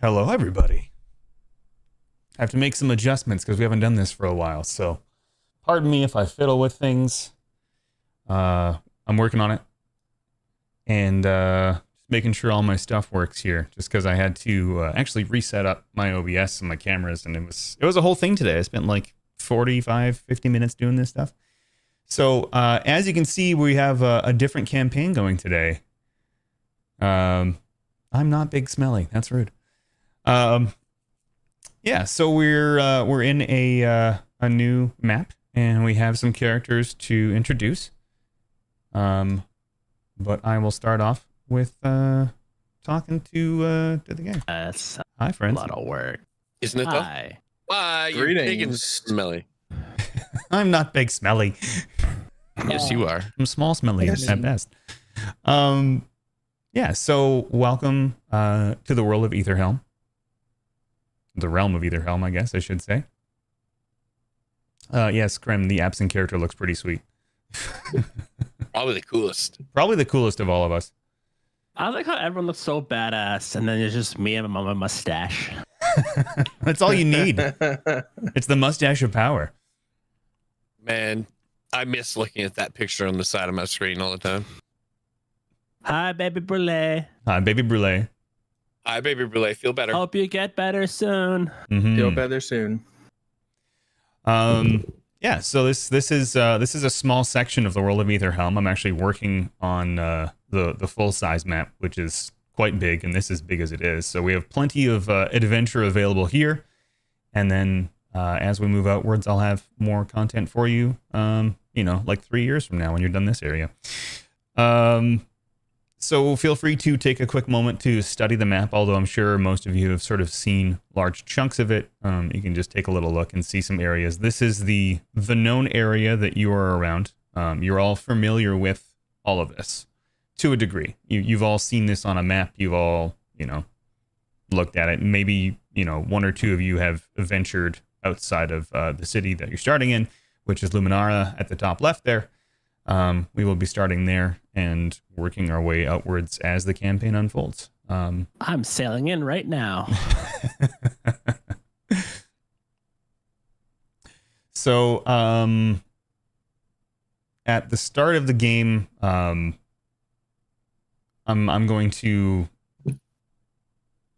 Hello, everybody. I have to make some adjustments because we haven't done this for a while, so pardon me if I fiddle with things. I'm working on it and making sure all my stuff works here, just because I had to actually reset up my OBS and my cameras, and it was a whole thing today. I spent like 50 minutes doing this stuff. So as you can see, we have a different campaign going today. I'm not Big Smelly. That's rude. Yeah, so we're in a new map, and we have some characters to introduce. But I will start off with talking to the gang. Hi, friends. A lot of work, isn't it? Hi. Why you're big and smelly? I'm not Big Smelly. Yes, you are. I'm small smelly at best. Yeah, so welcome to the world of Etherhelm. The realm of Etherhelm, I guess I should say. Yes, Krem, the absent character looks pretty sweet. Probably the coolest. Probably the coolest of all of us. I like how everyone looks so badass, and then it's just me and my mustache. That's all you need. It's the mustache of power. Man, I miss looking at that picture on the side of my screen all the time. Hi, baby brulee. Hi, baby brulee. Hi, baby brulee. Feel better. Hope you get better soon. Mm-hmm. Feel better soon. Yeah, so this is a small section of the world of Etherhelm. I'm actually working on the full size map, which is quite big, and this is big as it is. So we have plenty of adventure available here, and then as we move outwards, I'll have more content for you. Like 3 years from now when you're done this area. So feel free to take a quick moment to study the map, although I'm sure most of you have sort of seen large chunks of it. You can just take a little look and see some areas. This is the known area that you are around. You're all familiar with all of this to a degree. You've all seen this on a map. You've all, looked at it. Maybe, one or two of you have ventured outside of the city that you're starting in, which is Luminara at the top left there. We will be starting there and working our way outwards as the campaign unfolds. I'm sailing in right now. So, at the start of the game, I'm going to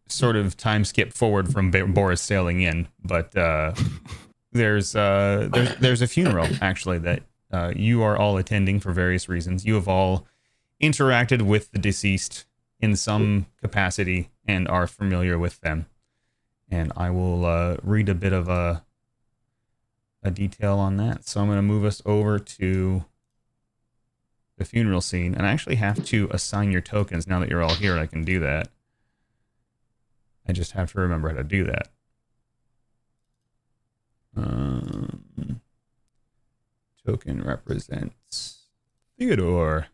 sort of time skip forward from Boris sailing in, but there's a funeral actually that you are all attending for various reasons. You have all interacted with the deceased in some capacity and are familiar with them. And I will read a bit of a detail on that. So I'm going to move us over to the funeral scene. And I actually have to assign your tokens now that you're all here. I can do that. I just have to remember how to do that. Token represents Theodore.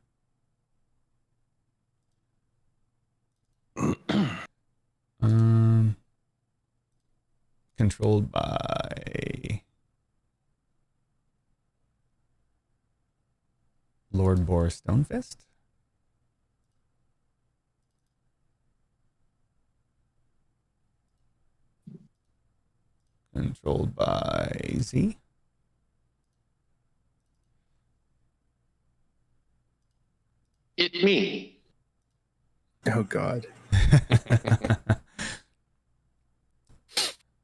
Controlled by Lord Boris Stonefist. Controlled by Z. It me. Oh, God.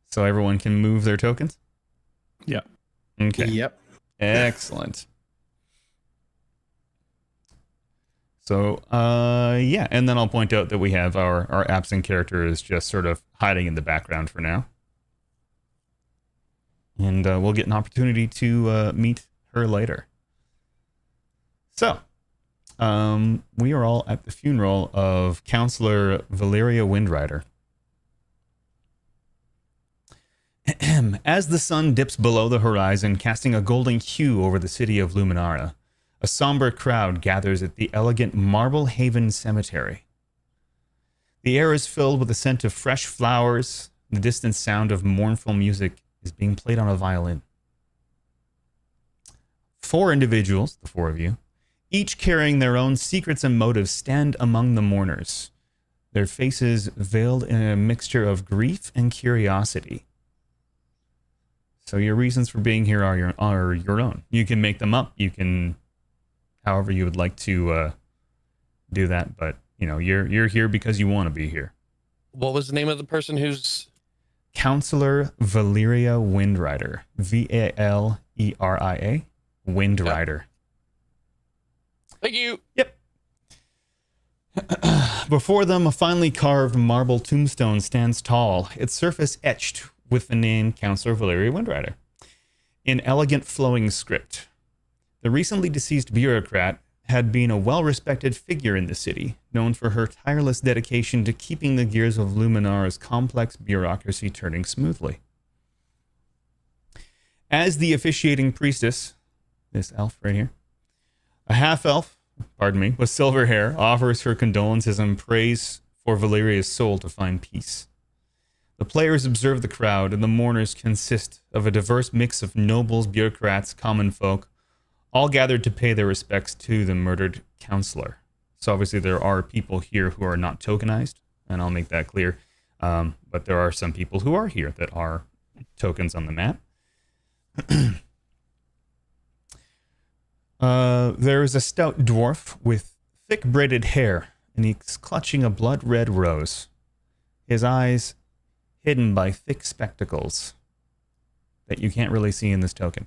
So everyone can move their tokens? Yeah. Okay. Yep. Excellent. So, yeah, and then I'll point out that we have our absent character is just sort of hiding in the background for now. And we'll get an opportunity to meet her later. So, we are all at the funeral of Counselor Valeria Windrider. As the sun dips below the horizon, casting a golden hue over the city of Luminara, a somber crowd gathers at the elegant Marble Haven Cemetery. The air is filled with the scent of fresh flowers. The distant sound of mournful music is being played on a violin. 4 individuals, the 4 of you, each carrying their own secrets and motives, stand among the mourners. their faces veiled in a mixture of grief and curiosity. So your reasons for being here are your own. You can make them up. You can, however you would like to do that. But you're here because you want to be here. What was the name of the person who's Counselor Valeria Windrider? Valeria Windrider. Thank you. Yep. Before them, a finely carved marble tombstone stands tall, its surface etched with the name Counselor Valeria Windrider in elegant flowing script. The recently deceased bureaucrat had been a well-respected figure in the city, known for her tireless dedication to keeping the gears of Luminar's complex bureaucracy turning smoothly. As the officiating priestess, this elf right here, a half-elf, with silver hair, offers her condolences and prays for Valeria's soul to find peace. The players observe the crowd, and the mourners consist of a diverse mix of nobles, bureaucrats, common folk, all gathered to pay their respects to the murdered counselor. So obviously there are people here who are not tokenized, and I'll make that clear. But there are some people who are here that are tokens on the map. There is a stout dwarf with thick braided hair, and he's clutching a blood-red rose. His eyes hidden by thick spectacles that you can't really see in this token.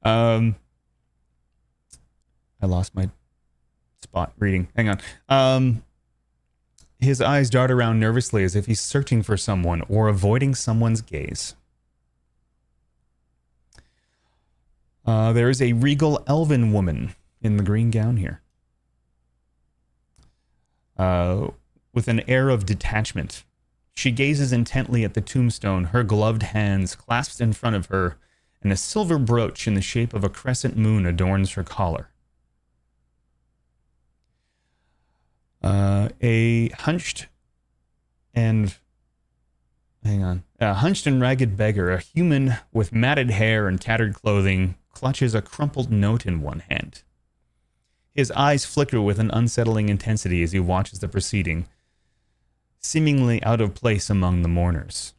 I lost my spot reading. Hang on. His eyes dart around nervously as if he's searching for someone or avoiding someone's gaze. There is a regal elven woman in the green gown here. With an air of detachment. She gazes intently at the tombstone, her gloved hands clasped in front of her, and a silver brooch in the shape of a crescent moon adorns her collar. A hunched and ragged beggar, a human with matted hair and tattered clothing, clutches a crumpled note in one hand. His eyes flicker with an unsettling intensity as he watches the proceeding, seemingly out of place among the mourners.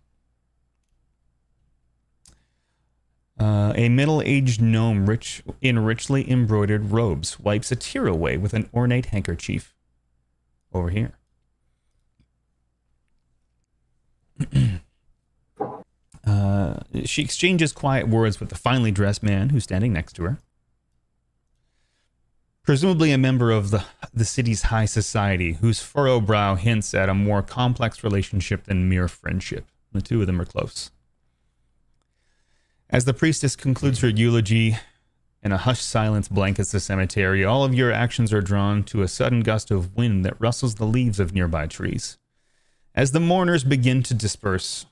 A middle-aged gnome in richly embroidered robes wipes a tear away with an ornate handkerchief. Over here. She exchanges quiet words with the finely dressed man who's standing next to her. Presumably a member of the city's high society, whose furrowed brow hints at a more complex relationship than mere friendship. The two of them are close. As the priestess concludes her eulogy and a hushed silence blankets the cemetery, all of your actions are drawn to a sudden gust of wind that rustles the leaves of nearby trees. As the mourners begin to disperse,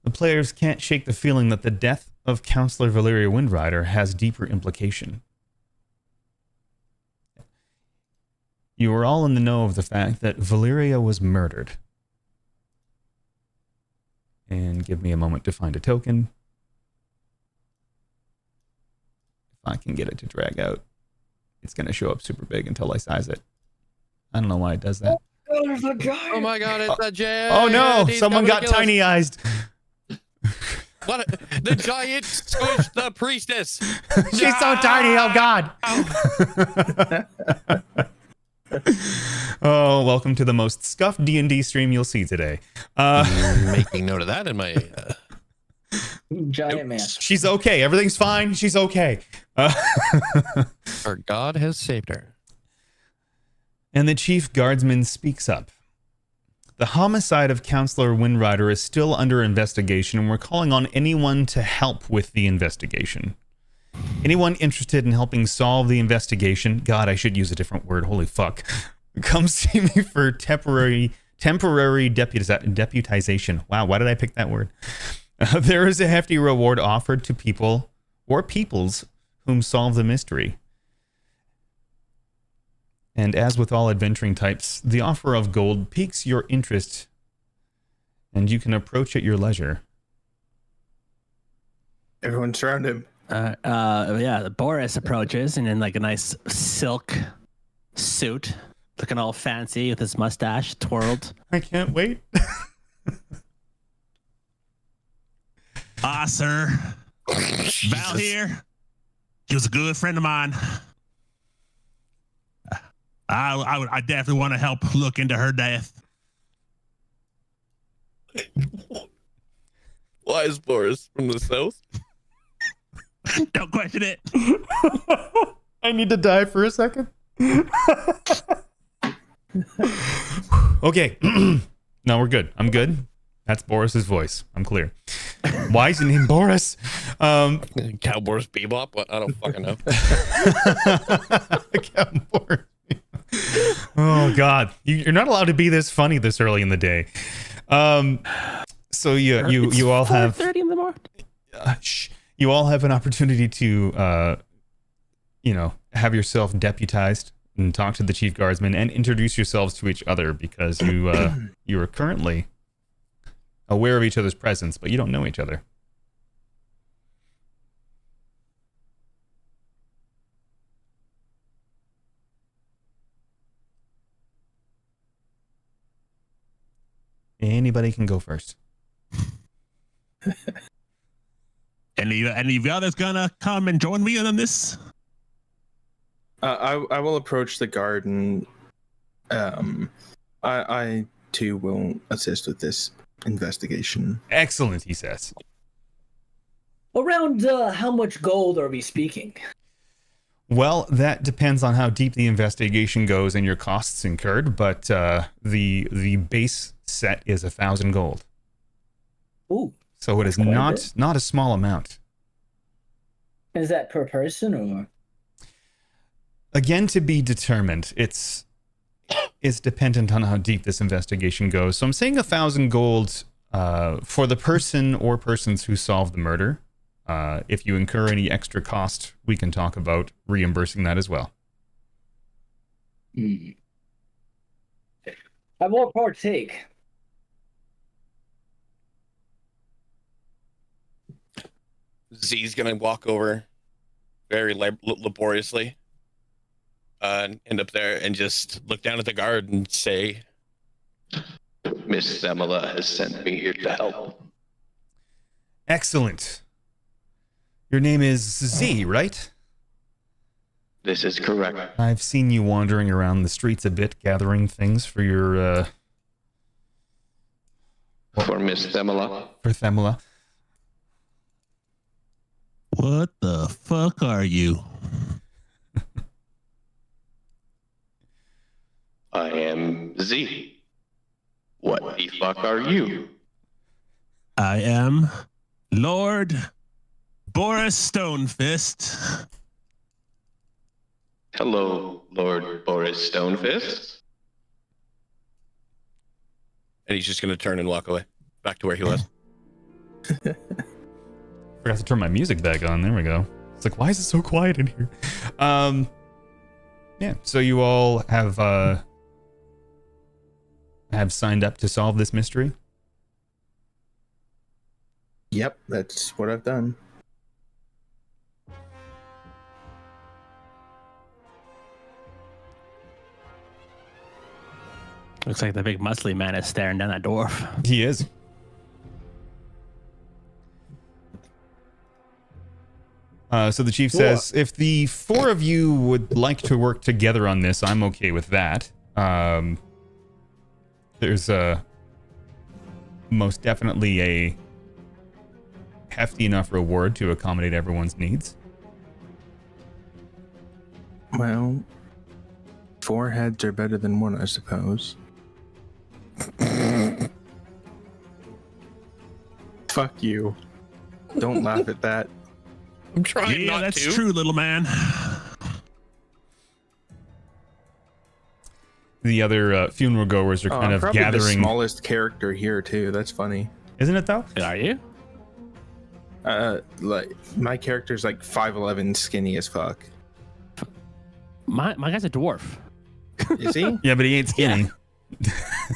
the players can't shake the feeling that the death of Counselor Valeria Windrider has deeper implication. You are all in the know of the fact that Valeria was murdered. And give me a moment to find a token. If I can get it to drag out, it's going to show up super big until I size it. I don't know why it does that. Oh my god, it's a giant. Oh no, someone got tiny-eyed. What? The giant squished the priestess. She's so tiny, oh god. Oh, welcome to the most scuffed D&D stream you'll see today. Making note of that in my... Giant man. She's okay. Everything's fine. She's okay. Our God has saved her. And the chief guardsman speaks up. The homicide of Counselor Windrider is still under investigation, and we're calling on anyone to help with the investigation. Anyone interested in helping solve the investigation, God, I should use a different word, holy fuck, come see me for temporary deputization. Wow, why did I pick that word? There is a hefty reward offered to people or peoples whom solve the mystery. And as with all adventuring types, the offer of gold piques your interest, and you can approach at your leisure. Everyone surround him. Yeah, Boris approaches and in like a nice silk suit. looking all fancy with his mustache twirled. I can't wait. Sir. Val here. He was a good friend of mine. I definitely want to help look into her death. Why is Boris from the south? Don't question it. I need to die for a second. Okay. No, we're good. I'm good. That's Boris's voice. I'm clear. Why is he named Boris? Cowboys Bebop? What? I don't fucking know. Cowboy. Oh God, you're not allowed to be this funny this early in the day. So you all have 4:30 in the morning. You all have an opportunity to have yourself deputized and talk to the chief guardsman and introduce yourselves to each other, because you are currently aware of each other's presence, but you don't know each other. Anybody can go first. Any of you others gonna come and join me on this? I will approach the guard and I too will assist with this investigation. Excellent, he says. Around how much gold are we speaking? Well, that depends on how deep the investigation goes and your costs incurred, but the base set is 1,000 gold. Ooh. So it is Quite a not a small amount. Is that per person or? Again, to be determined. It's dependent on how deep this investigation goes. So I'm saying 1,000 gold for the person or persons who solved the murder. If you incur any extra cost, we can talk about reimbursing that as well. I won't partake. Z's gonna walk over very laboriously and end up there and just look down at the guard and say, Miss Semela has sent me here to help. Excellent. Your name is Z, right? This is correct. I've seen you wandering around the streets a bit, gathering things for your, For Miss Semela. for Themela. What the fuck are you? I am Z. What the fuck are you? I am Lord Boris Stonefist. Hello, Lord Boris Stonefist. and he's just gonna turn and walk away back to where he was. Forgot to turn my music back on. There we go. It's like, why is it so quiet in here? Yeah. So you all have signed up to solve this mystery. Yep, that's what I've done. Looks like the big muscly man is staring down that dwarf. He is. So the chief says, if the four of you would like to work together on this, I'm okay with that. There's most definitely a hefty enough reward to accommodate everyone's needs. Well, 4 heads are better than 1, I suppose. Fuck you. Don't laugh at that. I'm trying Yeah, not that's to. true, little man. The other funeral goers are kind I'm of probably the gathering. smallest character here too. That's funny. Isn't it though? Are you? Like my character's like 5'11", skinny as fuck. My guy's a dwarf. Is he? Yeah, but he ain't skinny.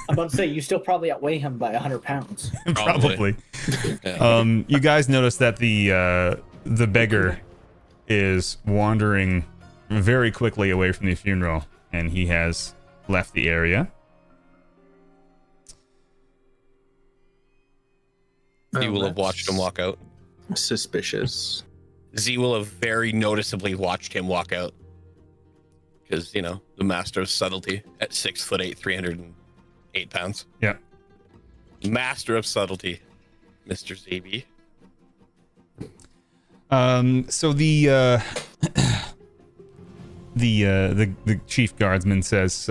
I'm about to say, you still probably outweigh him by 100 pounds. Probably. Yeah. You guys notice that the beggar is wandering very quickly away from the funeral, and he has left the area. Z will have watched him walk out. Suspicious. Z will have very noticeably watched him walk out. Because, you know, the master of subtlety at 6'8", 308 pounds. Yeah. Master of subtlety, Mr. ZB. So the chief guardsman says,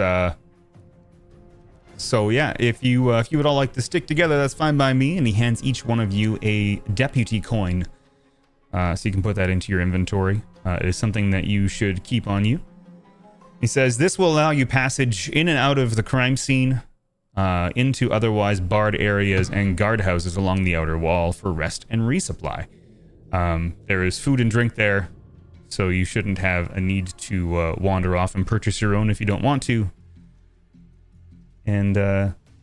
so yeah, if you would all like to stick together, that's fine by me. And he hands each one of you a deputy coin, so you can put that into your inventory. It is something that you should keep on you. He says this will allow you passage in and out of the crime scene, into otherwise barred areas and guardhouses along the outer wall for rest and resupply. There is food and drink there, so you shouldn't have a need to wander off and purchase your own if you don't want to. And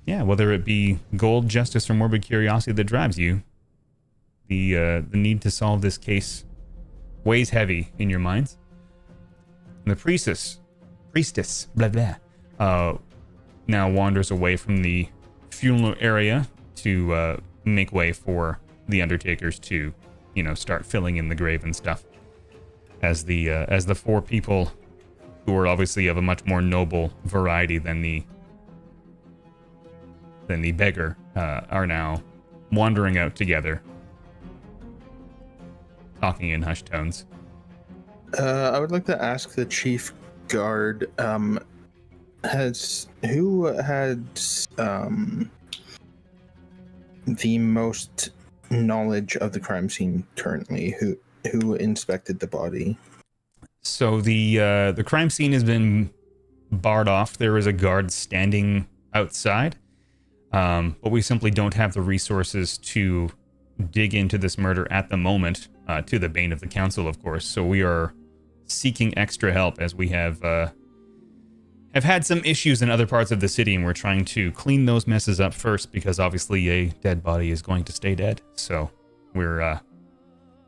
yeah, whether it be gold, justice, or morbid curiosity that drives you, the need to solve this case weighs heavy in your minds. And the priestess, blah blah, now wanders away from the funeral area to make way for the undertakers to, you know, start filling in the grave and stuff. As the four people who are obviously of a much more noble variety than the beggar are now wandering out together, talking in hushed tones. I would like to ask the chief guard, who had the most knowledge of the crime scene currently? Who inspected the body? So the crime scene has been barred off. There is a guard standing outside, but we simply don't have the resources to dig into this murder at the moment, to the bane of the council, of course. So we are seeking extra help, as we have had some issues in other parts of the city, and we're trying to clean those messes up first, because obviously a dead body is going to stay dead. So we're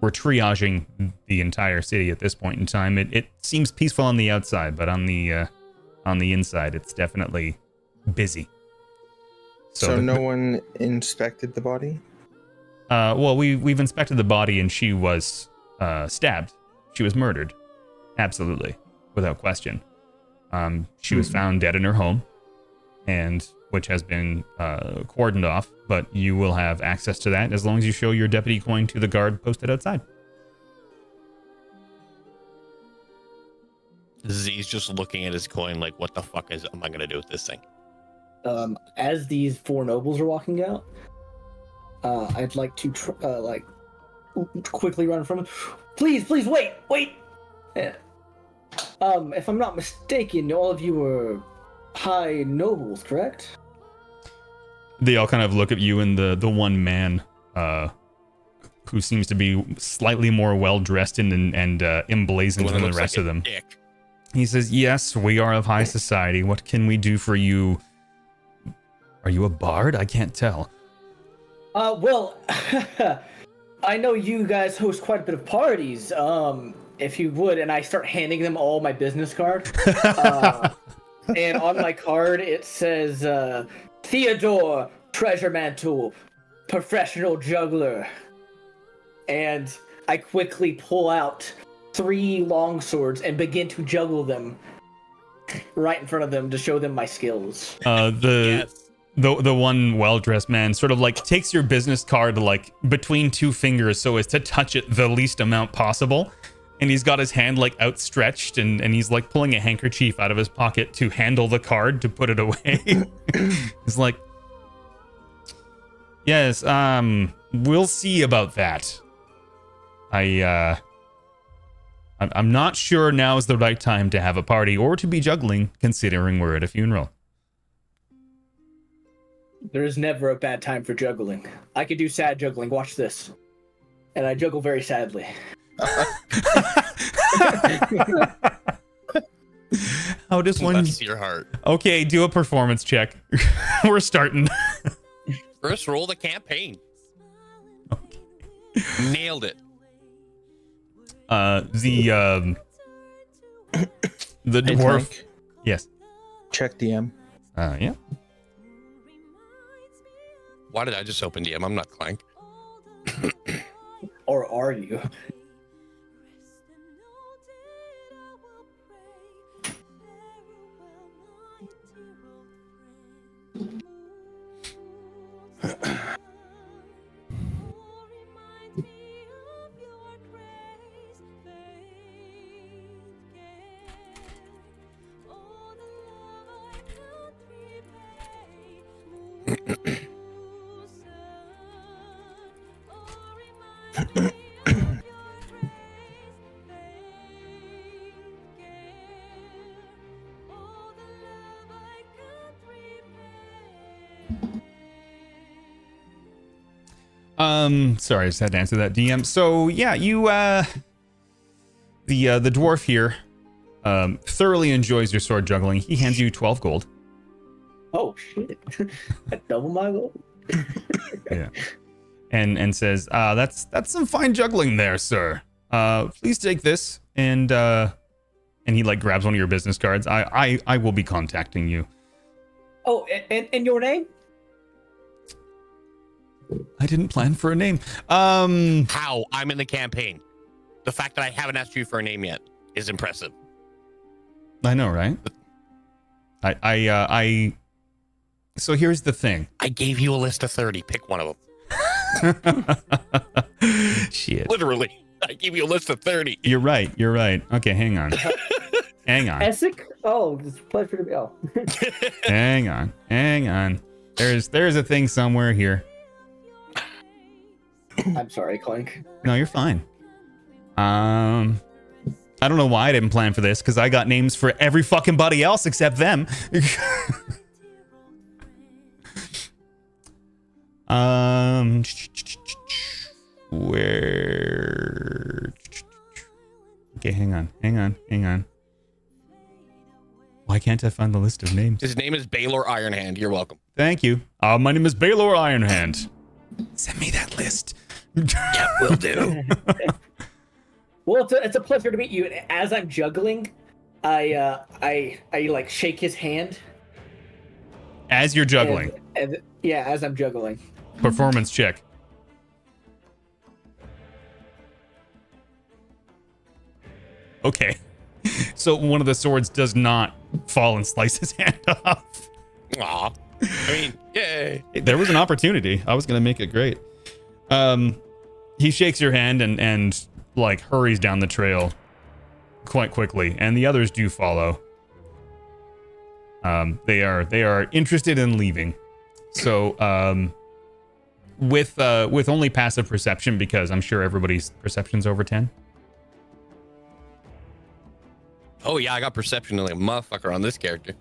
triaging the entire city at this point in time. It seems peaceful on the outside, but on the inside, it's definitely busy. So no one inspected the body? Well, we've inspected the body, and she was stabbed. She was murdered. Absolutely, without question. She was found dead in her home, and which has been cordoned off, but you will have access to that as long as you show your deputy coin to the guard posted outside. Z's just looking at his coin like, what the fuck am I going to do with this thing? As these four nobles are walking out, I'd like to quickly run from him. Please, wait. If I'm not mistaken, all of you are high nobles, correct? They all kind of look at you, and the one man who seems to be slightly more well-dressed and emblazoned than the rest of them. Dick. He says, yes, we are of high society. What can we do for you? Are you a bard? I can't tell. Well, I know you guys host quite a bit of parties. If you would, and I start handing them all my business card. And on my card, it says, Theodore, treasure mantle, professional juggler. And I quickly pull out 3 long swords and begin to juggle them right in front of them to show them my skills. The one well-dressed man sort of like takes your business card like between 2 fingers so as to touch it the least amount possible. And he's got his hand like outstretched, and he's like pulling a handkerchief out of his pocket to handle the card to put it away. He's like, yes, we'll see about that. I'm not sure now is the right time to have a party or to be juggling, considering we're at a funeral. There is never a bad time for juggling. I could do sad juggling. Watch this. And I juggle very sadly. How does one? Bless your heart. Okay, do a performance check. We're starting. First roll the campaign. Okay. Nailed it. The dwarf. Hey, Tank, Yes. Check DM. Yeah. Why did I just open DM? I'm not Clank. Or are you? Sorry, I just had to answer that DM. So yeah, you the dwarf here thoroughly enjoys your sword juggling. He hands you 12 gold. Oh shit! That's double my gold. Yeah. And says, that's some fine juggling there, sir. Please take this, and he like grabs one of your business cards. I will be contacting you. Oh, and your name? I didn't plan for a name. How? I'm in the campaign. The fact that I haven't asked you for a name yet is impressive. I know, right? So here's the thing. I gave you a list of 30. Pick one of them. Shit. Literally. I gave you a list of 30. You're right. Okay, hang on. Hang on. Essex? Oh, it's a pleasure to be. Oh. Hang on. There's a thing somewhere here. I'm sorry, Clank. No, you're fine. I don't know why I didn't plan for this, because I got names for every fucking buddy else except them. Where? Okay, hang on. Why can't I find the list of names? His name is Baylor Ironhand. You're welcome. Thank you. My name is Baylor Ironhand. Send me that list. Yeah, will do. Well, it's a pleasure to meet you. And as I'm juggling, I like shake his hand. As you're juggling. And yeah, as I'm juggling. Performance check. Okay. So one of the swords does not fall and slice his hand off. Aw. I mean, yay. There was an opportunity. I was going to make it great. He shakes your hand and like hurries down the trail quite quickly, and the others do follow. They are interested in leaving. So with only passive perception, because I'm sure everybody's perception's over 10. Oh, yeah, I got perception like a motherfucker on this character.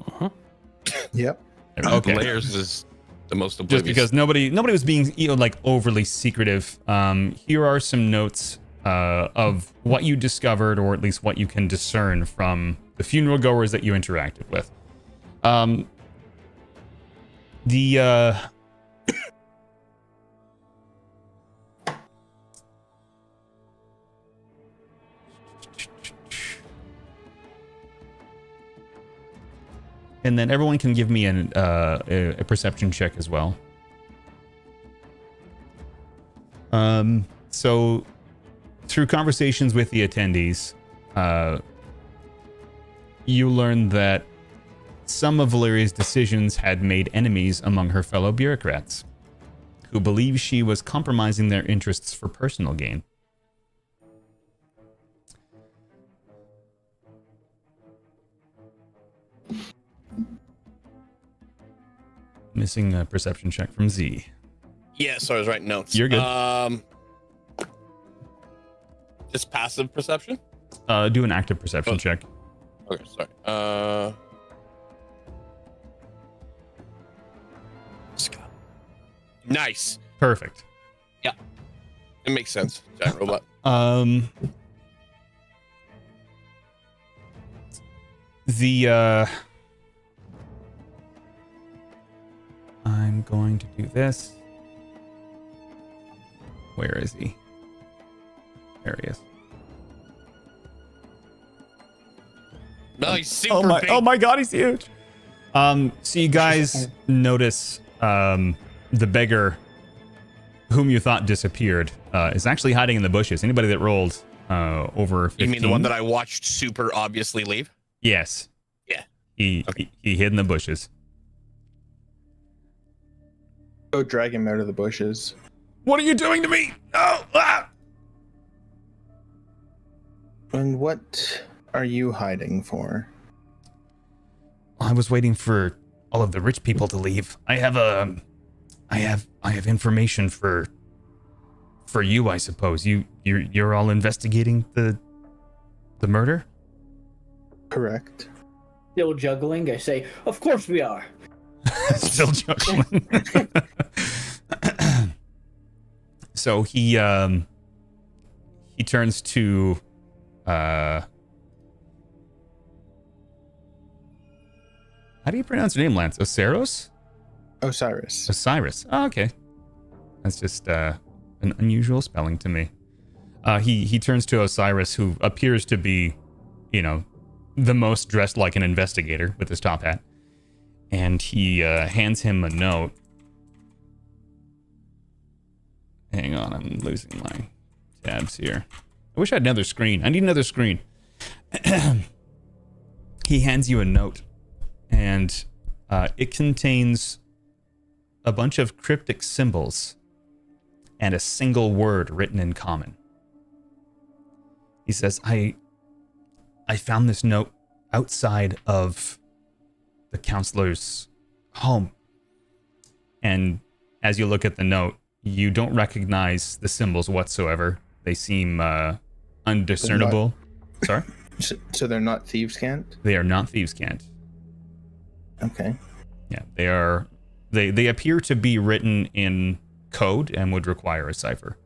Yep. Okay. Layers is the most oblivious. Just because nobody was being like overly secretive. Here are some notes of what you discovered, or at least what you can discern from the funeral goers that you interacted with. And then everyone can give me a perception check as well. So through conversations with the attendees, you learned that some of Valeria's decisions had made enemies among her fellow bureaucrats, who believed she was compromising their interests for personal gain. Missing a perception check from Z. Yeah, so I was writing notes. You're good. Just passive perception? Do an active perception check. Okay, sorry. Scott. Nice. Perfect. Yeah. It makes sense. Giant robot. I'm going to do this. Where is he? There he is. No, he's super big. Oh my god, he's huge. So you guys notice the beggar whom you thought disappeared is actually hiding in the bushes. Anybody that rolled over 15? You mean the one that I watched super obviously leave? Yes. Yeah. He hid in the bushes. Go drag him out of the bushes. What are you doing to me? No! Ah! And what are you hiding for? I was waiting for all of the rich people to leave. I have information for you, I suppose. You're all investigating the murder? Correct. Still juggling. I say, of course we are. Still juggling. So he turns to how do you pronounce your name, Lance? Osiris? Osiris. Oh, okay. That's just an unusual spelling to me. He turns to Osiris, who appears to be, the most dressed like an investigator with his top hat. And he hands him a note. Hang on, I'm losing my tabs here. I wish I had another screen. I need another screen. He hands you a note, and it contains a bunch of cryptic symbols and a single word written in common. He says, I found this note outside of the counselor's home. And as you look at the note, you don't recognize the symbols whatsoever. They seem undiscernible. Sorry? So they're not thieves' cant? They are not thieves' cant. Okay. Yeah, they are. They appear to be written in code and would require a cipher.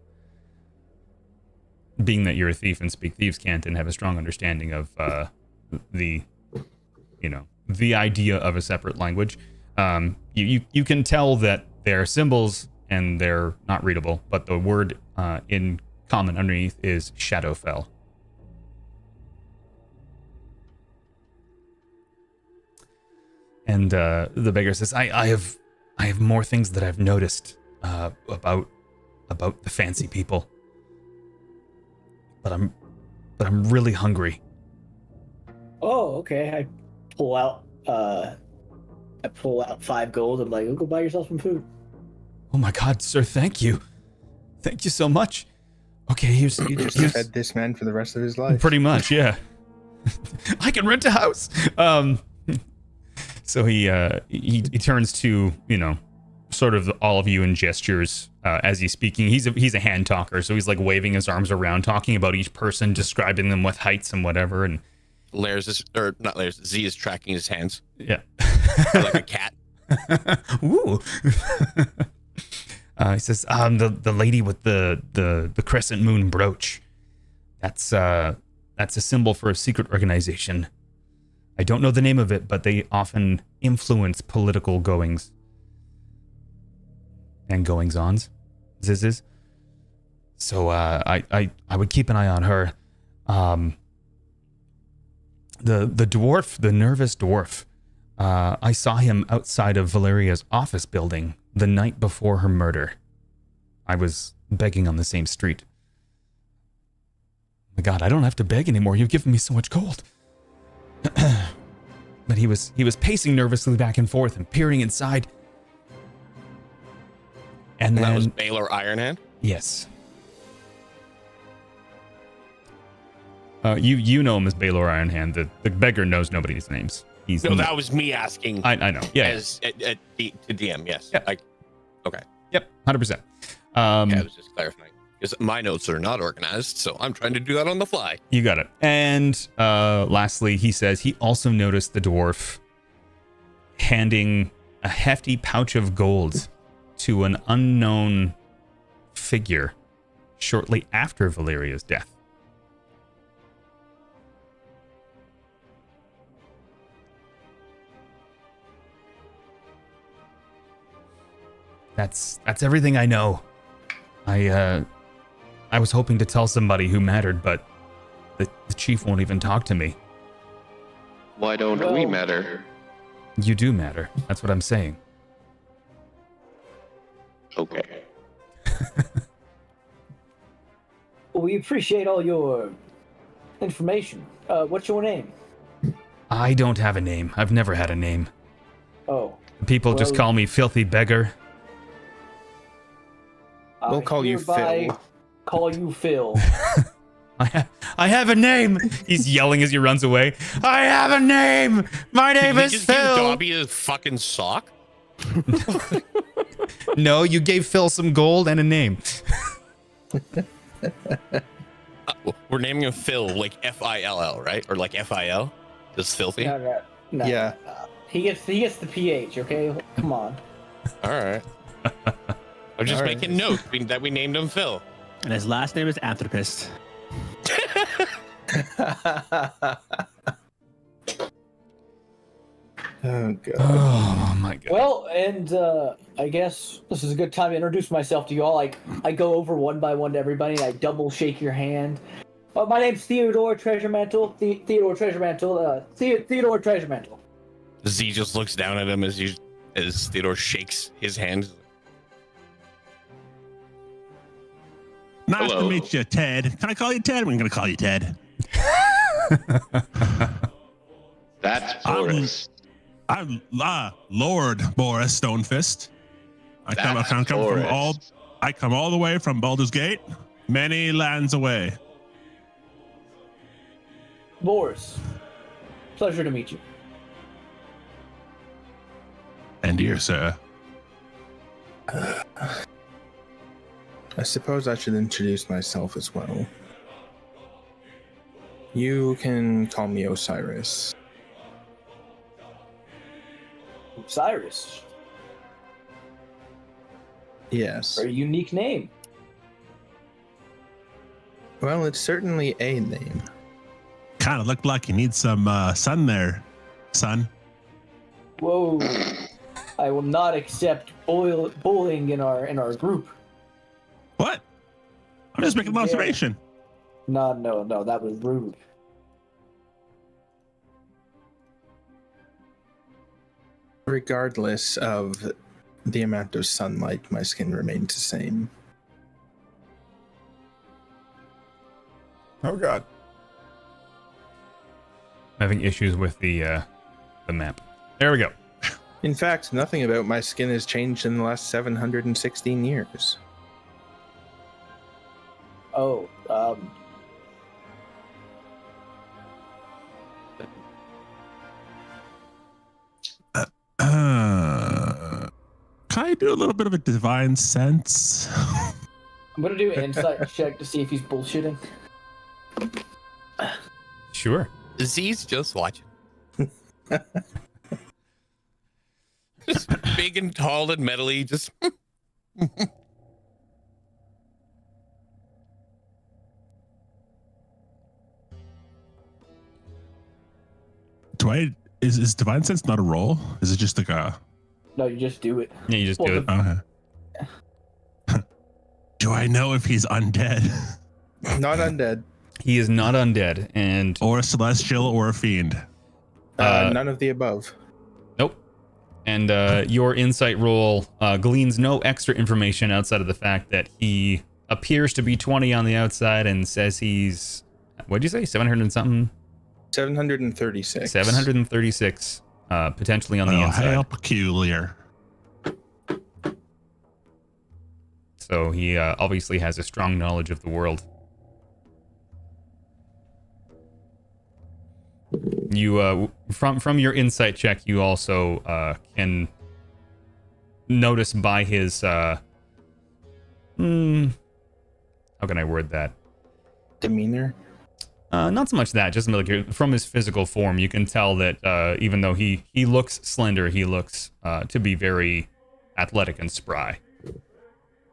Being that you're a thief and speak thieves' cant and have a strong understanding of the idea of a separate language, you can tell that they're symbols and they're not readable. But the word in common underneath is Shadowfell. And the beggar says, I have more things that I've noticed about the fancy people. But I'm really hungry. Oh, okay. I pull out 5 gold. I'm like, go buy yourself some food. Oh my God, sir! Thank you so much. Okay, here's Fed this man for the rest of his life. pretty much, yeah. I can rent a house. So he turns to sort of all of you and gestures as he's speaking. He's a hand talker, so he's like waving his arms around, talking about each person, describing them with heights and whatever. And Z is tracking his hands. Yeah, like a cat. Ooh. He says, the lady with the crescent moon brooch. That's a symbol for a secret organization. I don't know the name of it, but they often influence political goings and goings-ons. Zizes. So I would keep an eye on her. The dwarf, the nervous dwarf. I saw him outside of Valeria's office building the night before her murder. I was begging on the same street. My God, I don't have to beg anymore. You've given me so much gold. But he was pacing nervously back and forth and peering inside. And then that was Baylor Ironhand? Yes. You know him as Baylor Ironhand. The beggar knows nobody's names. That was me asking. I know. Yeah. To DM, yes. Yeah. Okay. Yep. 100%. Yeah, I was just clarifying. Because my notes are not organized, so I'm trying to do that on the fly. You got it. And lastly, he says he also noticed the dwarf handing a hefty pouch of gold to an unknown figure shortly after Valeria's death. That's everything I know. I was hoping to tell somebody who mattered, but the chief won't even talk to me. Why don't we matter? You do matter. That's what I'm saying. Okay. We appreciate all your information. What's your name? I don't have a name. I've never had a name. Oh. People just Well- call me Filthy Beggar. We'll call you hereby Phil. Call you Phil. I have a name. He's yelling as he runs away. I have a name. My name Did is you just give Phil. Dobby a fucking sock? No, you gave Phil some gold and a name. We're naming him Phil, like F-I-L-L, right? Or like F-I-L? Just filthy? No. Yeah. He gets the PH, okay? Come on. All right. I'm just All right. making note that we named him Phil. And his last name is Anthropist. Oh god. Oh my god. Well, and I guess this is a good time to introduce myself to you all. I go over one by one to everybody and I double shake your hand. My name's Theodore Treasuremantle. Theodore Treasuremantle. Theodore Treasuremantle. Z just looks down at him as Theodore shakes his hand. Nice Hello. to meet you, Ted. Can I call you Ted? I'm gonna call you Ted. That's Boris. I'm Lord Boris Stonefist. I That's come from Boris. I come all the way from Baldur's Gate, many lands away. Boris. Pleasure to meet you. And dear sir, I suppose I should introduce myself as well. You can call me Osiris. Cyrus. Yes. Very unique name. Well, it's certainly a name. kind of looked like you need some sun there, son. Whoa. I will not accept bullying in our group. What? I'm just making an Yeah. observation. No, that was rude. Regardless of the amount of sunlight, my skin remains the same. Oh god. I'm having issues with the map. There we go. In fact, nothing about my skin has changed in the last 716 years. Oh, Can I do a little bit of a divine sense? I'm gonna do an insight check to see if he's bullshitting. Sure. Z's just watching. Just big and tall and metally, just Is divine sense not a roll? Is it just like a No, you just do it. Yeah, you just do it. okay. Do I know if he's undead Not undead. He is not undead, and or a celestial or a fiend? None of the above. nope. And your insight roll gleans no extra information outside of the fact that he appears to be 20 on the outside and says he's, what'd you say, 700 and something? 736. 736 potentially on the Oh, inside. how peculiar. So he obviously has a strong knowledge of the world. You from your insight check, you also can notice by his how can I word that? Demeanor. Not so much that, just like from his physical form, you can tell that even though he looks slender, he looks to be very athletic and spry.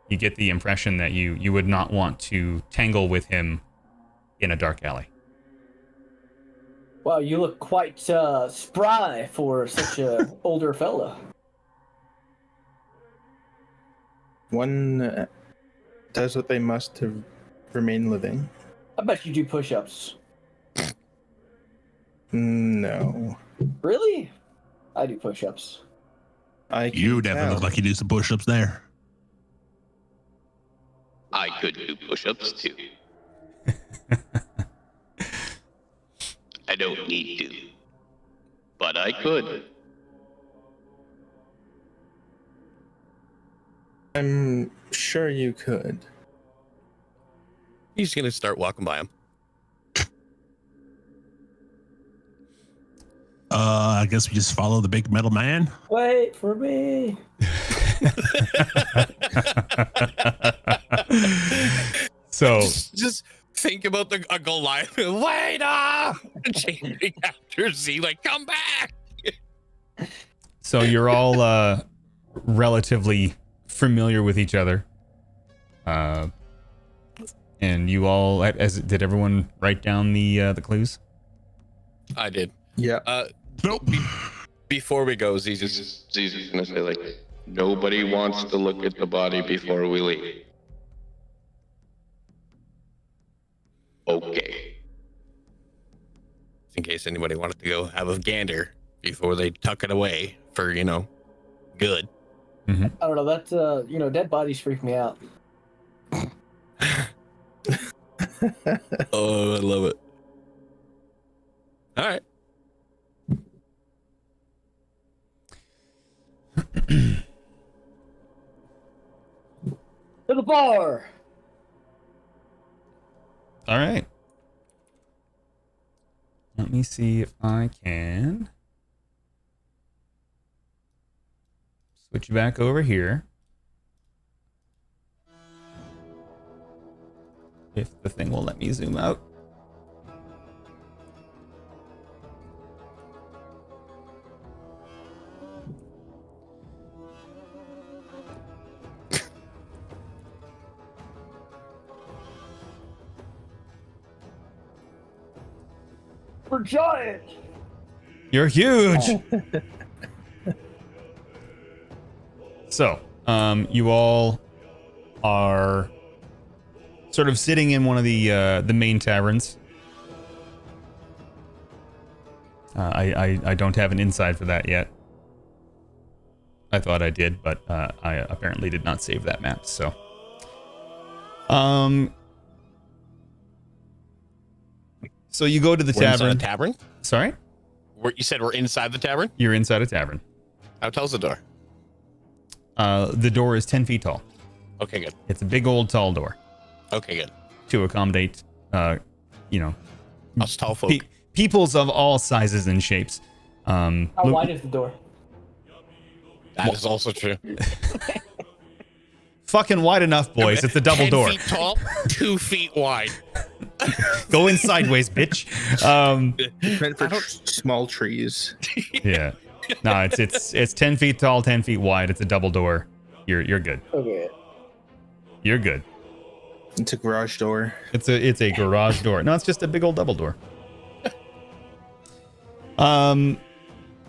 You get the impression that you would not want to tangle with him in a dark alley. Wow, you look quite spry for such a older fella. One does what they must to remain living. I bet you do push-ups. No. Really? I do push-ups. You definitely look like you do some push-ups there. I could do push-ups too. I don't need to, but I could. I'm sure you could. He's gonna start walking by him. I guess we just follow the big metal man. Wait for me. So Just think about a Goliath. Wait up! Chasing after Z, like, come back! So you're all relatively familiar with each other, and you all, did everyone write down the clues? I did. Yeah. Nope. Before we go, Z Z's gonna say, like, nobody wants to look at the body before we leave. Okay. in case anybody wanted to go have a gander before they tuck it away for, good. Mm-hmm. I don't know. That's dead bodies freak me out. Oh, I love it. All right. To the bar. All right. Let me see if I can switch back over here. If the thing will let me zoom out. We're giant. You're huge. So, you all are sort of sitting in one of the main taverns. I don't have an inside for that yet. I thought I did, but I apparently did not save that map. So, so you go to the We're inside tavern. a tavern? Sorry, You said we're inside the tavern? you're inside a tavern. How tall's the door? The door is 10 feet tall. Okay, good. It's a big old tall door Okay, good. to accommodate, Us tall folk. peoples of all sizes and shapes. How wide is the door? That is also true. Fucking wide enough, boys. It's a double 10 door. feet tall, 2 feet wide. Go in sideways, bitch. Meant for small trees. Yeah. No, it's 10 feet tall, 10 feet wide. It's a double door. You're good. Okay. You're good. It's a garage door. It's a garage door. No, it's just a big old double door.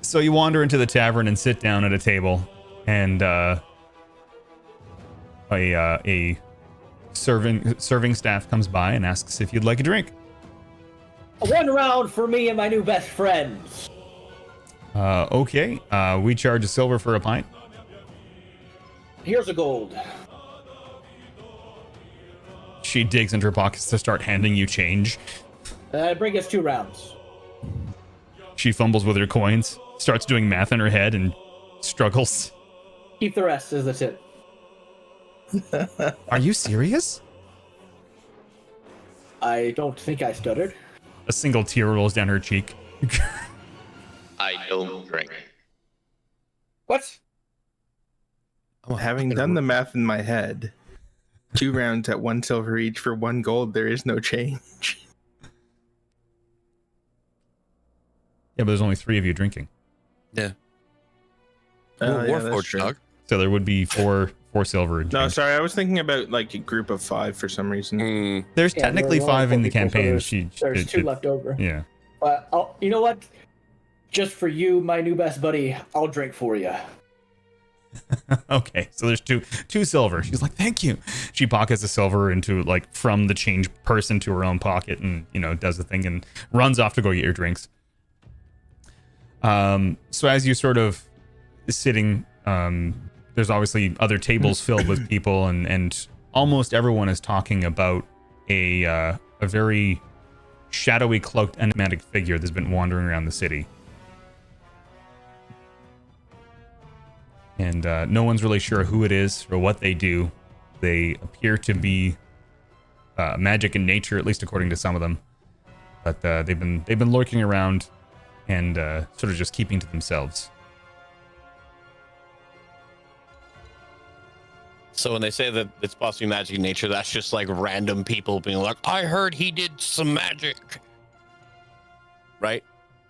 So you wander into the tavern and sit down at a table, and a serving staff comes by and asks if you'd like a drink. One round for me and my new best friends. Okay. We charge a silver for a pint. Here's a gold. She digs into her pockets to start handing you change. Bring us 2 rounds. She fumbles with her coins, starts doing math in her head, and struggles. Keep the rest as the tip. Are you serious? I don't think I stuttered. A single tear rolls down her cheek. I don't drink. What? Having done the math in my head, 2 rounds at 1 silver each for 1 gold, there is no change. Yeah, but there's only 3 of you drinking. Yeah. Yeah, that's Warforged true. dog. So there would be four silver. And No, change. sorry, I was thinking about like a group of 5 for some reason. Mm, There's Yeah, technically there are only 5 in 4 the people, so campaign. there's 2 left over. Yeah. But you know what? Just for you, my new best buddy, I'll drink for you. Okay, so there's two silver. She's like, thank you. She pockets the silver into from the change purse into her own pocket, and does the thing and runs off to go get your drinks. So as you sort of sitting, there's obviously other tables filled with people, and almost everyone is talking about a very shadowy, cloaked, enigmatic figure that's been wandering around the city. And no one's really sure who it is or what they do. They appear to be magic in nature, at least according to some of them. But they've been lurking around and sort of just keeping to themselves. So when they say that it's supposed to be magic in nature, that's just like random people being like, I heard he did some magic. Right?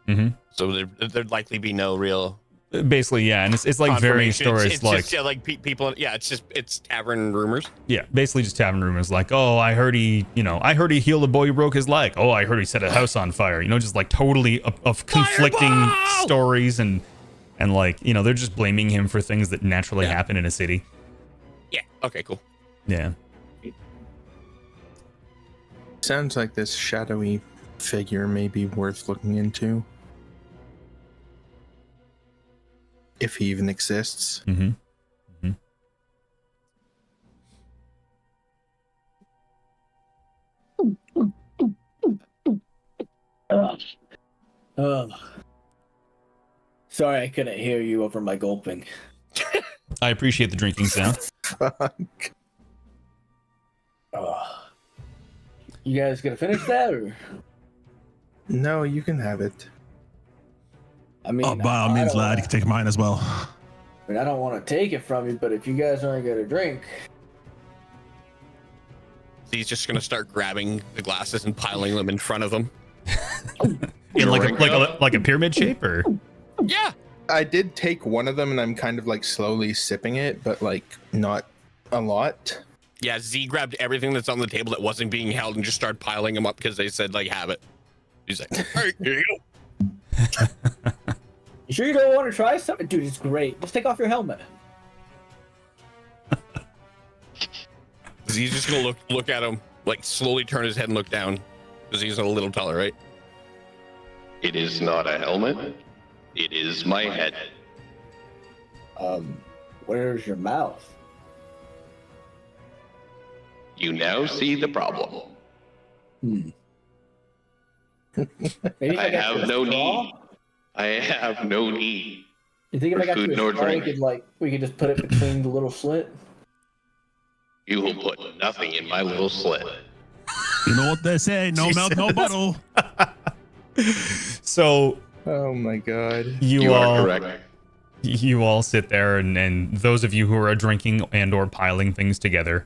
Mm-hmm. So there'd likely be no real... Basically, yeah, and it's like varying stories. It's like, just, yeah, like people, yeah, it's tavern rumors. Yeah, basically just tavern rumors. Like, oh, I heard he healed a boy who broke his leg. Oh, I heard he set a house on fire. Just like totally of conflicting Fireball! stories, and like, they're just blaming him for things that naturally happen in a city. Yeah. Okay. Cool. Yeah. Sounds like this shadowy figure may be worth looking into. If he even exists. Mm-hmm. Mm-hmm. Sorry, I couldn't hear you over my gulping. I appreciate the drinking sound. Fuck. You guys gonna finish that, or? No, you can have it. I mean, Oh, by all means, lad, you can take mine as well. I mean, I don't want to take it from you, but if you guys aren't gonna drink, He's just gonna start grabbing the glasses and piling them in front of him. In like a pyramid shape, or? Yeah. I did take one of them and I'm kind of like slowly sipping it, but like not a lot. Yeah. Z grabbed everything that's on the table that wasn't being held and just started piling them up because they said like have it. He's like, hey, here you go. you sure you don't want to try something, dude? It's great. Just take off your helmet. Z's just gonna look at him, like slowly turn his head and look down because he's a little taller, right? It is not a helmet. It is my head. Where's your mouth? You now see the problem. Maybe I got you have a no straw? need. I have no need. You think if I got food you nor a straw, drink. we could just put it between the little slit? You will put nothing in my little slit. You know what they say, no milk, no bottle. So Oh my god. You are correct. You all sit there, and those of you who are drinking and or piling things together,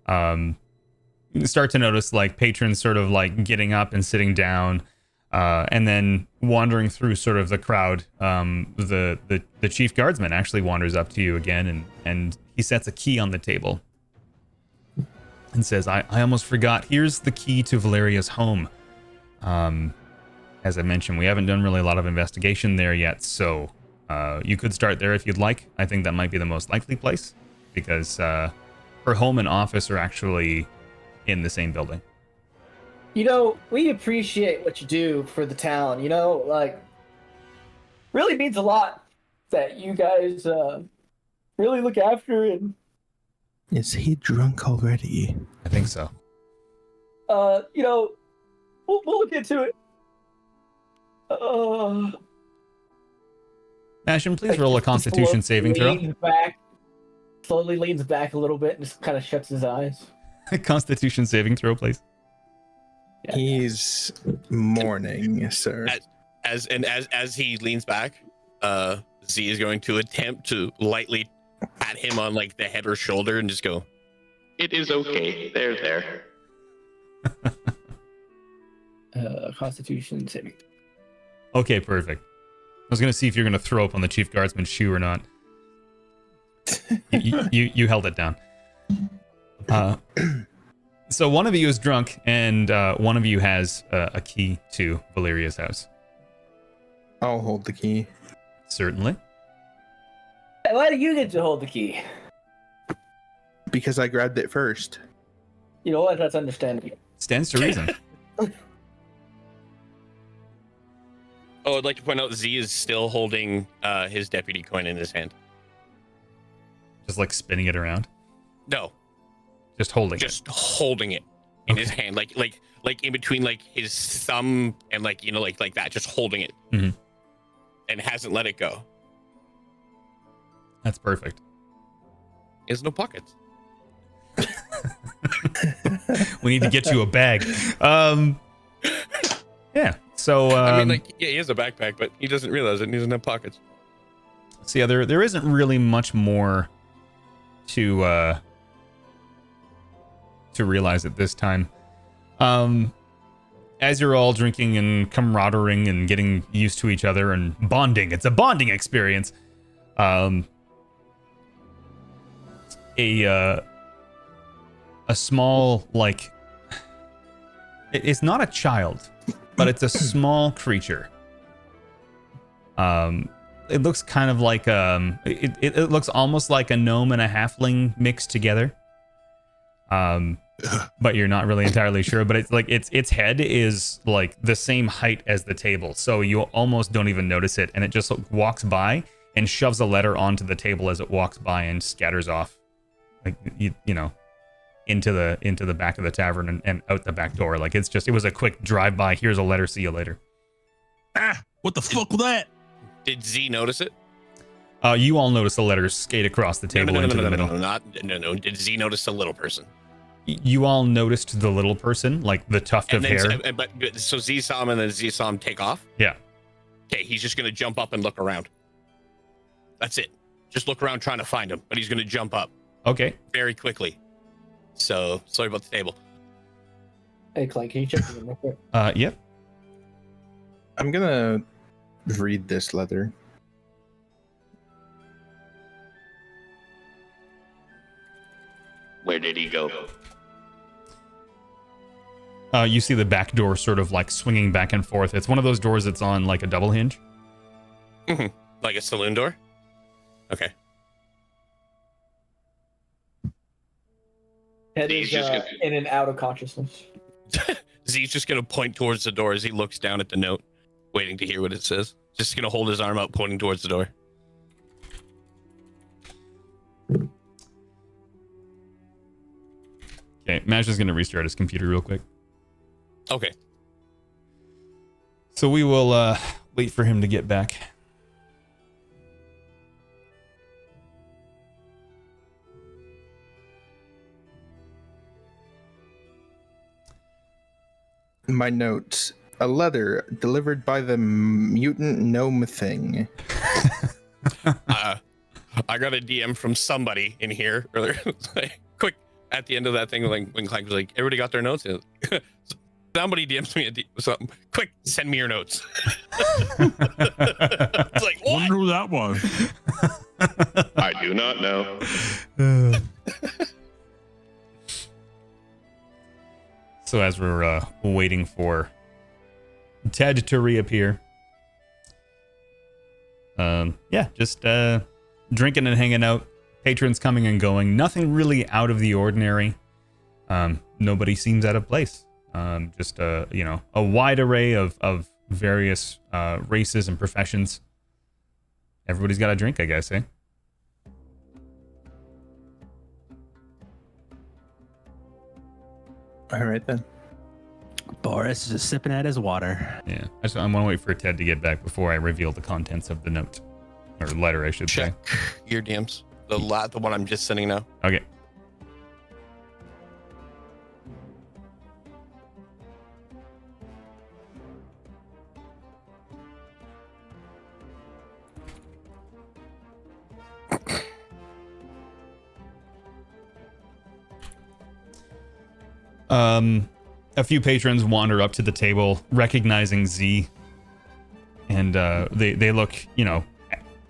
start to notice like patrons sort of like getting up and sitting down, and then wandering through sort of the crowd. The chief guardsman actually wanders up to you again, and he sets a key on the table and says, I almost forgot. Here's the key to Valeria's home. As I mentioned, we haven't done really a lot of investigation there yet, so you could start there if you'd like. I think that might be the most likely place, because her home and office are actually in the same building. We appreciate what you do for the town. Really means a lot that you guys really look after and. Is he drunk already? I think so. We'll look into it. Ashen, please roll a Constitution saving throw. Slowly leans back a little bit and just kind of shuts his eyes. Constitution saving throw, please. Yeah. He's mourning, sir. As he leans back, Z is going to attempt to lightly pat him on like the head or shoulder and just go, It is okay. There. Constitution saving. Okay, perfect. I was going to see if you're going to throw up on the chief guardsman's shoe or not. You held it down. So one of you is drunk, and one of you has a key to Valeria's house. I'll hold the key. Certainly. Why do you get to hold the key? Because I grabbed it first. You know what? That's understandable. Stands to reason. Oh, I'd like to point out Z is still holding his deputy coin in his hand. Just like spinning it around. No, Just holding just holding it in his hand, like in between like his thumb and like like that, just holding it, Mhm. and hasn't let it go. That's perfect. He has no pockets. We need to get you a bag. Yeah. So I mean, he has a backpack, but he doesn't realize it. And he doesn't have pockets. so yeah, there isn't really much more to realize at this time. As you're all drinking and camaraderie and getting used to each other and bonding, it's a bonding experience. A small, like, it's not a child, but it's a small creature. It looks kind of like it looks almost like a gnome and a halfling mixed together. But you're not really entirely sure. But it's like its head is like the same height as the table, so you almost don't even notice it, and it just walks by and shoves a letter onto the table as it walks by and scatters off, like you know, into the back of the tavern and out the back door. Like it was a quick drive by. Here's a letter. See you later. Ah, what the fuck was that? Did Z notice it? You all notice the letters skate across the table into the middle. No. Did Z notice the little person? You all noticed the little person, like the tuft of hair. So Z saw him, and then Z saw him take off. Yeah. Okay, he's just gonna jump up and look around. That's it. Just look around trying to find him, but he's gonna jump up Okay. very quickly. So sorry about the table. Hey, Clay, can you check the real quick? Yep. I'm gonna read this letter. Where did he go? You see the back door sort of like swinging back and forth. It's one of those doors that's on like a double hinge. Like a saloon door? Okay. Head He's is just gonna- in and out of consciousness. Z's just gonna point towards the door as he looks down at the note, waiting to hear what it says. Just gonna hold his arm out, pointing towards the door. Okay, Mash is going to restart his computer real quick. Okay. So we will wait for him to get back. My notes. A letter delivered by the mutant gnome thing. I got a DM from somebody in here earlier. It's like, quick, at the end of that thing, like when Clank was like, everybody got their notes? Somebody DMs me something. Quick, send me your notes. It's like, what? Wonder who that was. I do not know. So as we're waiting for Ted to reappear, just drinking and hanging out, patrons coming and going, nothing really out of the ordinary. Nobody seems out of place. Just a wide array of various races and professions. Everybody's got a drink, I guess, eh? All right then. Boris is just sipping at his water. Yeah. I want to wait for Ted to get back before I reveal the contents of the note. Or letter, I should Check your DMs. The one I'm just sending now. say. Okay. A few patrons wander up to the table, recognizing Z, and they look,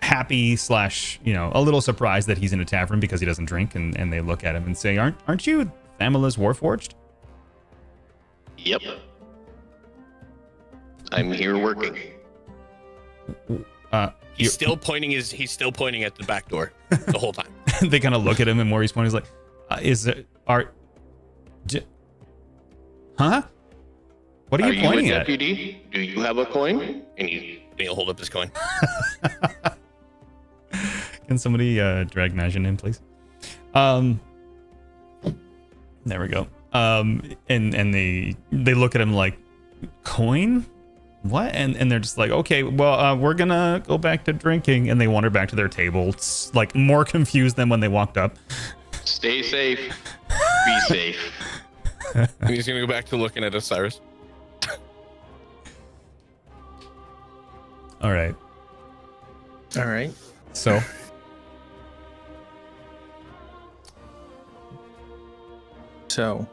happy / a little surprised that he's in a tavern because he doesn't drink, and they look at him and say, "Aren't you Famila's Warforged?" Yep. I'm here working. He's still pointing at the back door the whole time. They kind of look at him, and where he's pointing, he's like, "Huh? What are you a pointing at? deputy? Do you have a coin? And He'll hold up his coin. Can somebody drag Majin in, please? There we go. And they look at him like, coin? What? And they're just like, okay, well, we're gonna go back to drinking, and they wander back to their table, it's like more confused than when they walked up. stay safe. Be safe. And he's gonna go back to looking at Osiris. All right. All right. So So,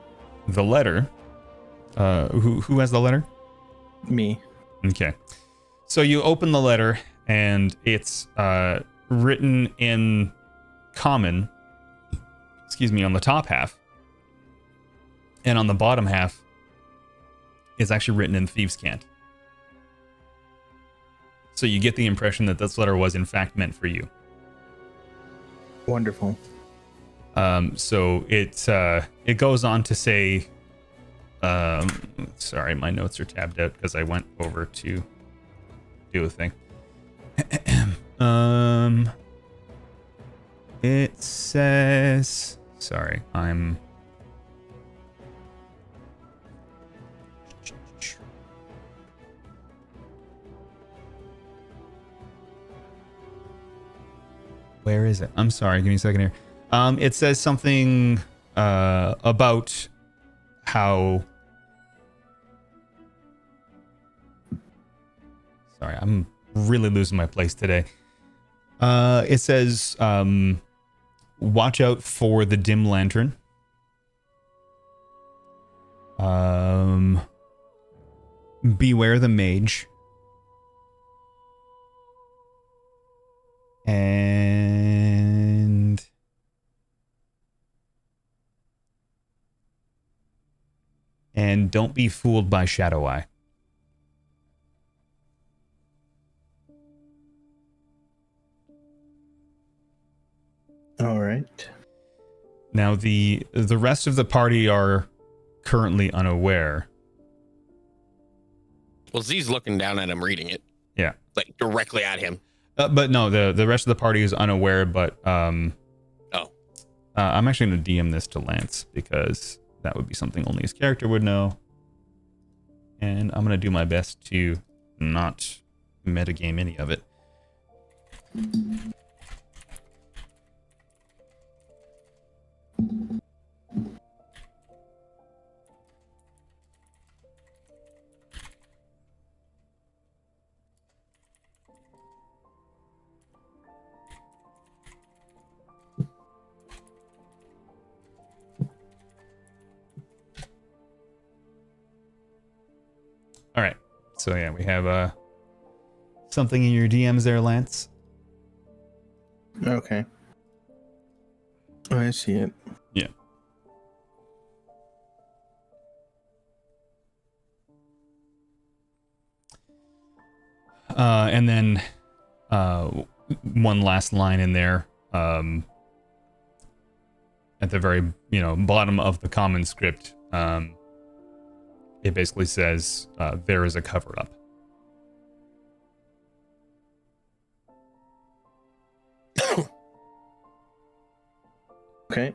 the letter. Who has the letter? me. Okay. So you open the letter, and it's written in common. Excuse me, on the top half, and on the bottom half is actually written in thieves' cant. So you get the impression that this letter was in fact meant for you. Wonderful. So it goes on to say, sorry, my notes are tabbed out because I went over to do a thing. It says, sorry, where is it? I'm sorry, give me a second here. It says something about how... Sorry, I'm really losing my place today. It says, watch out for the dim lantern. Beware the mage. And don't be fooled by Shadow Eye. All right. Now the rest of the party are currently unaware. Well, Z's looking down at him, reading it. Yeah. Like directly at him. But no, the rest of the party is unaware, but I'm actually going to DM this to Lance because that would be something only his character would know. And I'm going to do my best to not metagame any of it. All right. So yeah, we have something in your DMs there, Lance. Okay. I see it. Yeah. And then one last line in there at the very bottom of the common script. It basically says there is a cover up. Okay.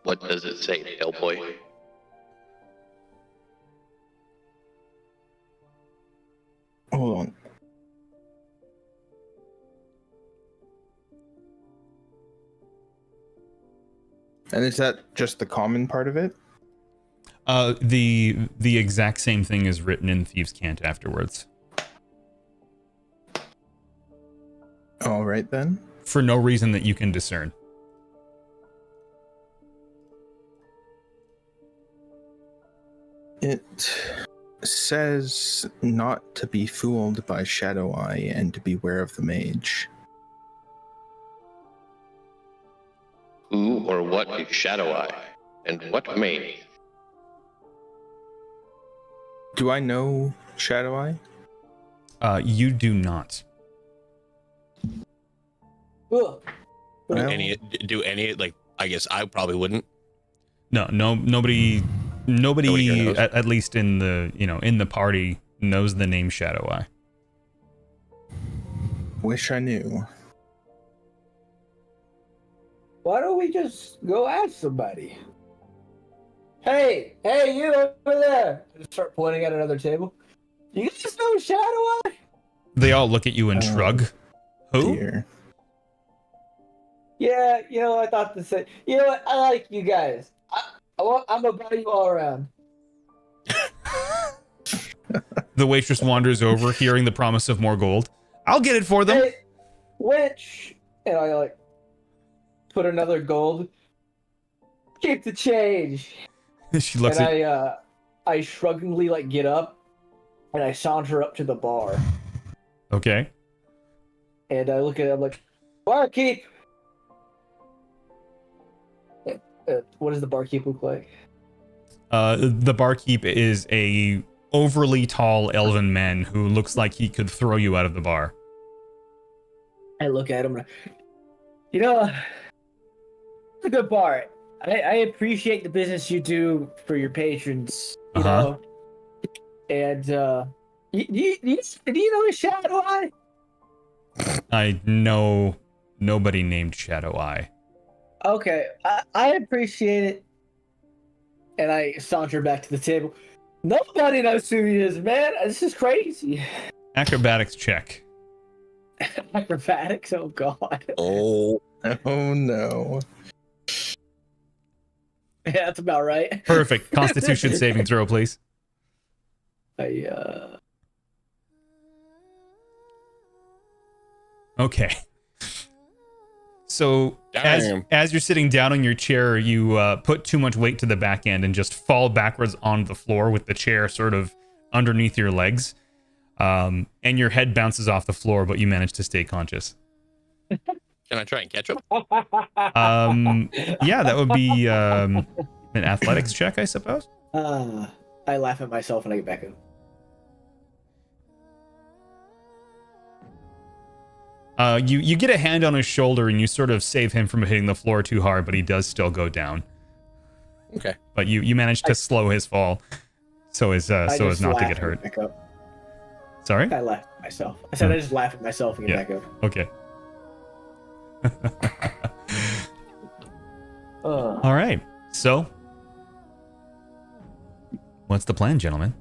What does it say, Hellboy? Hold on. And is that just the common part of it? The exact same thing is written in Thieves' Cant afterwards. All right then. For no reason that you can discern. It says not to be fooled by Shadow Eye and to beware of the mage. Who or what is Shadow Eye? And what mage? Do I know Shadow Eye? You do not. Ugh. Well, do any like? I guess I probably wouldn't. Nobody here knows. at least in the in the party knows the name Shadow Eye. wish I knew. Why don't we just go ask somebody? Hey, you over there! Just start pointing at another table. You guys know Shadow Eye? They all look at you and Oh, shrug. Who? Dear. Yeah, I thought the same. You know what? I like you guys. I'm gonna buy you all around. The waitress wanders over, hearing the promise of more gold. I'll get it for them. Hey, which? And I like put another gold. Keep the change. She looks And at I shruggingly like get up, and I saunter up to the bar, okay. and I look at it. I'm like, barkeep. What does the barkeep look like? The barkeep is a overly tall elven man who looks like he could throw you out of the bar. I look at him. It's a good bar. I appreciate the business you do for your patrons. You know, and do you know Shadow Eye? I know nobody named Shadow Eye. Okay, I appreciate it. And I saunter back to the table. Nobody knows who he is, man. This is crazy. Acrobatics check. Acrobatics? Oh, God. Oh, Oh no. Yeah, that's about right. Perfect. Constitution saving throw, please. Okay. So Damn. as you're sitting down on your chair, you put too much weight to the back end and just fall backwards on the floor with the chair sort of underneath your legs. And your head bounces off the floor, but you manage to stay conscious. can I try and catch him? Yeah, that would be an athletics check, I suppose. I laugh at myself and I get back up. You get a hand on his shoulder and you sort of save him from hitting the floor too hard, but he does still go down. Okay. But you manage to slow his fall, so as not to get hurt. Back up. Sorry? I laugh at myself. I said I just laugh at myself and get back up. Okay. Uh, All right. So, what's the plan, gentlemen?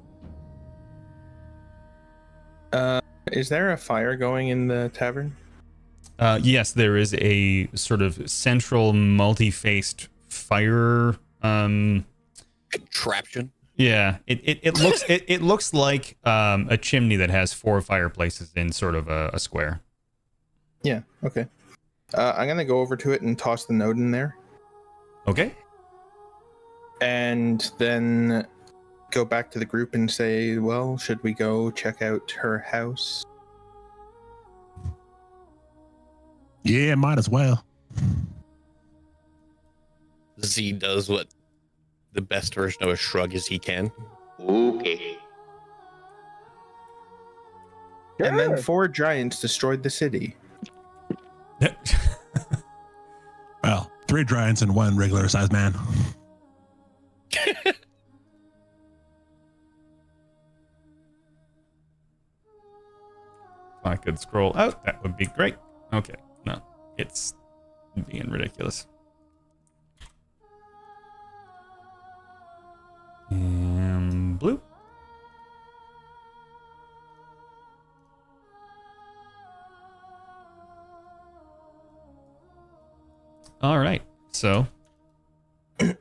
Is there a fire going in the tavern? Yes, there is a sort of central multi-faced fire. Contraption. Yeah, it looks like a chimney that has 4 fireplaces in sort of a square. Yeah. Okay. I'm gonna go over to it and toss the note in there, Okay. and then go back to the group and say, "Well, should we go check out her house?" Yeah, might as well. Z does what the best version of a shrug as he can. Okay. And then 4 giants destroyed the city. Well, 3 giants and 1 regular sized man. If I could scroll out, that would be great. Okay, no, it's being ridiculous. And blue. All right, so how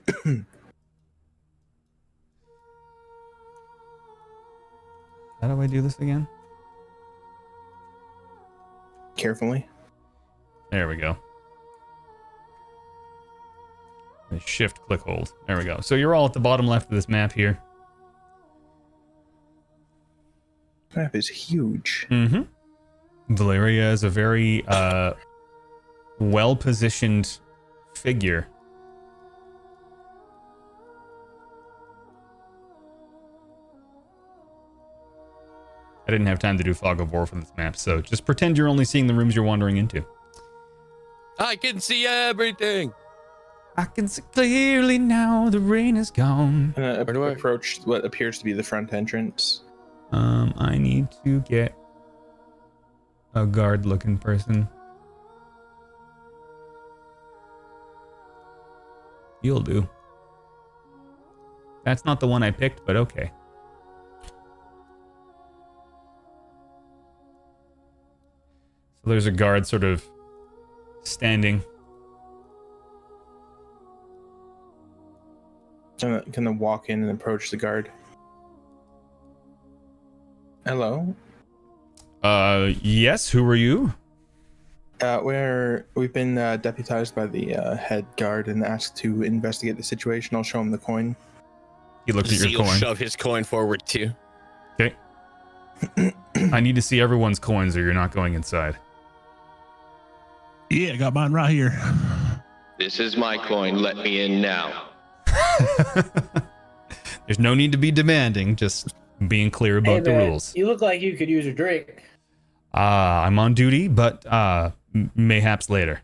do I do this again? Carefully. There we go. Shift, click, hold. There we go. So you're all at the bottom left of this map here. Map is huge. Mm-hmm. Valeria is a very well-positioned figure. I didn't have time to do fog of war for this map, so just pretend you're only seeing the rooms you're wandering into. I can see everything. I can see clearly now. The rain is gone. I'm do gonna I- approach what appears to be the front entrance. I need to get a guard-looking person. You'll do. That's not the one I picked, but okay. So there's a guard sort of standing. Gonna walk in and approach the guard. Hello. Yes, who are you? We've been deputized by the head guard and asked to investigate the situation. I'll show him the coin. He looks at Z your will coin. shove his coin forward too. Okay. I need to see everyone's coins or you're not going inside. Yeah, I got mine right here. This is my coin. Let me in now. There's no need to be demanding, just being clear about the man, rules. You look like you could use a drink. I'm on duty, but mayhaps later.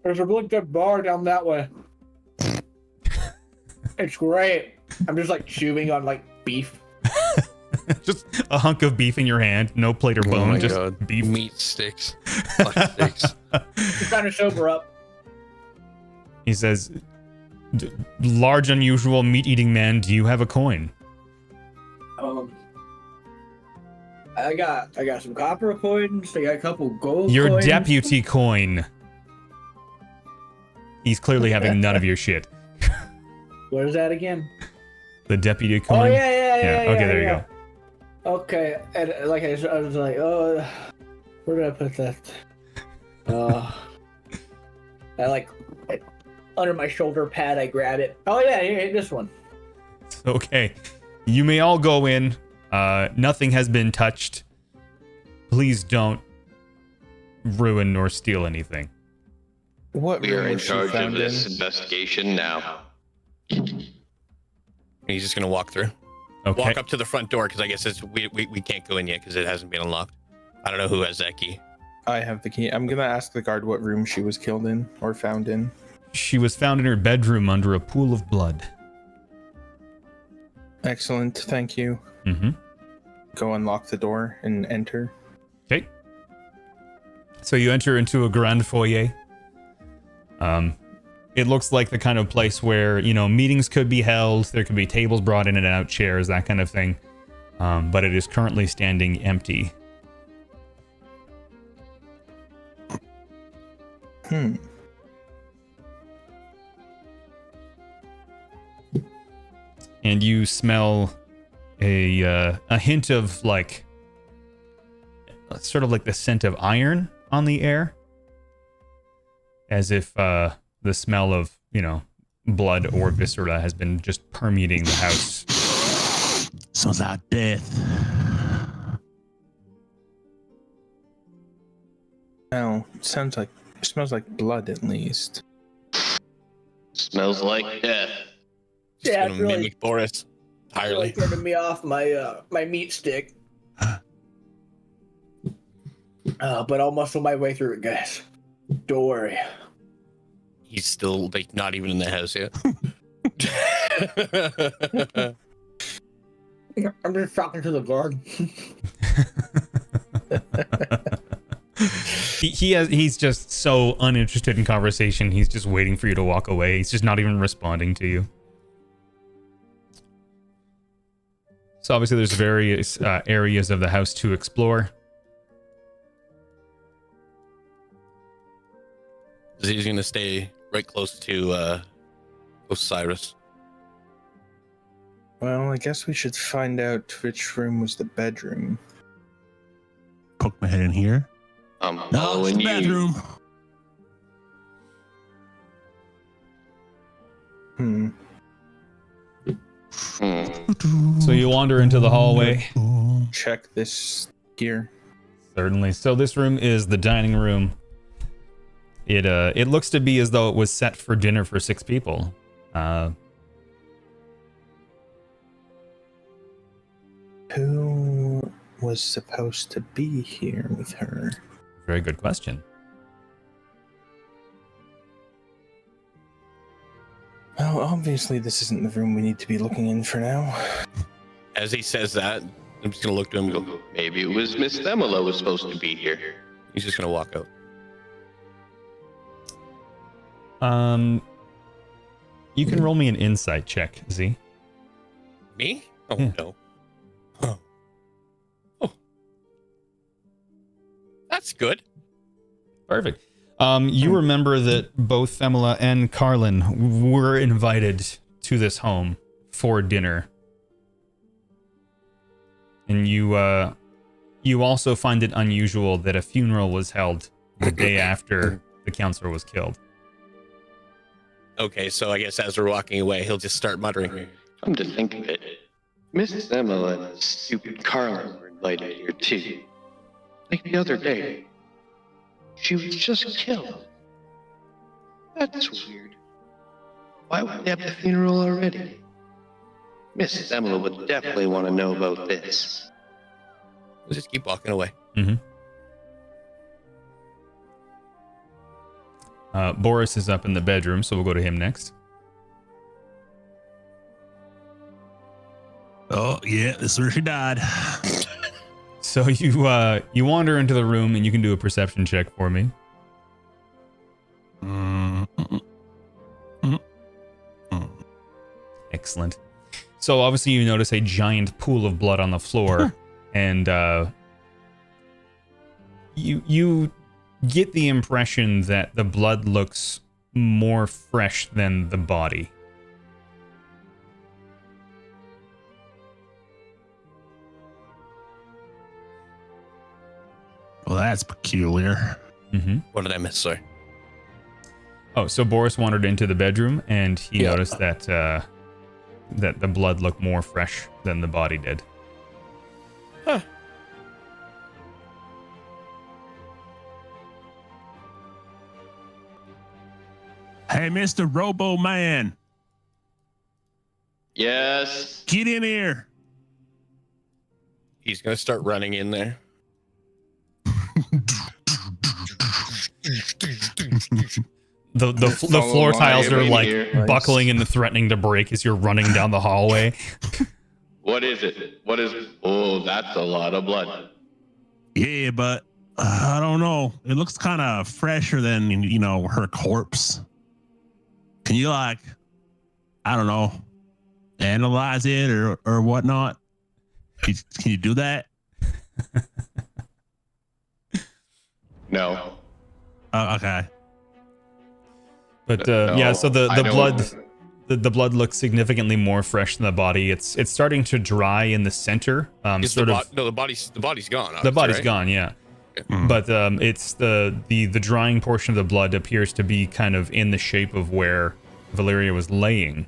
There's a really good bar down that way. It's great. I'm just like chewing on like beef. Just a hunk of beef in your hand, no plate or bone, just beef. Meat sticks. Fuck sticks. Just trying to sober up. He says, large, unusual meat-eating man, do you have a coin? I got some copper coins. I got a couple gold Your coins. deputy coin. He's clearly having none of your shit. What is that again? The deputy coin? Oh yeah. Okay, there you go. Okay, and like I was like, oh, where did I put that? I like under my shoulder pad. I grab it. Oh yeah, here, this one. Okay. You may all go in. Nothing has been touched. Please don't ruin or steal anything. What We are room in was she charge of found this in? investigation now. He's just gonna walk through. Okay. Walk up to the front door because I guess we can't go in yet because it hasn't been unlocked. I don't know who has that key. I have the key. I'm gonna ask the guard what room she was killed in or found in. She was found in her bedroom under a pool of blood. Excellent, thank you. Mm-hmm. Go unlock the door and enter. Okay. So you enter into a grand foyer. It looks like the kind of place where, meetings could be held. There could be tables brought in and out, chairs, that kind of thing. But it is currently standing empty. And you smell a hint of like, sort of like the scent of iron on the air, as if the smell of blood or viscera has been just permeating the house. Smells like death. Oh, smells like blood at least. Smells like death. Just Yeah, gonna it's really- mimic Boris entirely. Really turning me off my meat stick. But I'll muscle my way through it, guys. Don't worry. He's still like not even in the house yet. I'm just talking to the guard. He's just so uninterested in conversation. He's just waiting for you to walk away. He's just not even responding to you. So obviously there's various areas of the house to explore. He's gonna stay right close to Osiris. Well, I guess we should find out which room was the bedroom. Poke my head in here. I'm No, it's following the you. bedroom. So you wander into the hallway. Check this gear. Certainly. So this room is the dining room. It looks to be as though it was set for dinner for 6 people. Who was supposed to be here with her? Very good question. Well, obviously this isn't the room we need to be looking in for now. As he says that, I'm just gonna look to him and go, Maybe it was Miss Themela was supposed to be here. he's just gonna walk out. You can roll me an insight check, Z. Me? Oh Yeah. no. Oh. Oh. That's good. Perfect. You remember that both Themela and Carlin were invited to this home for dinner. And you also find it unusual that a funeral was held the day after the counselor was killed. Okay, so I guess as we're walking away, he'll just start muttering. Come to think of it, Miss Themela and the stupid Carlin were invited here too. Like the other day. She was just killed. That's weird. Why would they have the funeral already? Miss Themela would definitely want to know about this. We'll just keep walking away. Boris is up in the bedroom, so we'll go to him next. Oh, yeah, this is where she died. So you wander into the room and you can do a perception check for me. Excellent. So obviously you notice a giant pool of blood on the floor, and you get the impression that the blood looks more fresh than the body. Well, that's peculiar. What did I miss? Sorry. Oh, so Boris wandered into the bedroom and he noticed that that the blood looked more fresh than the body did. Huh. Hey, Mr. Robo Man, Yes. get in here. He's gonna start running in there. The Follow floor my tiles are way like here. buckling and threatening to break as you're running down the hallway. What is it? What is? Oh, that's a lot of blood. Yeah, but I don't know. It looks kind of fresher than, you know, her corpse. Can you, like, I don't know, analyze it or whatnot? Can you do that? No. Okay. But No, yeah, so the I don't- blood the blood looks significantly more fresh than the body. It's starting to dry in the center. Is Sort of no, the body's gone. the body's right? gone, yeah. Mm. But it's the drying portion of the blood appears to be kind of in the shape of where Valeria was laying.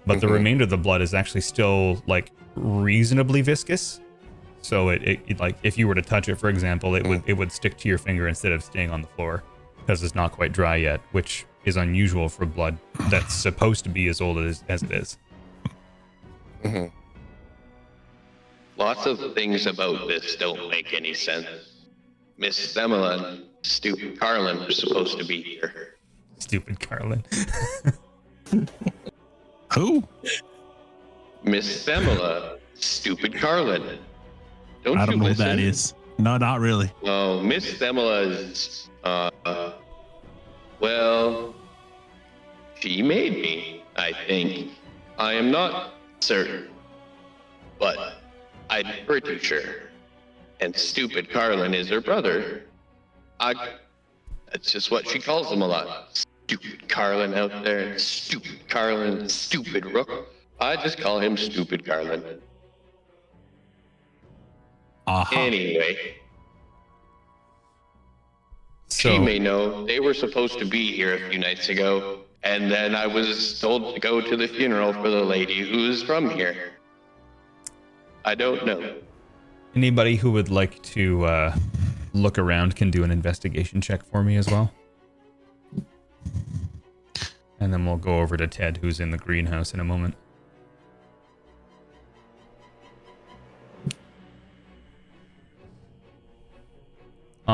But the remainder of the blood is actually still like reasonably viscous. So it like if you were to touch it, for example, it would stick to your finger instead of staying on the floor because it's not quite dry yet, which is unusual for blood that's supposed to be as old as it is. Lots of things about this don't make any sense. Miss Themela and stupid Carlin were supposed to be here. Stupid Carlin. Who? Miss Themela, stupid Carlin. Don't I don't you know listen? who that is. No, not really. Well, Miss Themela is, well, she made me, I think. I am not certain, but I'm pretty sure. And stupid Carlin is her brother. That's just what she calls him a lot. Stupid Carlin out there, stupid Carlin, stupid Rook. I just call him stupid Carlin. Uh-huh. Anyway. So She may know they were supposed to be here a few nights ago, and then I was told to go to the funeral for the lady who is from here. I don't know. anybody who would like to look around can do an investigation check for me as well. And then we'll go over to Ted, who's in the greenhouse in a moment.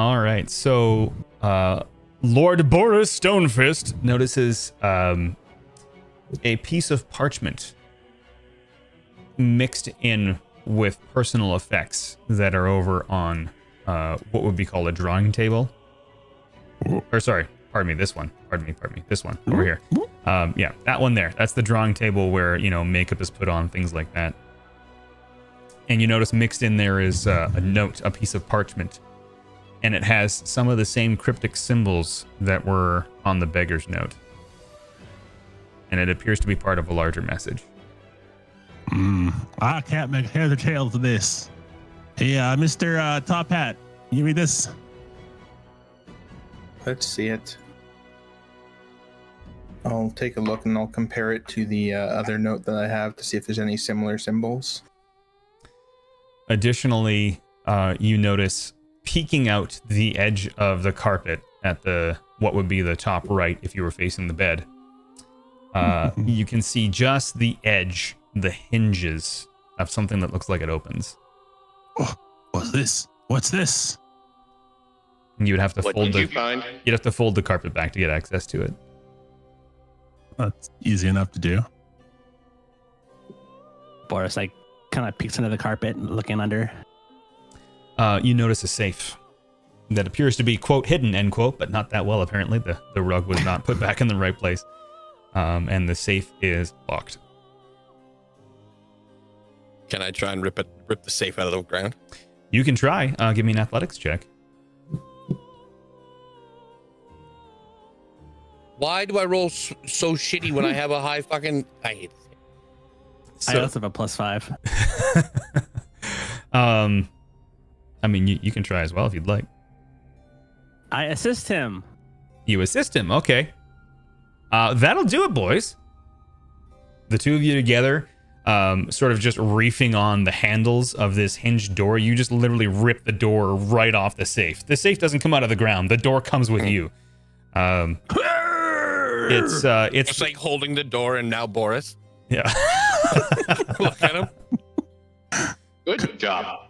All right. So, Lord Boris Stonefist notices a piece of parchment mixed in with personal effects that are over on what would be called a drawing table. Or sorry, pardon me, this one. Pardon me, this one over here. Yeah, that one there. That's the drawing table where, makeup is put on, things like that. And you notice mixed in there is a note, a piece of parchment. And it has some of the same cryptic symbols that were on the beggar's note. And it appears to be part of a larger message. I can't make heads or tails of this. Hey, Mr. Top Hat, you read this? Let's see it. I'll take a look and I'll compare it to the other note that I have to see if there's any similar symbols. Additionally, you notice peeking out the edge of the carpet at what would be the top right if you were facing the bed. You can see just the edge, the hinges of something that looks like it opens. Oh, what's this? What's this? And you would have to What fold did you find? You'd have to fold the carpet back to get access to it. That's easy enough to do. Boris like kind of peeks under the carpet, looking under. You notice a safe that appears to be, quote, hidden, end quote, but not that well, apparently. The rug was not put back in the right place. And the safe is locked. Can I try and rip the safe out of the ground? You can try. Give me an athletics check. Why do I roll so shitty when I have a high fucking... I hate this. I also have a +5. I mean, you can try as well if you'd like. I assist him. You assist him. Okay. That'll do it, boys. The two of you together, sort of just reefing on the handles of this hinged door. You just literally rip the door right off the safe. The safe doesn't come out of the ground. The door comes with you. It's like holding the door and now Boris. Yeah. Look at him. Good job.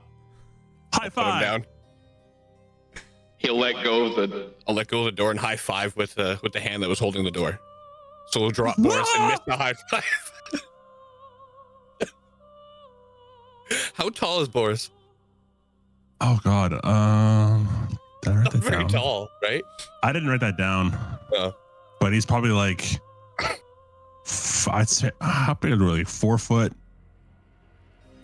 High Put him five. down. He'll let go of the. I'll let go of the door and high five with the hand that was holding the door. So we'll drop Boris and miss the high five. How tall is Boris? Oh God. Did I write Not that very down? tall, right? I didn't write that down. Oh. But he's probably like, I'd say, how big are they? 4 foot.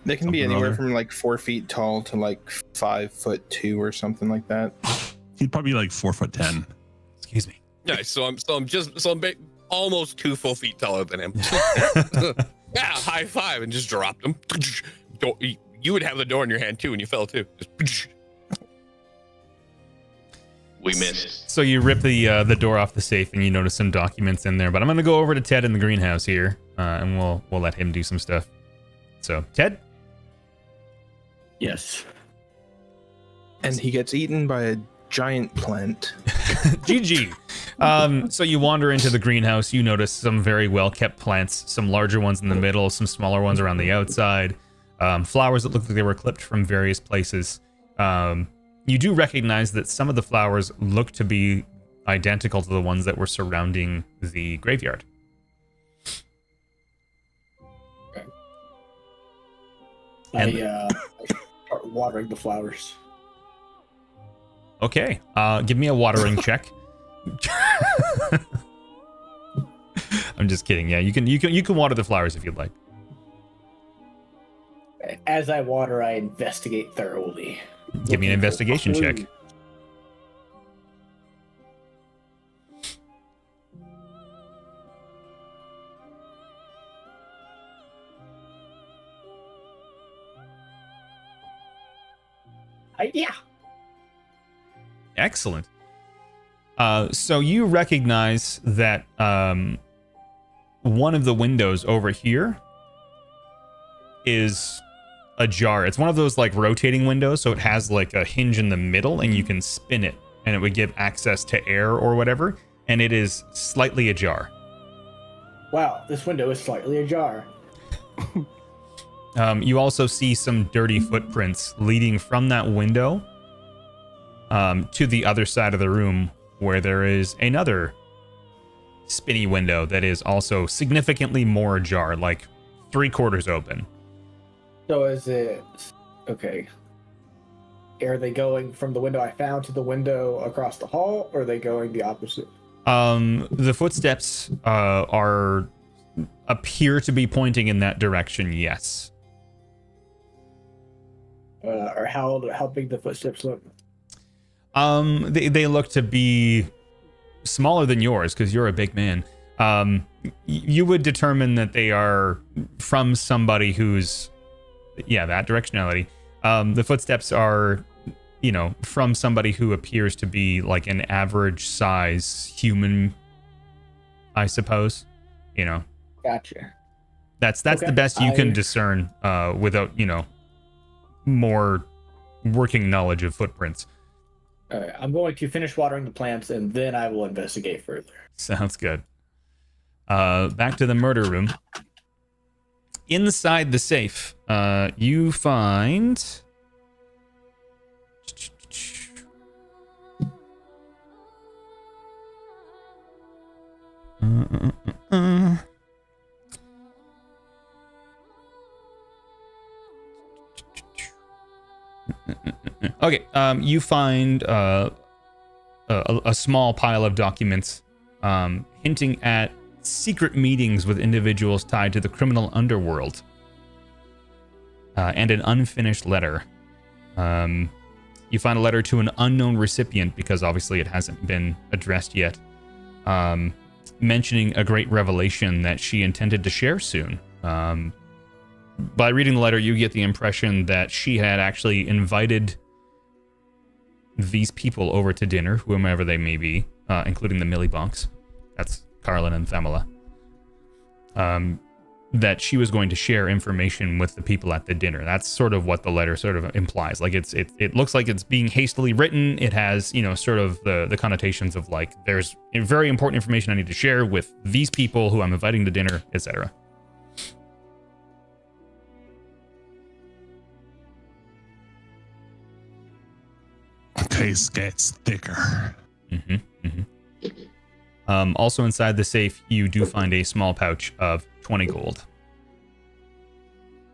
They can be Something anywhere other. from like 4 feet tall to like 5'2" or something like that. He'd probably be like 4'10". Excuse me. Yeah, so I'm almost 2 full feet taller than him. Yeah, high five and just dropped him. You would have the door in your hand too, and you fell too. Just, We missed. So you rip the door off the safe and you notice some documents in there. But I'm gonna go over to Ted in the greenhouse here, and we'll let him do some stuff. So Ted. Yes. And he gets eaten by a giant plant. GG. So you wander into the greenhouse. You notice some very well kept plants, some larger ones in the middle, some smaller ones around the outside. Flowers that look like they were clipped from various places. You do recognize that some of the flowers look to be identical to the ones that were surrounding the graveyard. I start watering the flowers. Okay. Give me a watering check. I'm just kidding. Yeah, you can water the flowers if you'd like. As I water, I investigate thoroughly. Give me an investigation check. Yeah. Excellent. So you recognize that one of the windows over here is ajar. It's one of those like rotating windows, so it has like a hinge in the middle and you can spin it and it would give access to air or whatever, and it is slightly ajar. Wow, this window is slightly ajar. You also see some dirty footprints leading from that window to the other side of the room where there is another spinny window that is also significantly more ajar, like 3/4 open. So is it okay? Are they going from the window I found to the window across the hall, or are they going the opposite? The footsteps appear to be pointing in that direction. Yes. Or how big the footsteps look? They look to be smaller than yours because you're a big man. You would determine that they are from somebody who's, that directionality. The footsteps are, from somebody who appears to be like an average size human, I suppose. Gotcha. That's Okay. the best you can discern without, more working knowledge of footprints. All right, I'm going to finish watering the plants, and then I will investigate further. Sounds good. Back to the murder room. Inside the safe, you find... Okay, you find a small pile of documents hinting at secret meetings with individuals tied to the criminal underworld, and an unfinished letter. You find a letter to an unknown recipient, because obviously it hasn't been addressed yet, mentioning a great revelation that she intended to share soon. By reading the letter, you get the impression that she had actually invited these people over to dinner, whomever they may be, including the Millibonks. That's Carlin and Thamala. That she was going to share information with the people at the dinner. That's sort of what the letter sort of implies. Like it looks like it's being hastily written. It has, sort of the connotations of like, there's very important information I need to share with these people who I'm inviting to dinner, etc. Case gets thicker. Also inside the safe, you do find a small pouch of 20 gold.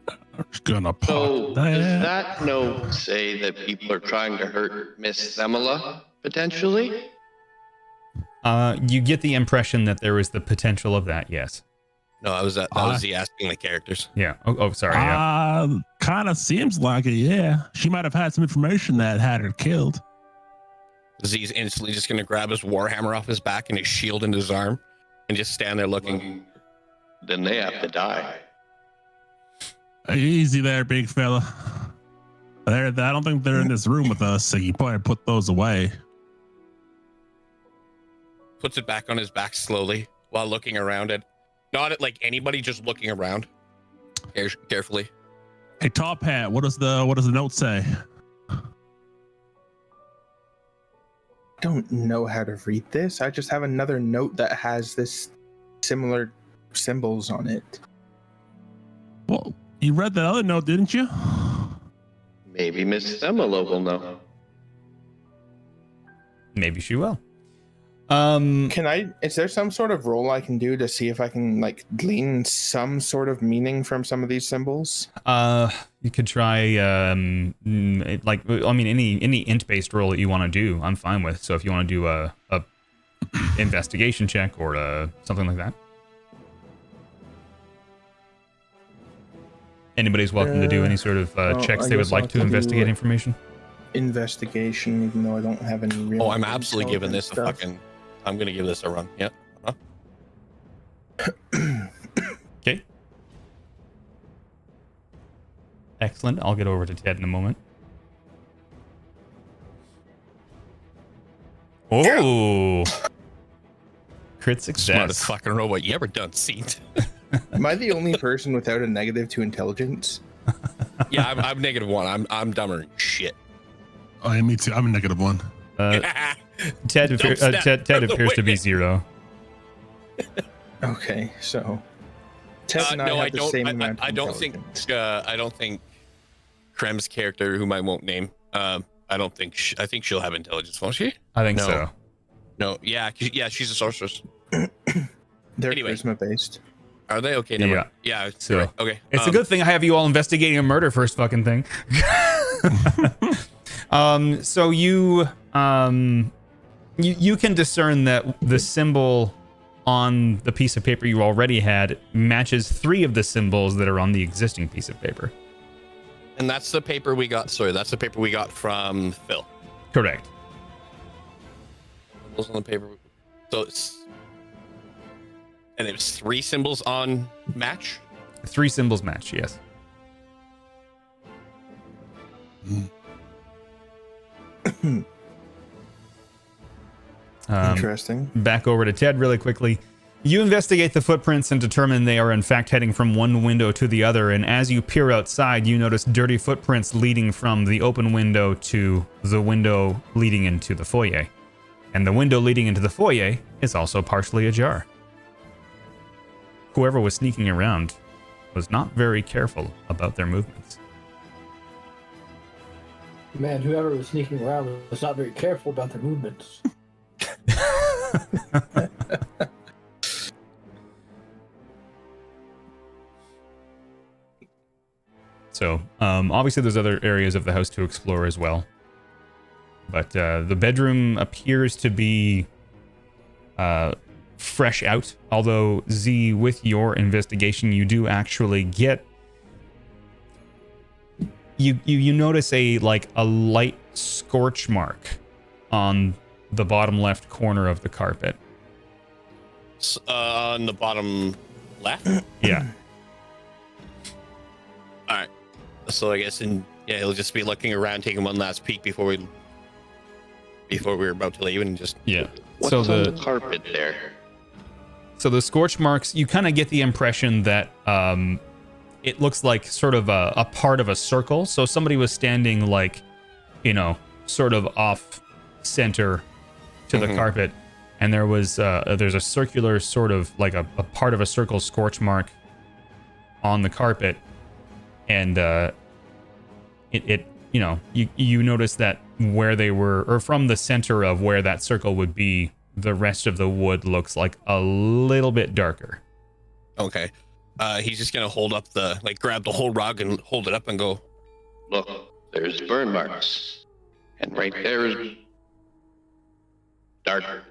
I'm just gonna pop So, that. does that note say that people are trying to hurt Miss Semela, potentially? You get the impression that there is the potential of that, yes. No, that was the asking the characters. Yeah. Oh, sorry. Yeah. Kind of seems like it, yeah. She might have had some information that had her killed. Z's instantly just gonna grab his warhammer off his back and his shield in his arm and just stand there looking. Then they have to die. Easy there, big fella. I don't think they're in this room with us, so you probably put those away. Puts it back on his back slowly while looking around it. Not at like anybody, just looking around carefully. Hey, Top Hat, what does the note say? I don't know how to read this. I just have another note that has this similar symbols on it. Well, you read that other note, didn't you? Maybe Miss Semela will know. Maybe she will. Is there some sort of roll I can do to see if I can like glean some sort of meaning from some of these symbols? You could try any int based roll that you want to do, I'm fine with. So if you want to do a investigation check or something like that. Anybody's welcome to do any sort of checks they would like to investigate information. Investigation, even though I don't have any real. Oh, I'm absolutely giving this stuff. I'm gonna give this a run. Yeah. Okay. Excellent. I'll get over to Ted in a moment. Oh. Crit success. Smartest fucking robot you ever done seen. Am I the only person without a negative to intelligence? Yeah, I'm -1. I'm dumber than shit. Oh, yeah, me too. I'm a -1. Ted Ted appears to be 0. Okay, so Ted and no, I I have the don't. same amount of I don't think. intelligence. I don't think Krem's character, whom I won't name. I I don't think. I think she'll have intelligence, won't she? I think No. so. No. Yeah. She's a sorceress. They're Anyway. charisma based. Are they? Okay. Never Yeah. mind. Yeah. So, You're right. Okay. It's a good thing I have you all investigating a murder first fucking thing. So you can discern that the symbol on the piece of paper you already had matches 3 of the symbols that are on the existing piece of paper. And that's the paper we got. Sorry, that's the paper we got from Phil. Correct. Symbols on the paper. So and it was 3 symbols on match. 3 symbols match, yes. Interesting. Back over to Ted really quickly. You investigate the footprints and determine they are in fact heading from one window to the other, and as you peer outside, you notice dirty footprints leading from the open window to the window leading into the foyer. And the window leading into the foyer is also partially ajar. Whoever was sneaking around was not very careful about their movements. Man, whoever was sneaking around was not very careful about their movements. So, obviously there's other areas of the house to explore as well. But the bedroom appears to be fresh out. Although, Z, with your investigation, you do actually get... You notice a light scorch mark on the bottom left corner of the carpet. On the bottom left. Yeah. All right. So I guess he'll just be looking around, taking one last peek before we're about to leave, and just Yeah. What's So on the carpet there? So the scorch marks, you kind of get the impression that it looks like sort of a part of a circle. So somebody was standing sort of off center to the carpet, and there's a circular sort of like a part of a circle scorch mark on the carpet, and you notice that where they were, or from the center of where that circle would be, the rest of the wood looks like a little bit darker. okay. He's just gonna hold up grab the whole rug and hold it up and go, Look, there's burn marks. And right there is darker.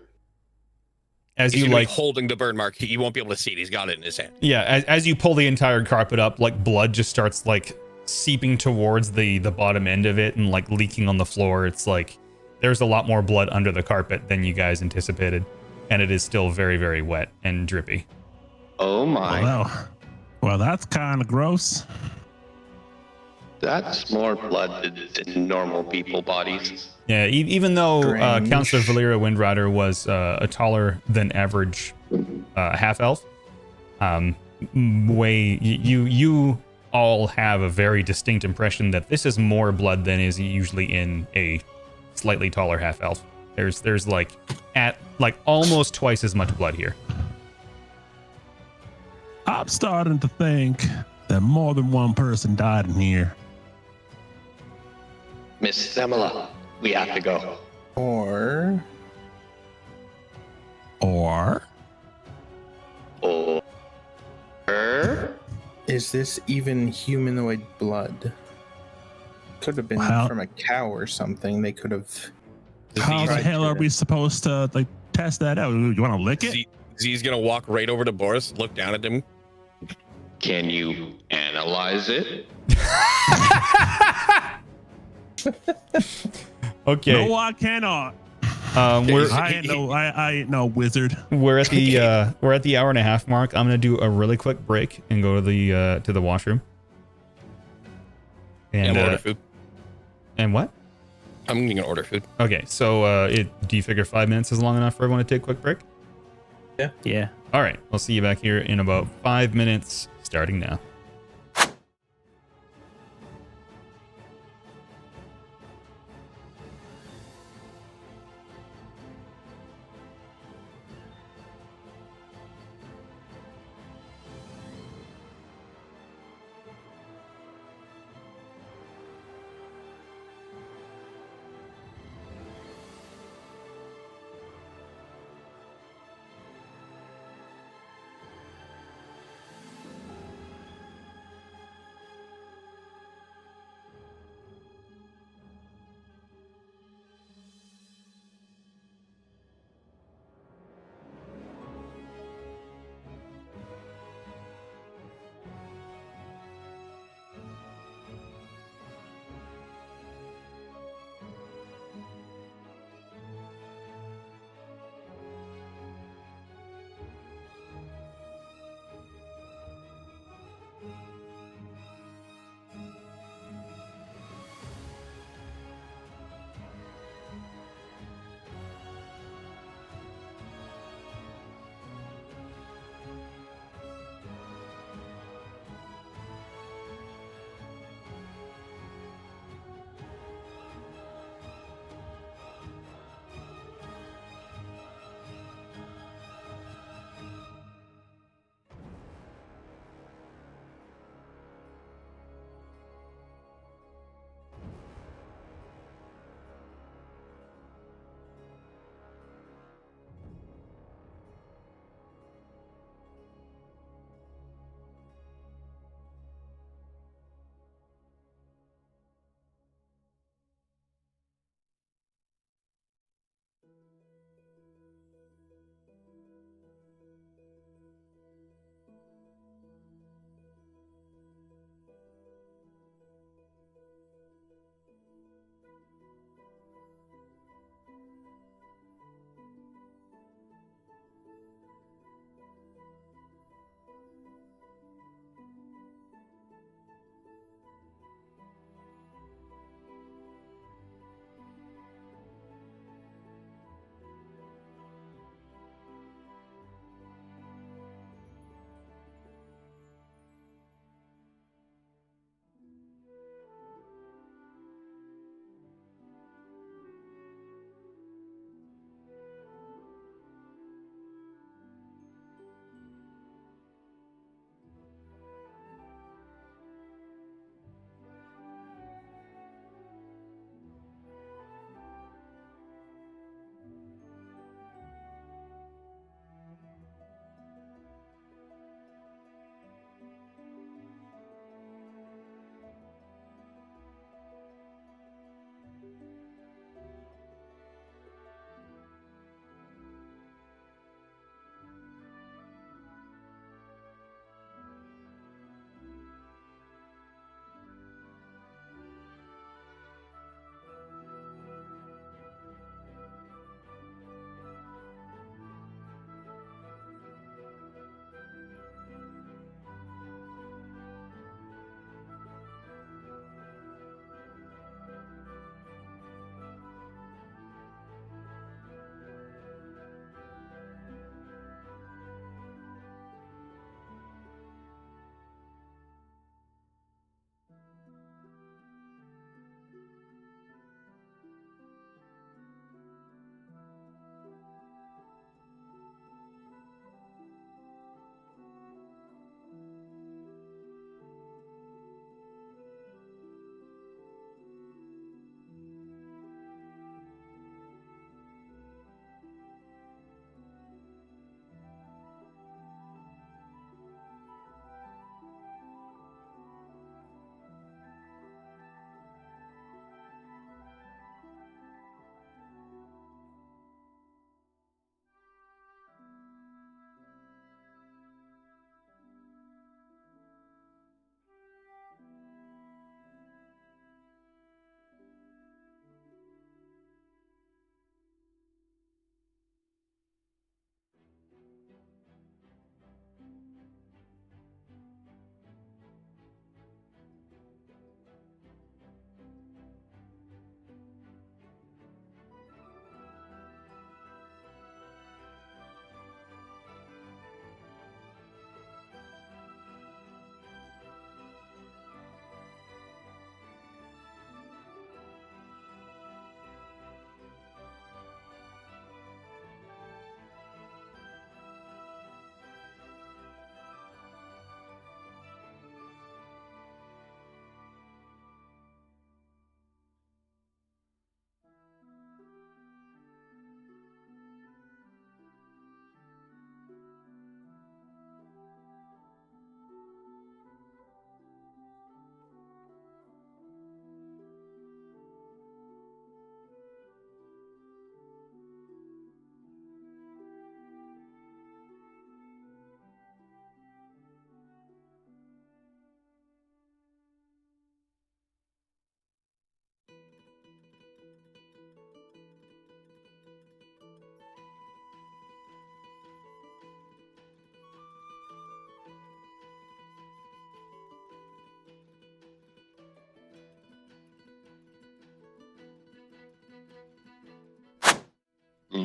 As he's you gonna be holding the burn mark. He won't be able to see it. He's got it in his hand. yeah, as you pull the entire carpet up, blood just starts seeping towards the bottom end of it and leaking on the floor. It's there's a lot more blood under the carpet than you guys anticipated, and it is still very, very wet and drippy. Oh my. Well, that's kind of gross. That's more blood than normal people bodies. Yeah, even though Strange. Counselor Valera Windrider was a taller than average half elf, you all have a very distinct impression that this is more blood than is usually in a slightly taller half elf. There's almost twice as much blood here. I'm starting to think that more than one person died in here. Miss Semela, we have to go. Or Or is this even humanoid blood? Could have been Well- from a cow or something. They could have. how the hell are we supposed to test that out? You want to lick it? Z's gonna walk right over to Boris, look down at him. Can you analyze it? Okay. No, I cannot. We're I ain't no wizard. we're at the hour and a half mark. I'm gonna do a really quick break and go to the washroom. And order food. And what? I'm gonna order food. Okay, so do you figure 5 minutes is long enough for everyone to take a quick break? Yeah. All right, we'll see you back here in about 5 minutes, starting now.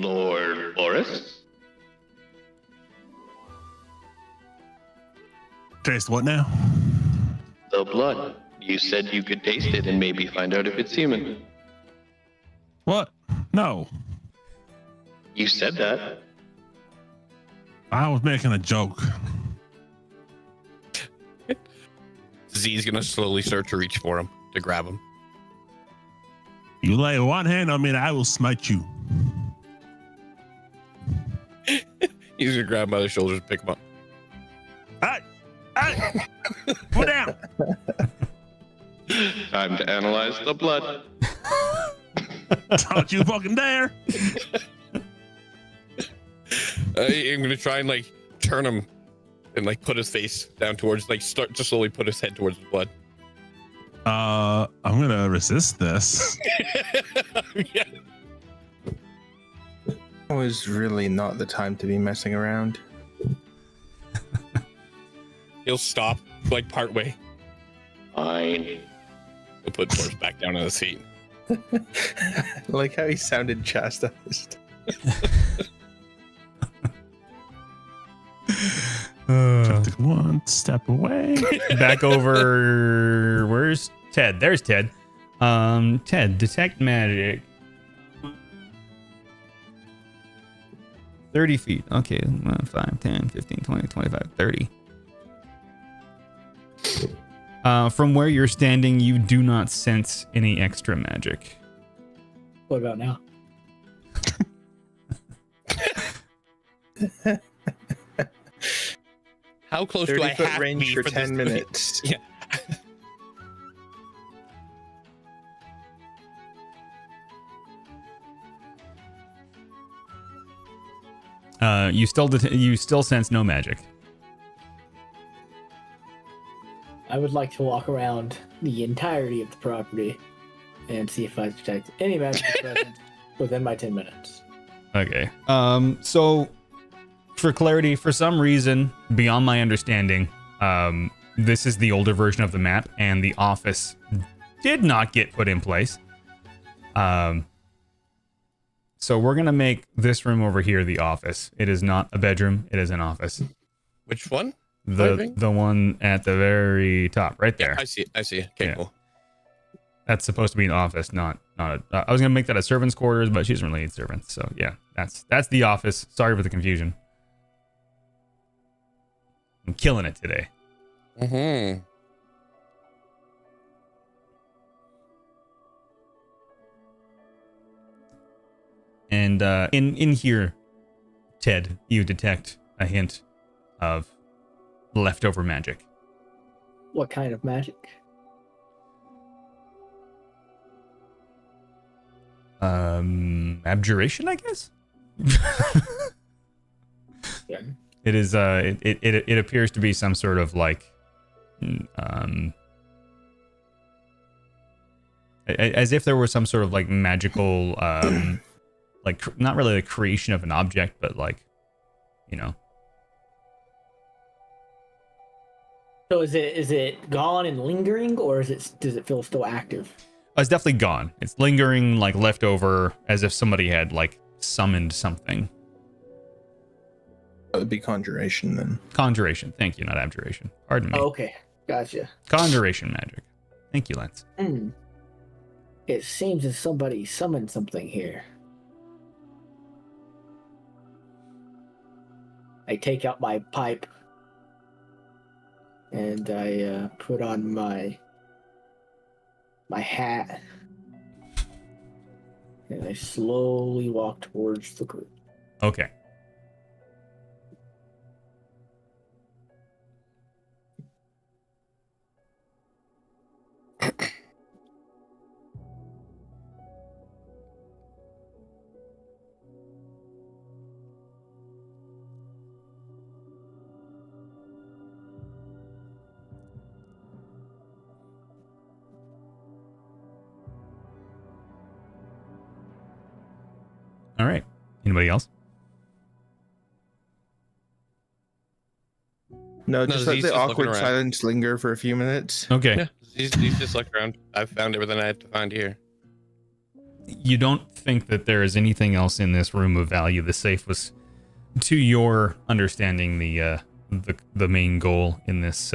Lord Boris? Taste what now? The blood. You said you could taste it and maybe find out if it's human. What? No. You said that. I was making a joke. Z's gonna slowly start to reach for him to grab him. You lay one hand on me and I will smite you. He's gonna grab him by the shoulders and pick him up. Hey! Put down! Time to analyze the blood. Don't you fucking dare! I'm gonna try and like turn him and like put his face down towards, like start to slowly put his head towards the blood. I'm gonna resist this. Yeah. It was really not the time to be messing around. He'll stop like part way. Fine. He'll put Boris back down on his feet. Like how he sounded chastised. Take one step away. Back over. Where's Ted? There's Ted. Ted, detect magic. 30 feet. Okay. 5, 10, 15, 20, 25, 30. From where you're standing, you do not sense any extra magic. What about now? How close do I 30-foot have range to be for for 10 this? minutes. Yeah. You still sense no magic. I would like to walk around the entirety of the property and see if I detect any magical presence within my 10 minutes. Okay. So for clarity, for some reason beyond my understanding, this is the older version of the map, and the office did not get put in place. So we're gonna make this room over here the office. It is not a bedroom; it is an office. Which one? The one at the very top, right there. I see it. I see it. Okay, Yeah. cool. That's supposed to be an office, not a. I was gonna make that a servant's quarters, but she doesn't really need servants. So yeah, that's the office. Sorry for the confusion. I'm killing it today. Mm-hmm. And in here, Ted, you detect a hint of leftover magic. What kind of magic? Abjuration, I guess. Yeah. It is. It appears to be some sort of like, as if there were some sort of like magical, like not really the creation of an object, but like, you know. So is it gone and lingering, or does it feel still active? It's definitely gone. It's lingering, like leftover, as if somebody had like summoned something. That would be conjuration then. Conjuration. Thank you, not abjuration. Pardon me. Oh, okay, gotcha. Conjuration magic. Thank you, Lance. It seems as somebody summoned something here. I take out my pipe and I put on my hat and I slowly walk towards the group. Okay. All right. Anybody else? No, No, just let he's the just looking awkward around. silence linger for a few minutes. Okay. Yeah, he's just looked around. I've found everything I had to find here. You don't think that there is anything else in this room of value. The safe was, to your understanding, the main goal in this.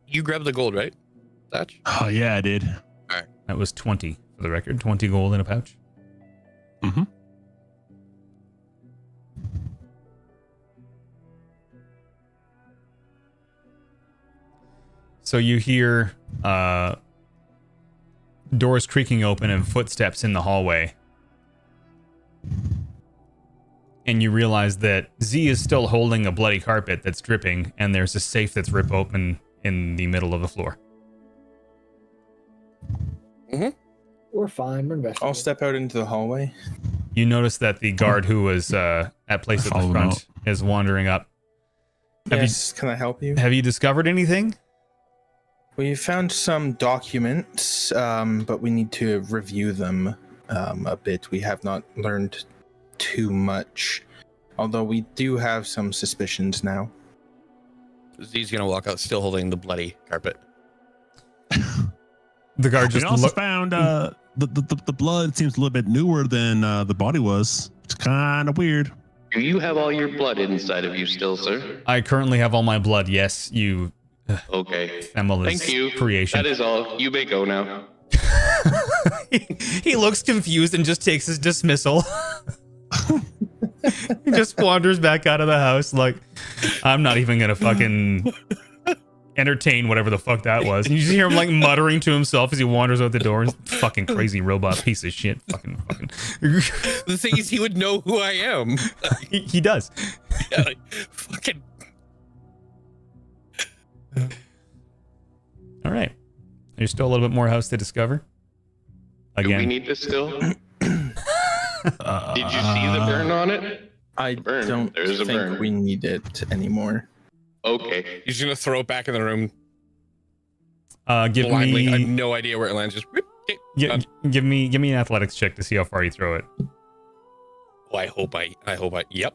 You grabbed the gold, right? Thatch? Oh yeah, I did. That was 20 for the record. 20 gold in a pouch. Mm-hmm. So you hear doors creaking open and footsteps in the hallway. And you realize that Z is still holding a bloody carpet that's dripping, and there's a safe that's ripped open in the middle of the floor. We're fine. We're investigating. I'll step out into the hallway. You notice that the guard who was at place at the Follow front is wandering up. Yes, can I help you? Have you discovered anything? We found some documents, but we need to review them a bit. We have not learned too much, although we do have some suspicions now. Z's gonna walk out still holding the bloody carpet. The guard We just also look. found the blood seems a little bit newer than the body was. It's kind of weird. Do you have all your blood inside of you still, sir? I currently have all my blood. Yes, you. Okay. Themela's Thank you. creation. That is all. You may go now. He looks confused and just takes his dismissal. He just wanders back out of the house like, I'm not even gonna fucking entertain whatever the fuck that was. And you just hear him like muttering to himself as he wanders out the door. Fucking crazy robot piece of shit. Fucking. The thing is, he would know who I am. He does. Yeah, like, fucking. All right. There's still a little bit more house to discover. Do we Again, need this still? Did you see the burn on it? I burn. don't There's a think burn. we need it anymore. Okay. He's gonna throw it back in the room give blindly. I have me, no idea where it lands. Just whip, okay, done. give me an athletics check to see how far you throw it. Oh, I hope I. Yep.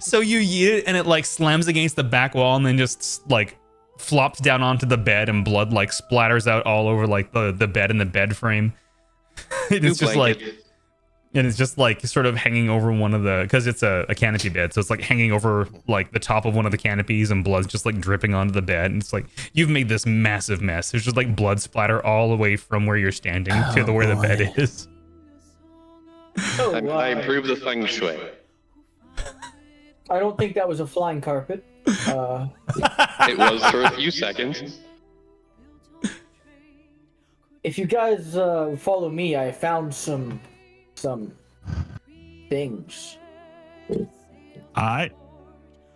So you yeet it and it like slams against the back wall and then just like flops down onto the bed and blood like splatters out all over like the bed and the bed frame. It's just like, Blanket. and it's just like sort of hanging over one of the, because it's a canopy bed, so it's like hanging over like the top of one of the canopies and blood's just like dripping onto the bed. And it's like you've made this massive mess. There's just like blood splatter all the way from where you're standing to the where the bed is. Oh, I improve the feng shui. I don't think that was a flying carpet. It was for a few seconds. If you guys follow me, I found some things. Alright.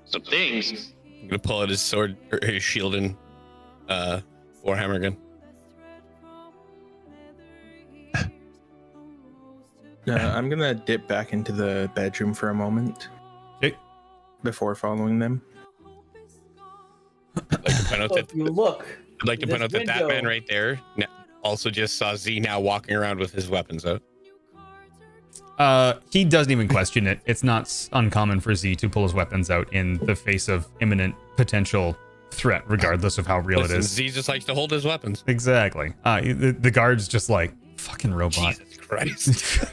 Some things. I'm gonna pull out his sword or his shield and warhammer again. I'm gonna dip back into the bedroom for a moment. Okay. Before following them. I'd like to point out So if you look, I'd like to point out this that window- man right there also just saw Z now walking around with his weapons out. He doesn't even question it. It's not uncommon for Z to pull his weapons out in the face of imminent potential threat, regardless of how real Listen, it is. Z just likes to hold his weapons. Exactly. The guard's just like, fucking robot. Jesus Christ.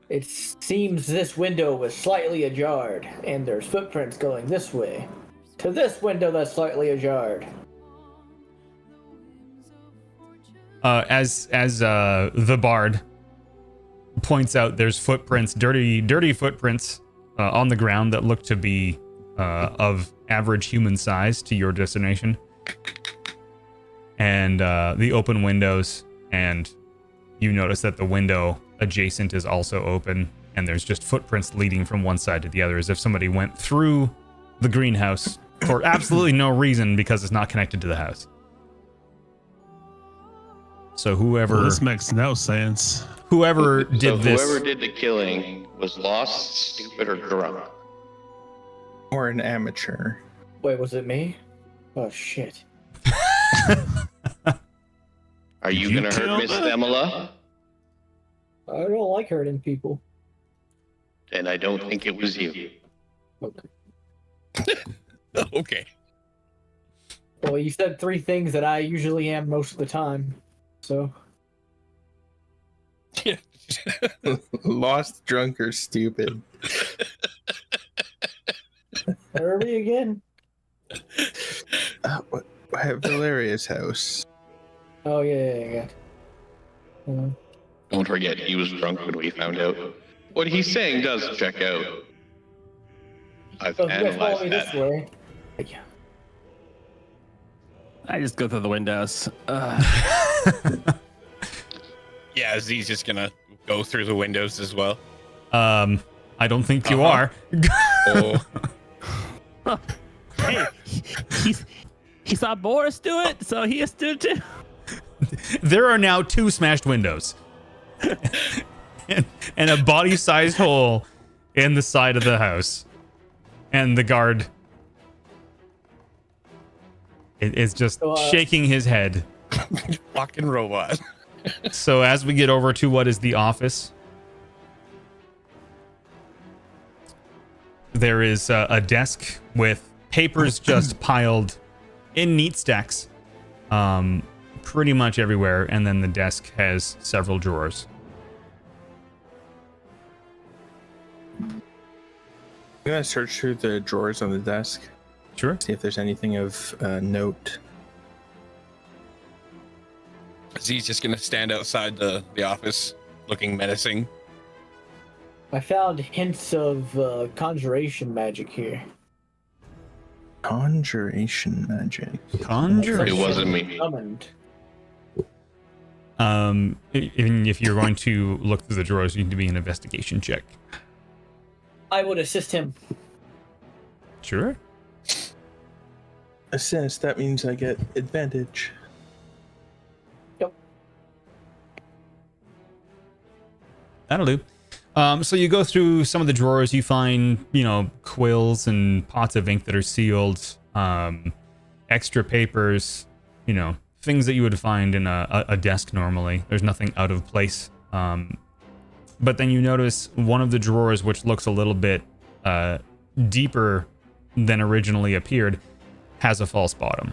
it seems this window was slightly ajar, and there's footprints going this way to this window that's slightly ajar. As the bard points out, there's footprints, dirty footprints on the ground that look to be of average human size to your destination, and the open windows, and you notice that the window adjacent is also open, and there's just footprints leading from one side to the other, as if somebody went through the greenhouse for absolutely no reason because it's not connected to the house. So whoever Well, this makes no sense. whoever So did this, whoever did the killing was lost, stupid, or drunk. Or an amateur. Wait, was it me? Oh shit. Are you You gonna hurt killed Miss her? Themela? I don't like hurting people. And I don't think it was you. Okay. Okay. Well, you said three things that I usually am most of the time. So Yeah. Lost, drunk, or stupid. where are we again? What? At Valeria's house. Oh yeah. Don't forget, he was drunk when we found out. What he's saying does check out. I've So if you guys follow analyzed me that. this way. Yeah. I just go through the windows. Yeah, Z's just gonna go through the windows as well. I don't think you Uh-huh. are. Oh, Hey, he saw Boris do it, so he has to do it too. There are now 2 smashed windows. and a body-sized hole in the side of the house. And the guard is just shaking his head. fucking robot. So as we get over to what is the office, there is a desk with papers just piled in neat stacks, pretty much everywhere, and then the desk has several drawers. I'm gonna search through the drawers on the desk, Sure. see if there's anything of note. Z's just gonna stand outside the office, looking menacing. I found hints of conjuration magic here. Conjuration magic. Conjure. It wasn't me. Summoned. Even if you're going to look through the drawers, you need to be an investigation check. I would assist him. Sure. Assist, that means I get advantage. That'll do. So you go through some of the drawers, you find, quills and pots of ink that are sealed, extra papers, things that you would find in a desk normally. There's nothing out of place. But then you notice one of the drawers, which looks a little bit deeper than originally appeared, has a false bottom.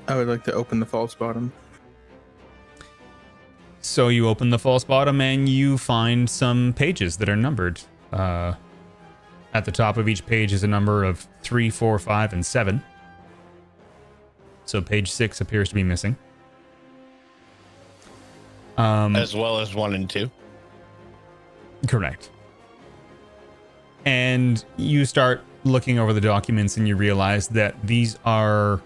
I would like to open the false bottom. So you open the false bottom and you find some pages that are numbered. At the top of each page is a number of 3, 4, 5, and 7. So page 6 appears to be missing. As well as 1 and 2. Correct. And you start looking over the documents and you realize that these are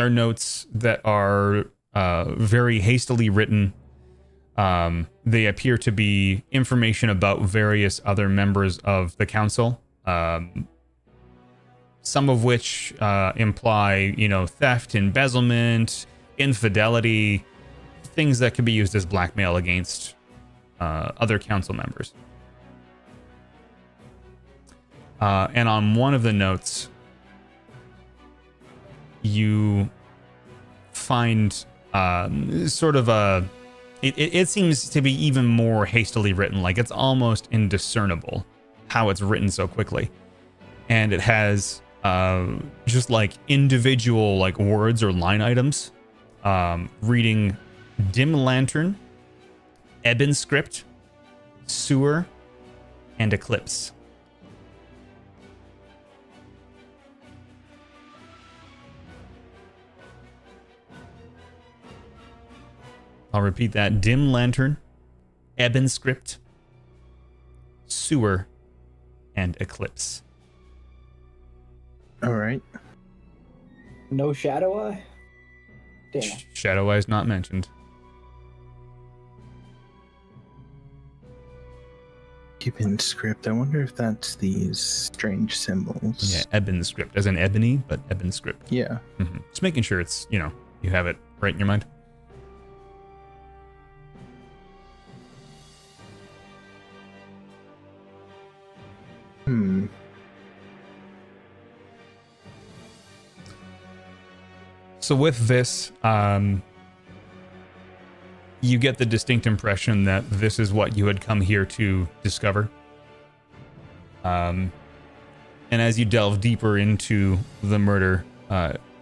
notes that are very hastily written. They appear to be information about various other members of the council, some of which imply, theft, embezzlement, infidelity, things that could be used as blackmail against other council members. And on one of the notes, you find sort of a... It seems to be even more hastily written, like it's almost indiscernible how it's written so quickly. And it has just like individual like words or line items, reading dim lantern, ebon script, sewer, and eclipse. I'll repeat that. Dim lantern, ebon script, sewer, and eclipse. All right. No shadow eye? Damn. Shadow Eye's not mentioned. Ebon script. I wonder if that's these strange symbols. Yeah, ebon script, as in ebony, but ebon script. Yeah. Mm-hmm. Just making sure it's, you have it right in your mind. So with this, you get the distinct impression that this is what you had come here to discover. And as you delve deeper into the murder,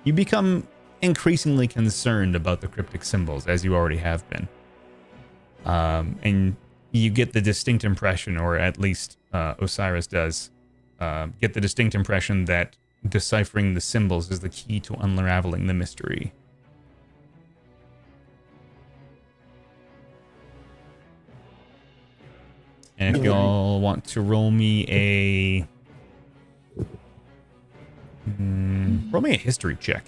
you become increasingly concerned about the cryptic symbols, as you already have been. And you get the distinct impression, or at least Osiris does, get the distinct impression that deciphering the symbols is the key to unraveling the mystery. And if y'all want to roll me a history check.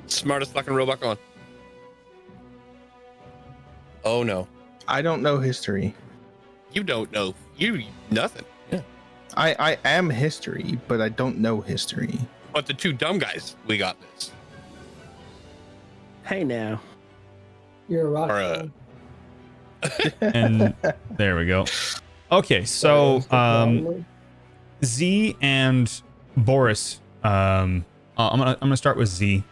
Smartest fucking robot going. Oh no. I don't know history. You don't know. You nothing. I am history, but I don't know history. But the two dumb guys, we got this. Hey now. You're a rock. Or, And there we go. Okay, so Z and Boris, I'm gonna start with Z.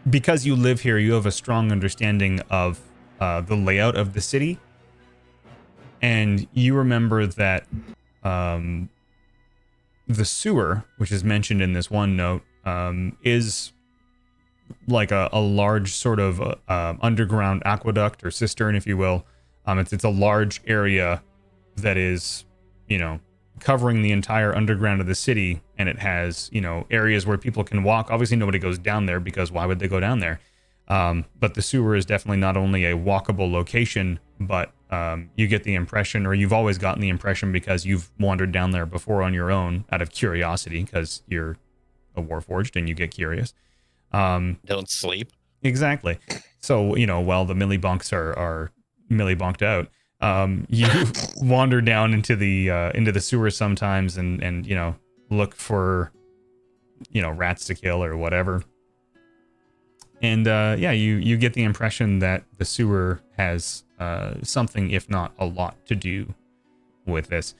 Because you live here, you have a strong understanding of the layout of the city, and you remember that the sewer, which is mentioned in this one note, is like a large sort of underground aqueduct or cistern, if you will. It's a large area that is, covering the entire underground of the city, and it has, areas where people can walk. Obviously, nobody goes down there because why would they go down there? But the sewer is definitely not only a walkable location, but you get the impression, or you've always gotten the impression because you've wandered down there before on your own out of curiosity, because you're a Warforged and you get curious. don't sleep. Exactly. So, while the millibunks are millibunked out, you wander down into the sewer sometimes and look for rats to kill or whatever. And you get the impression that the sewer has something, if not a lot, to do with this.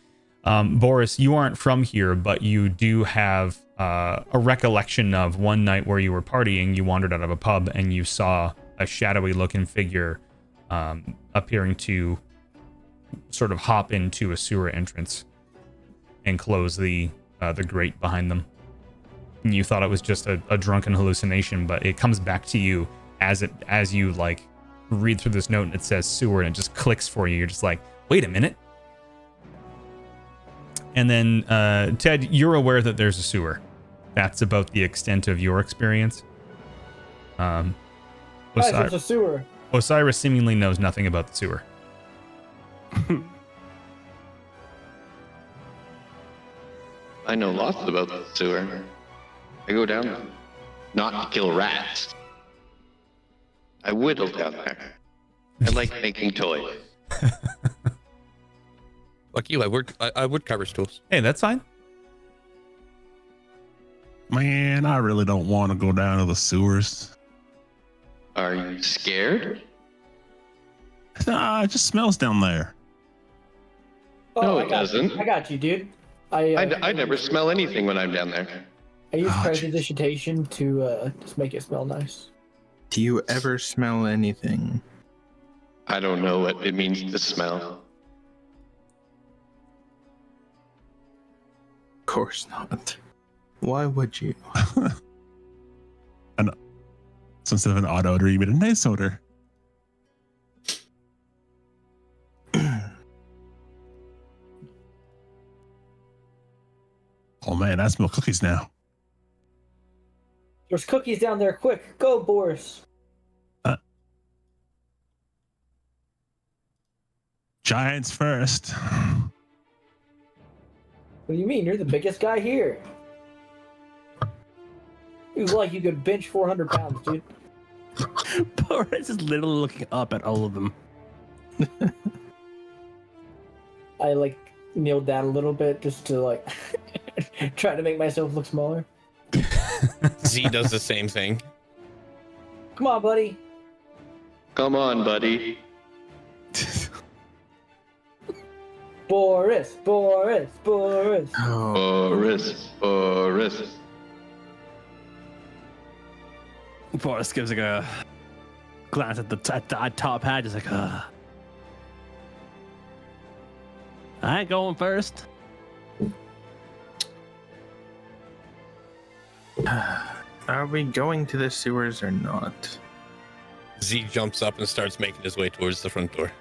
Boris, you aren't from here, but you do have a recollection of one night where you were partying. You wandered out of a pub and you saw a shadowy looking figure appearing to sort of hop into a sewer entrance and close the grate behind them. And you thought it was just a drunken hallucination, but it comes back to you as you like read through this note, and it says sewer, and it just clicks for you. You're just like, wait a minute. And then Ted, you're aware that there's a sewer. That's about the extent of your experience. Guys, there's a sewer. Osiris seemingly knows nothing about the sewer. I know lots about the sewer. I go down there, not to kill rats. I whittle down there. I like making toys. Like you, I would cover stools. Hey, that's fine. Man, I really don't want to go down to the sewers. Are you scared? Nah, it just smells down there. No, I it got doesn't. You. I got you, dude. I never smell anything when I'm down there. I use Oh, prestidigitation to just make it smell nice. Do you ever smell anything? I don't know what it means to smell. Of course not. Why would you? So instead of an odd odor, you made a nice odor. Oh man, I smell cookies now. There's cookies down there. Quick, go, Boris. Giants first. What do you mean? You're the biggest guy here. You look like you could bench 400 pounds, dude. Boris is literally looking up at all of them. I kneeled down a little bit just to try to make myself look smaller. Z does the same thing. Come on, buddy. Come on, buddy. Boris. Oh, Boris. Boris gives a glance at the top hat, just like, I ain't going first. Are we going to the sewers or not? Z jumps up and starts making his way towards the front door.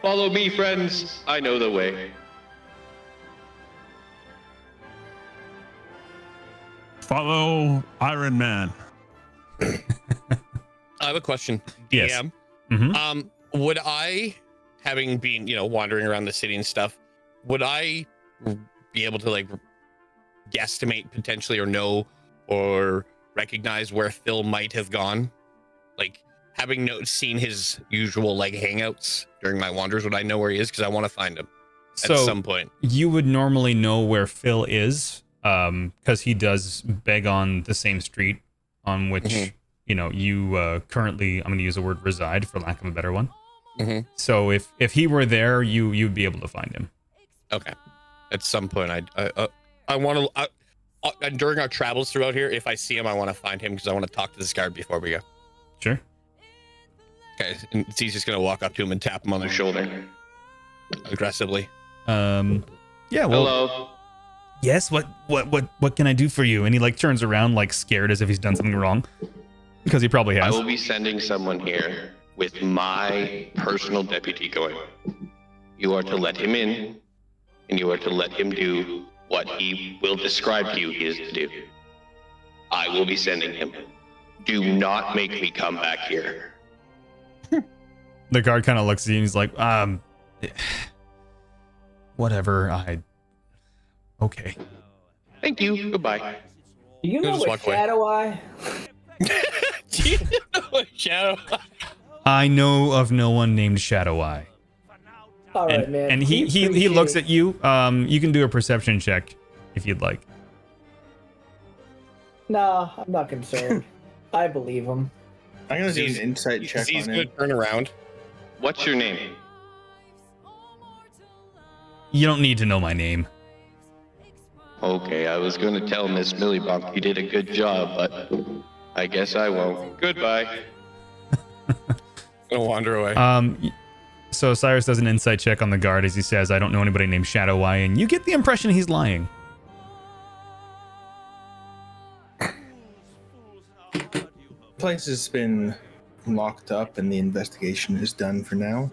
Follow me, friends. I know the way. Follow Iron Man. I have a question. Yes. DM. Mhm. Would I, having been, wandering around the city and stuff, would I be able to like guesstimate potentially or know or recognize where Phil might have gone? Like having seen his usual like hangouts during my wanders, would I know where he is? Because I want to find him at some point. You would normally know where Phil is, because he does beg on the same street on which you currently, I'm going to use the word reside for lack of a better one. Mm-hmm. So if he were there, you'd be able to find him. Okay. At some point, I want to. During our travels throughout here, if I see him, I want to find him because I want to talk to this guard before we go. Sure. Okay. And he's just gonna walk up to him and tap him on the shoulder aggressively. Yeah. Well. Hello. Yes. What can I do for you? And he like turns around like scared as if he's done something wrong, because he probably I has. will be sending someone here with my personal deputy going. You are to let him in, and you are to let him do what he will describe to you he is to do. I will be sending him. Do not make me come back here. The guard kind of looks at you and he's like, whatever. Okay. Thank you. Goodbye. Do you know Just what walk away. Shadow Eye? Do you know what Shadow? I know of no one named Shadow Eye. All right, man. And he looks at you. You can do a perception check if you'd like. Nah, I'm not concerned. I believe him. I'm gonna do an insight check He's on gonna him. turn around. What's your name? You don't need to know my name. Okay, I was going to tell Miss Millibump you did a good job, but I guess I won't. Goodbye. Gonna wander away. So Cyrus does an insight check on the guard as he says, I don't know anybody named Shadow Eye, and you get the impression he's lying. Place has been locked up and the investigation is done for now.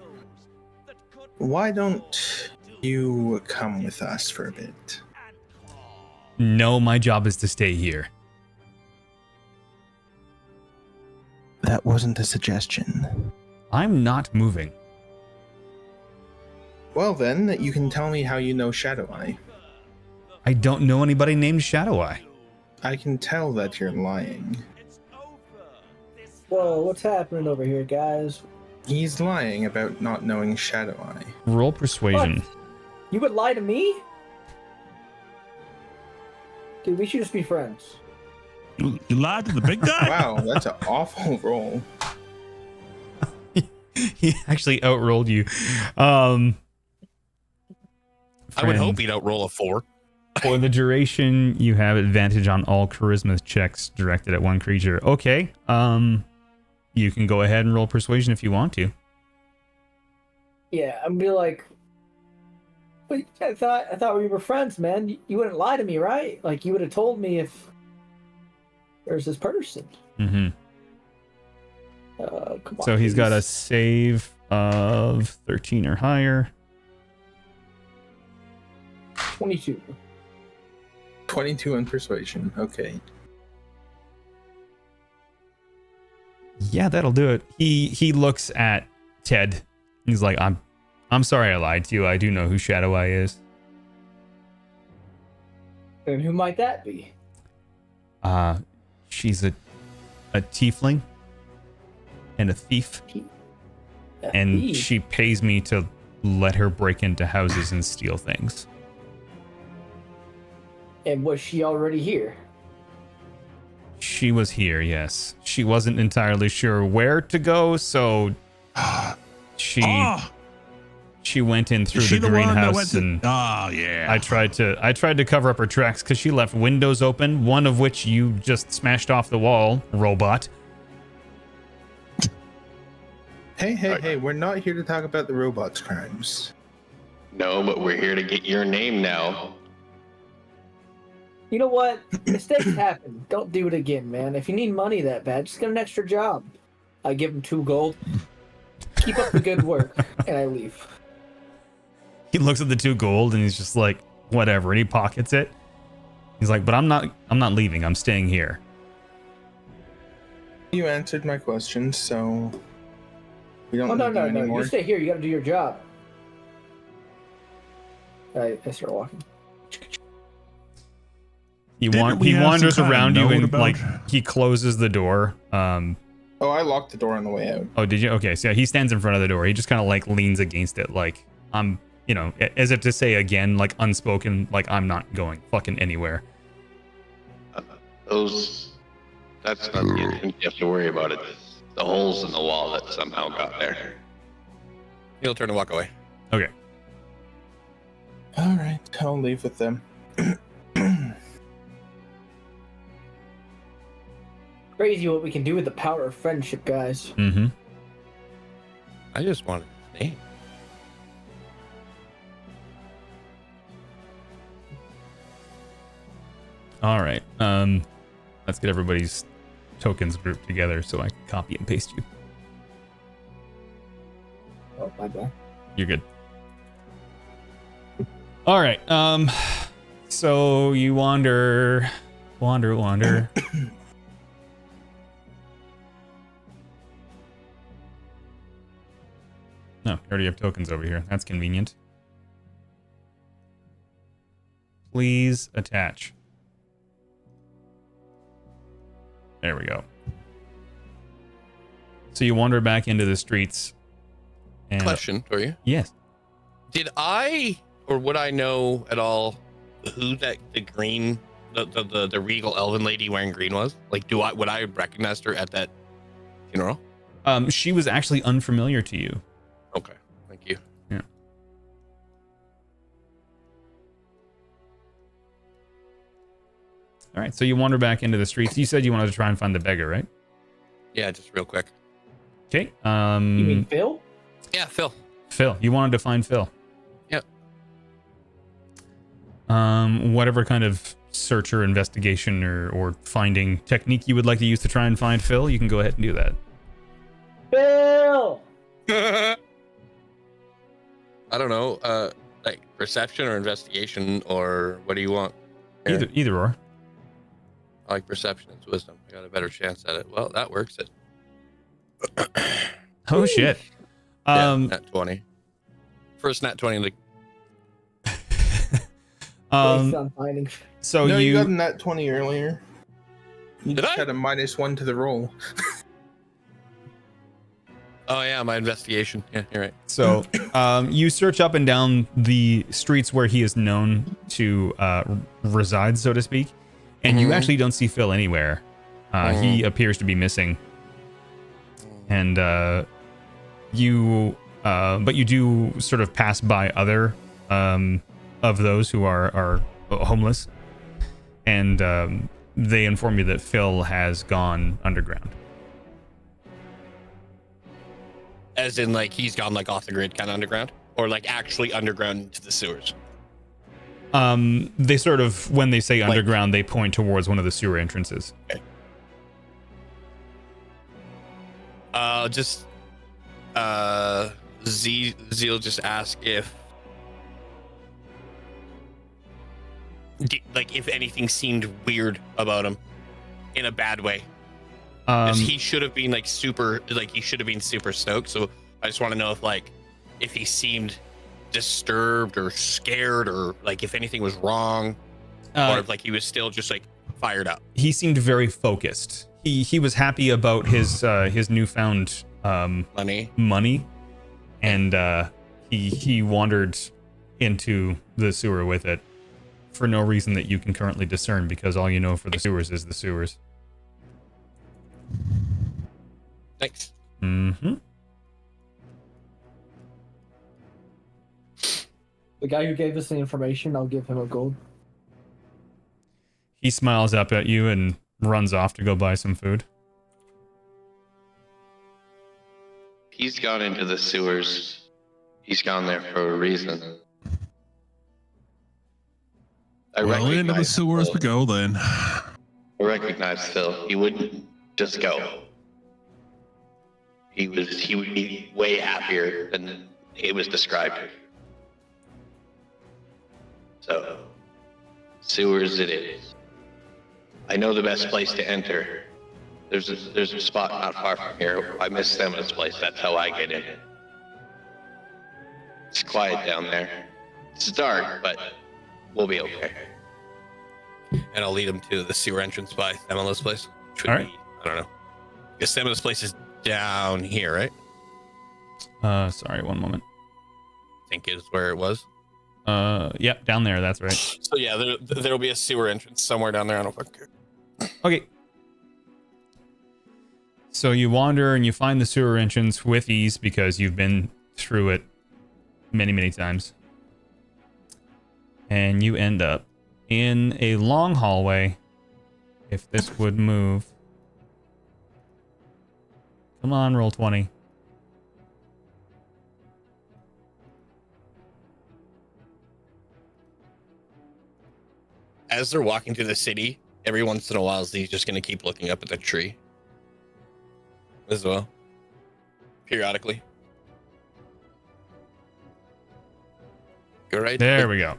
Why don't you come with us for a bit? No, my job is to stay here. That wasn't a suggestion. I'm not moving. Well then, you can tell me how you know Shadow Eye. I don't know anybody named Shadow Eye. I can tell that you're lying. Whoa, what's happening over here, guys? He's lying about not knowing Shadow Eye. Roll persuasion. You would lie to me? Dude, we should just be friends. You lied to the big guy? Wow, that's an awful roll. He actually outrolled you. I would friend, hope he'd outroll a 4. For the duration, you have advantage on all charisma checks directed at one creature. Okay. You can go ahead and roll persuasion if you want to. Yeah, I'm be like, wait, I thought we were friends, man. You wouldn't lie to me, right? Like you would have told me if there's this person. Mm-hmm. Come on. So he's got a please. save of 13 or higher. 22. 22 in persuasion. Okay. Yeah, that'll do it. He looks at Ted. He's like, I'm sorry I lied to you. I do know who Shadow Eye is. And who might that be? She's a tiefling and a thief, and thief? she pays me to let her break into houses and steal things. And was she already here? She was here, yes. She wasn't entirely sure where to go, so she went in through Is she the the one that greenhouse, went to- and Oh, yeah. I tried to cover up her tracks because she left windows open, one of which you just smashed off the wall, robot. Hey, we're not here to talk about the robot's crimes. No, but we're here to get your name now. You know what? Mistakes happen. Don't do it again, man. If you need money that bad, just get an extra job. I give him 2 gold. Keep up the good work, and I leave. He looks at the 2 gold and he's just like, whatever, and he pockets it. He's like, but I'm not leaving. I'm staying here. You answered my question, so we don't Oh, no, need you no, no. anymore. You stay here. You gotta do your job. I start walking. He Didn't we have wanders some kind of around you note and about- like he closes the door. Oh, I locked the door on the way out. Oh, did you? Okay, so yeah, he stands in front of the door. He just kind of like leans against it, like I'm, you know, as if to say again, like unspoken, like I'm not going fucking anywhere. That's not the incident you have to worry about. It. The holes in the wall that somehow got there. He'll turn and walk away. Okay. All right, I'll leave with them. Crazy what we can do with the power of friendship, guys. Mm-hmm. I just wanted his name. All right. Let's get everybody's tokens grouped together so I can copy and paste you. Oh, my bad. You're good. All right. So you wander. No, you already have tokens over here. That's convenient. Please attach. There we go. So you wander back into the streets. And Question for you. yes. Did I or would I know at all who the green the regal elven lady wearing green was? Like would I have recognized her at that funeral? She was actually unfamiliar to you. Okay. Thank you. Yeah. All right, so you wander back into the streets. You said you wanted to try and find the beggar, right? Yeah, just real quick. Okay. You mean Phil? Yeah, Phil. Phil. You wanted to find Phil. Yep. Whatever kind of search or investigation or finding technique you would like to use to try and find Phil, you can go ahead and do that. Phil! I don't know, like perception or investigation, or what do you want? Yeah. Either or. I like perception. It's wisdom. I got a better chance at it. Well, that works. Oh shit. Nat 20. First nat 20. Like, Based on finding. So no, you you got a nat 20 earlier. You Did just I? had a -1 to the roll. oh yeah, my investigation. Yeah, you're right. So you search up and down the streets where he is known to reside, so to speak, and you actually don't see Phil anywhere. He appears to be missing. And but you do sort of pass by other of those who are homeless, and they inform you that Phil has gone underground. As in, like, he's gone like off the grid, kind of underground, or like actually underground into the sewers. They sort of, when they say underground, they point towards one of the sewer entrances. Okay. Zeal just ask if, like, if anything seemed weird about him in a bad way. 'Cause he should have been super stoked. So I just want to know if he seemed disturbed or scared, or like if anything was wrong, or if he was still just fired up. He seemed very focused. He was happy about his newfound money, and he wandered into the sewer with it for no reason that you can currently discern, because all you know for the sewers is the sewers. Thanks. Mm-hmm. The guy who gave us the information, I'll give him a gold. He smiles up at you and runs off to go buy some food. He's gone into the sewers. He's gone there for a reason. Well, into the recognize sewers we Phil. go then. I recognize Phil. He wouldn't just go. He would be way happier than it was described. So, sewers it is. I know the best place to enter. There's a spot not far from here. I miss Semina's place. That's how I get in. It's quiet down there. It's dark, but we'll be okay. And I'll lead him to the sewer entrance by Semila's place. Which would All right. be, I don't know. Because Semila's place is down here, right? Sorry, one moment. I think is where it was. Yep, down there. That's right. So yeah, there'll be a sewer entrance somewhere down there. I don't fucking care. Okay. So you wander and you find the sewer entrance with ease because you've been through it many, many times. And you end up in a long hallway. If this would move. Come on, roll 20. As they're walking through the city, every once in a while, Z's just going to keep looking up at the tree as well, periodically. Go right There we go.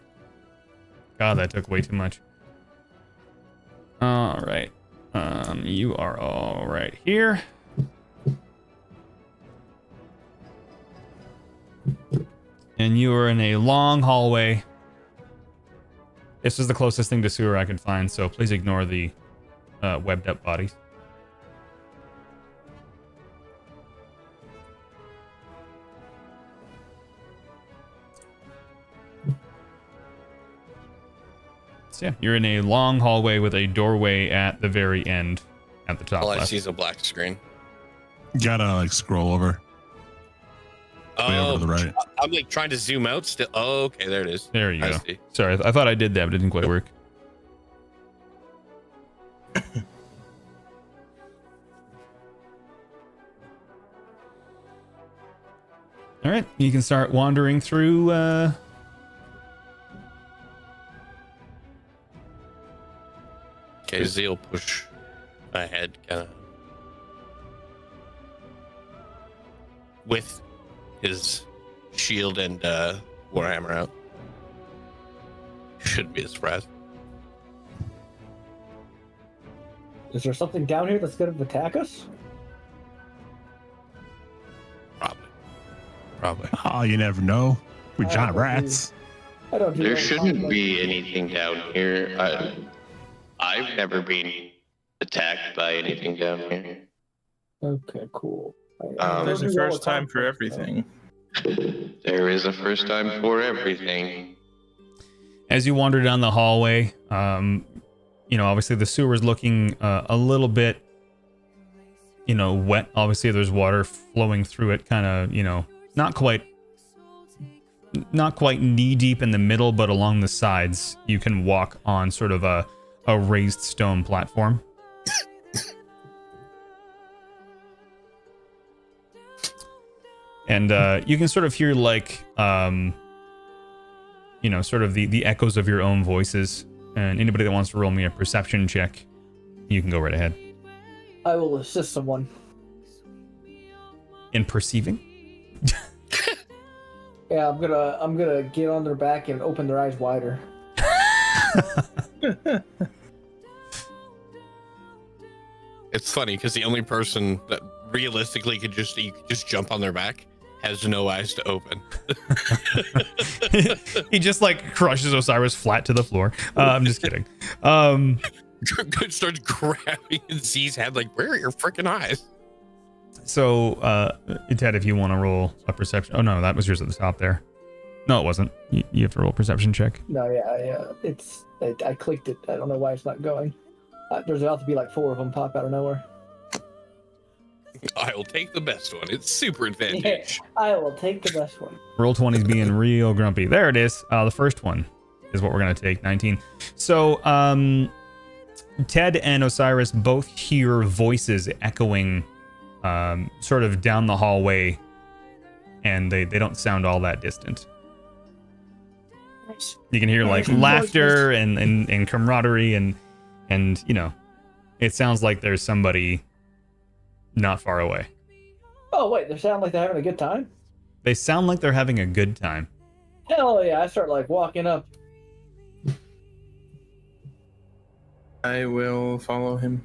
God, that took way too much. All right. You are all right here. And you are in a long hallway. This is the closest thing to sewer I could find, so please ignore the webbed up bodies. So yeah, you're in a long hallway with a doorway at the very end, at the top All I left. see is a black screen. Gotta like scroll over. Way over to the right. I'm like trying to zoom out still. Oh, okay, there it is. There you I go. see. Sorry, I thought I did that, but it didn't quite work. All right, you can start wandering through. Okay, Z will push ahead, kind of with his shield and warhammer out. Shouldn't be a surprise. Is there something down here that's going to attack us? Probably. Oh, you never know. We're I giant don't rats. I don't do There that shouldn't conflict. be anything down here. I've never been attacked by anything down here. Okay, cool. There's a Don't do first all time for conflict, everything. There is a first time for everything. As you wander down the hallway, obviously the sewer is looking a little bit, wet. Obviously, there's water flowing through it, kind of, not quite knee deep in the middle, but along the sides, you can walk on sort of a raised stone platform. And you can sort of hear sort of the echoes of your own voices. And anybody that wants to roll me a perception check, you can go right ahead. I will assist someone. In perceiving? Yeah, I'm gonna get on their back and open their eyes wider. It's funny because the only person that realistically could just jump on their back has no eyes to open. He just crushes Osiris flat to the floor. I'm just kidding. Starts grabbing Z's head like, where are your freaking eyes? So, Ted, if you want to roll a perception. Oh, no, that was yours at the top there. No, it wasn't. You have to roll a perception check. No, yeah, I clicked it. I don't know why it's not going. There's about to be 4 of them pop out of nowhere. I will take the best one. It's super advantage. I will take the best one. Roll 20's being real grumpy. There it is. The first one is what we're going to take, 19. So, Ted and Osiris both hear voices echoing sort of down the hallway, and they don't sound all that distant. boys. You can hear like laughter and camaraderie and you know, it sounds like there's somebody not far away. Oh wait, they sound like they're having a good time. They sound like they're having a good time. Hell yeah! I start like walking up. I will follow him.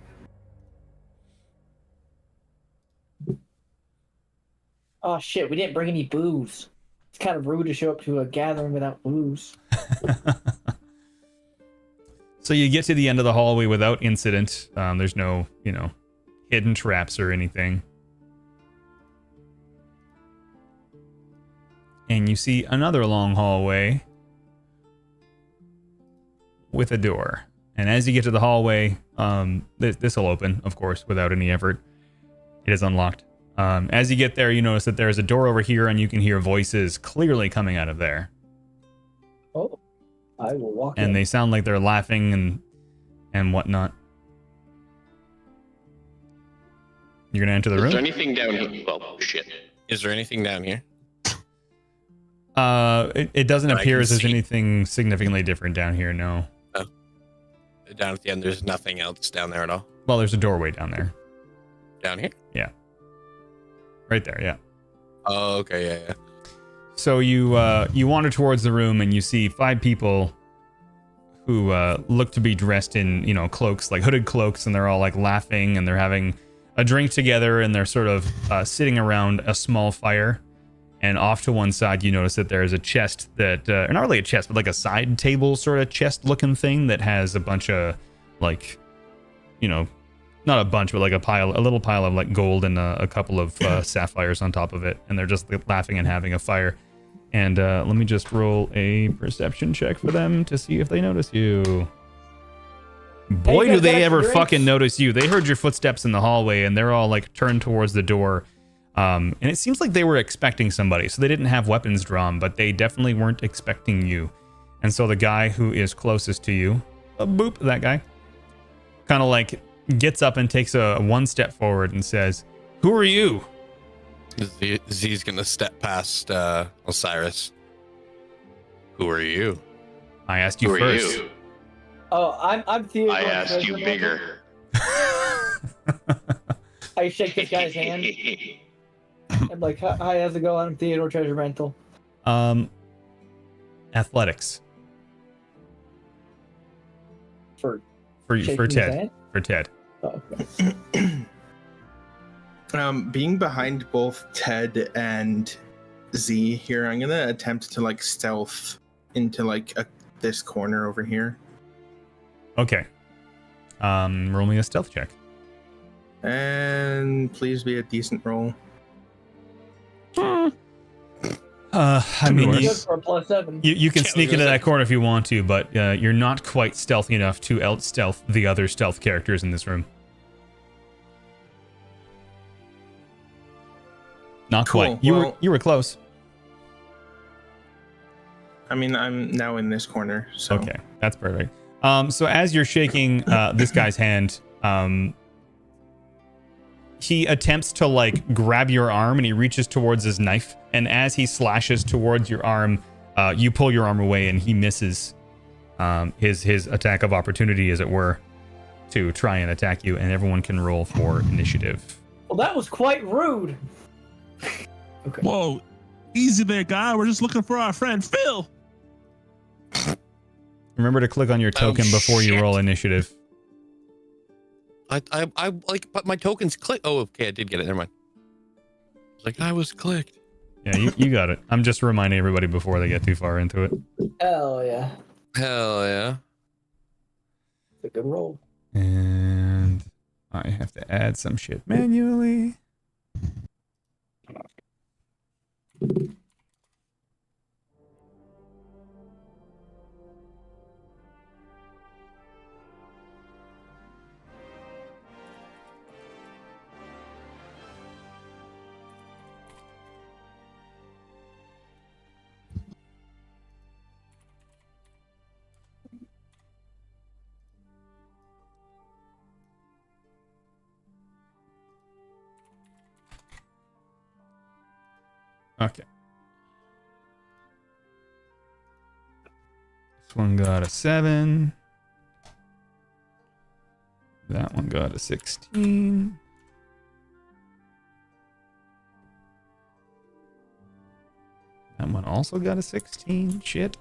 Oh shit, we didn't bring any booze. It's kind of rude to show up to a gathering without booze. So you get to the end of the hallway without incident. There's no, you know, hidden traps or anything. And you see another long hallway with a door. And as you get to the hallway, this will open, of course, without any effort. It is unlocked. As you get there, you notice that there's a door over here, and you can hear voices clearly coming out of there. Oh, I will walk in. And they sound like they're laughing and whatnot. You're gonna enter the room? Is there anything down here? Well, shit. Is there anything down here? It doesn't That I appear can as there's see? anything significantly different down here, no. Down at the end, there's nothing else down there at all. Well, there's a doorway down there. Down here? Right there, yeah. Oh, okay, yeah. So you wander towards the room and you see 5 people who look to be dressed in, you know, cloaks, like hooded cloaks, and they're all like laughing and they're having a drink together and they're sort of sitting around a small fire. And off to one side, you notice that there's a chest that, not really a chest, but like a side table sort of chest looking thing that has a bunch of like, you know, not a bunch, but like a little pile of like gold and a couple of sapphires on top of it. And they're just laughing and having a fire. And let me just roll a perception check for them to see if they notice you. Boy, you do guys got they extra ever drinks? fucking notice you. They heard your footsteps in the hallway and they're all like turned towards the door. And it seems like they were expecting somebody. So they didn't have weapons drawn, but they definitely weren't expecting you. And so the guy who is closest to you, boop, that guy, kind of like gets up and takes a one step forward and says, "Who are you?" Z's gonna step past Osiris. Who are you? I asked you Who are first. you? Oh, I'm Theo. I asked you bigger. I shake this guy's hand. I'm like, hi, how's it going? I'm Theodore Treasure Rental. Athletics For for shaking his Ted. hand? For Ted. Oh, okay. Being behind both Ted and Z here, I'm gonna attempt to like stealth into like this corner over here. Okay. Roll me a stealth check. And please be a decent roll. I mean, Good for a +7. you can Yeah, sneak I was into gonna that corner if you want to, but you're not quite stealthy enough to out-stealth the other stealth characters in this room. Not Cool, quite. well- You were close. I mean, I'm now in this corner, so Okay, that's perfect. So as you're shaking this guy's hand, he attempts to like grab your arm and he reaches towards his knife. And as he slashes towards your arm, you pull your arm away and he misses his attack of opportunity, as it were, to try and attack you. And everyone can roll for initiative. Well, that was quite rude. Okay. Whoa, easy there, guy. We're just looking for our friend Phil. Remember to click on your token before you shit. roll initiative. I like, but my token's click. Oh, okay, I did get it. Never mind. Like I was clicked. Yeah, you got it. I'm just reminding everybody before they get too far into it. Hell yeah. Hell yeah. It's a good roll. And I have to add some shit manually. Okay. Next one got a 7. That one got a 16. That one also got a 16. Shit.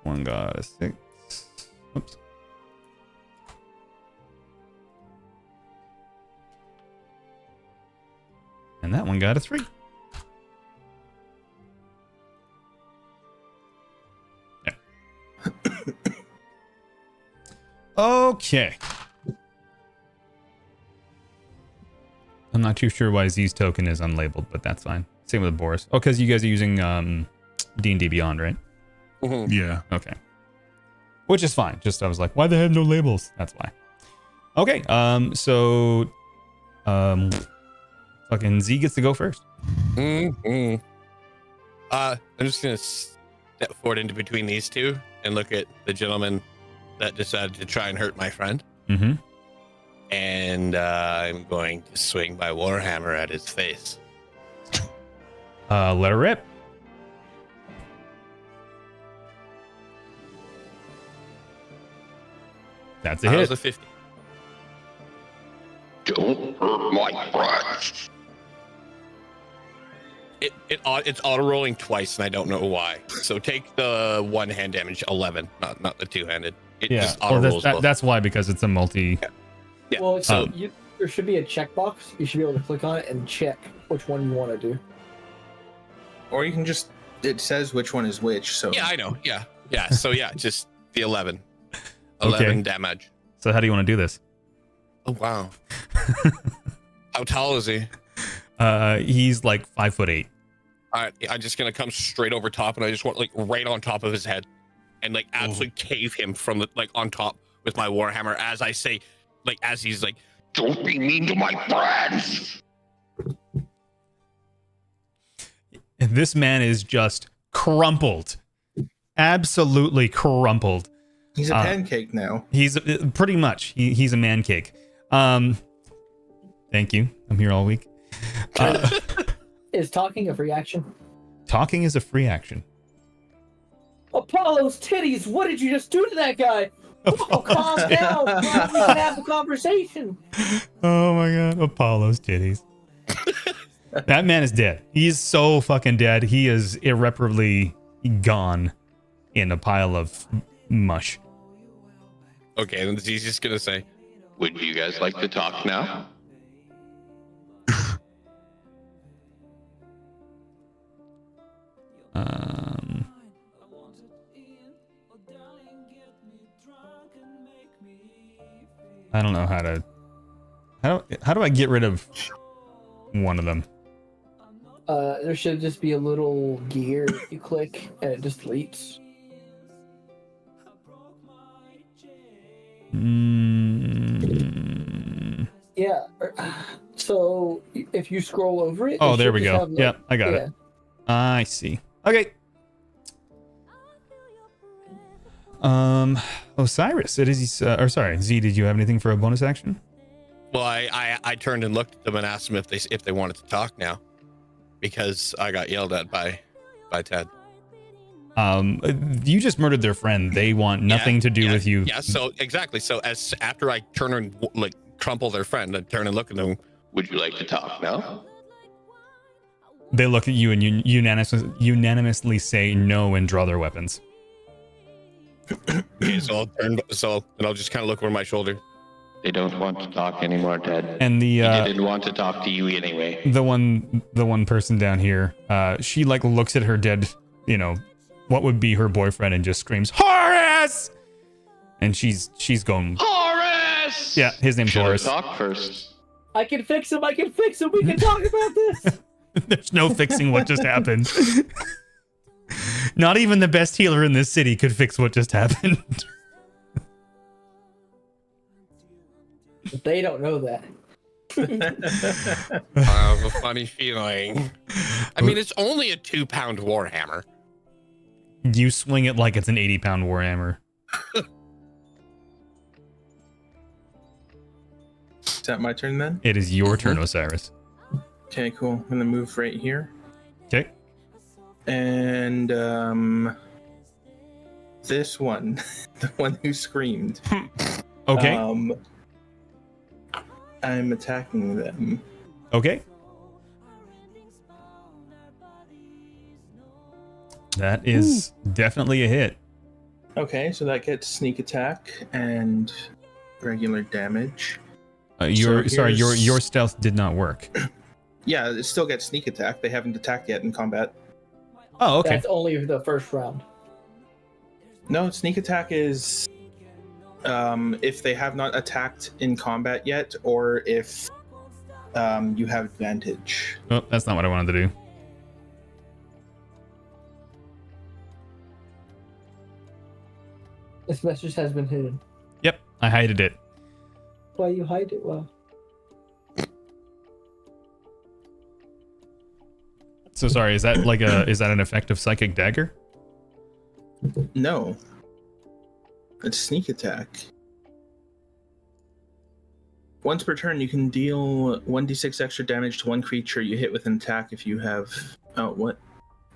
One got a 6. Oops. And that one got a 3. There. Okay. I'm not too sure why Z's token is unlabeled, but that's fine. Same with Boris. Oh, because you guys are using D&D Beyond, right? Yeah. Okay. Which is fine. Just I was like, why they have no labels? That's why. Okay. Fucking Z gets to go first. I'm just gonna step forward into between these two and look at the gentleman that decided to try and hurt my friend. Mm-hmm. And I'm going to swing my warhammer at his face. Let her rip. That's a That hit. was a 50. Don't hurt my friends. It's auto rolling twice, and I don't know why. So take the one hand damage, 11, not the two handed. It Yeah. just auto Well, rolls both. that's why, because it's a multi. Yeah. Well, so there should be a checkbox. You should be able to click on it and check which one you want to do. Or you can just, it says which one is which. So yeah, I know. Yeah. So yeah, just the 11. 11 damage. So how do you want to do this? Oh wow. How tall is he? He's like 5'8". All right, I'm just gonna come straight over top, and I just want like right on top of his head, and like absolutely cave him from the like on top with my warhammer as I say, like as he's like, Don't be mean to my friends. And this man is just crumpled. Absolutely crumpled. he's a pancake now. He's pretty much. He's a man cake. Thank you. I'm here all week. Is talking a free action? Talking is a free action. Apollo's titties! What did you just do to that guy? Oh, calm down. We can have a conversation. Oh my god, Apollo's titties. That man is dead. He's so fucking dead. He is irreparably gone in a pile of mush. okay, and he's just gonna say, Would you guys like to talk now? I don't know how to. How do I get rid of one of them? There should just be a little gear you click and it just deletes. Yeah. So if you scroll over it. Oh, it there should we just go. have, like- Yep, I got it. I see. Okay. Osiris, it is. Or sorry, Z. Did you have anything for a bonus action? well, I turned and looked at them and asked them if they wanted to talk now, because I got yelled at by Ted. You just murdered their friend. They want nothing to do with you. Yeah. So exactly. So as after I turn and like crumple their friend, I turn and look at them. Would you like to talk now? They look at you and unanimously say no and draw their weapons. Okay, so I'll turn. So and I'll just kind of look over my shoulder. They don't want to talk anymore, Ted. And the He didn't want to talk to you anyway. the one person down here, she like looks at her dead, what would be her boyfriend, and just screams, "Horace!" And she's going, Horace! yeah, his name's Should Horace. I talk first? I can fix him. We can talk about this. There's no fixing what just happened. Not even the best healer in this city could fix what just happened. They don't know that. I have a funny feeling. I mean, it's only a 2-pound warhammer. You swing it like it's an 80-pound warhammer. Is that my turn then? It is your turn, Osiris. Okay, cool. I'm gonna move right here. Okay. And this one, the one who screamed. Okay. I'm attacking them. Okay. That is definitely a hit. Okay, so that gets sneak attack and regular damage. Your here's- stealth did not work. Yeah, it still gets sneak attack. They haven't attacked yet in combat. Oh, okay. That's only the first round. No, sneak attack is if they have not attacked in combat yet, or if you have advantage. Oh, that's not what I wanted to do. This message has been hidden. Yep, I hided it. Why you hide it? Well, So sorry, is that an effective psychic dagger? No. It's sneak attack. Once per turn, you can deal 1d6 extra damage to one creature you hit with an attack if you have... Oh, what?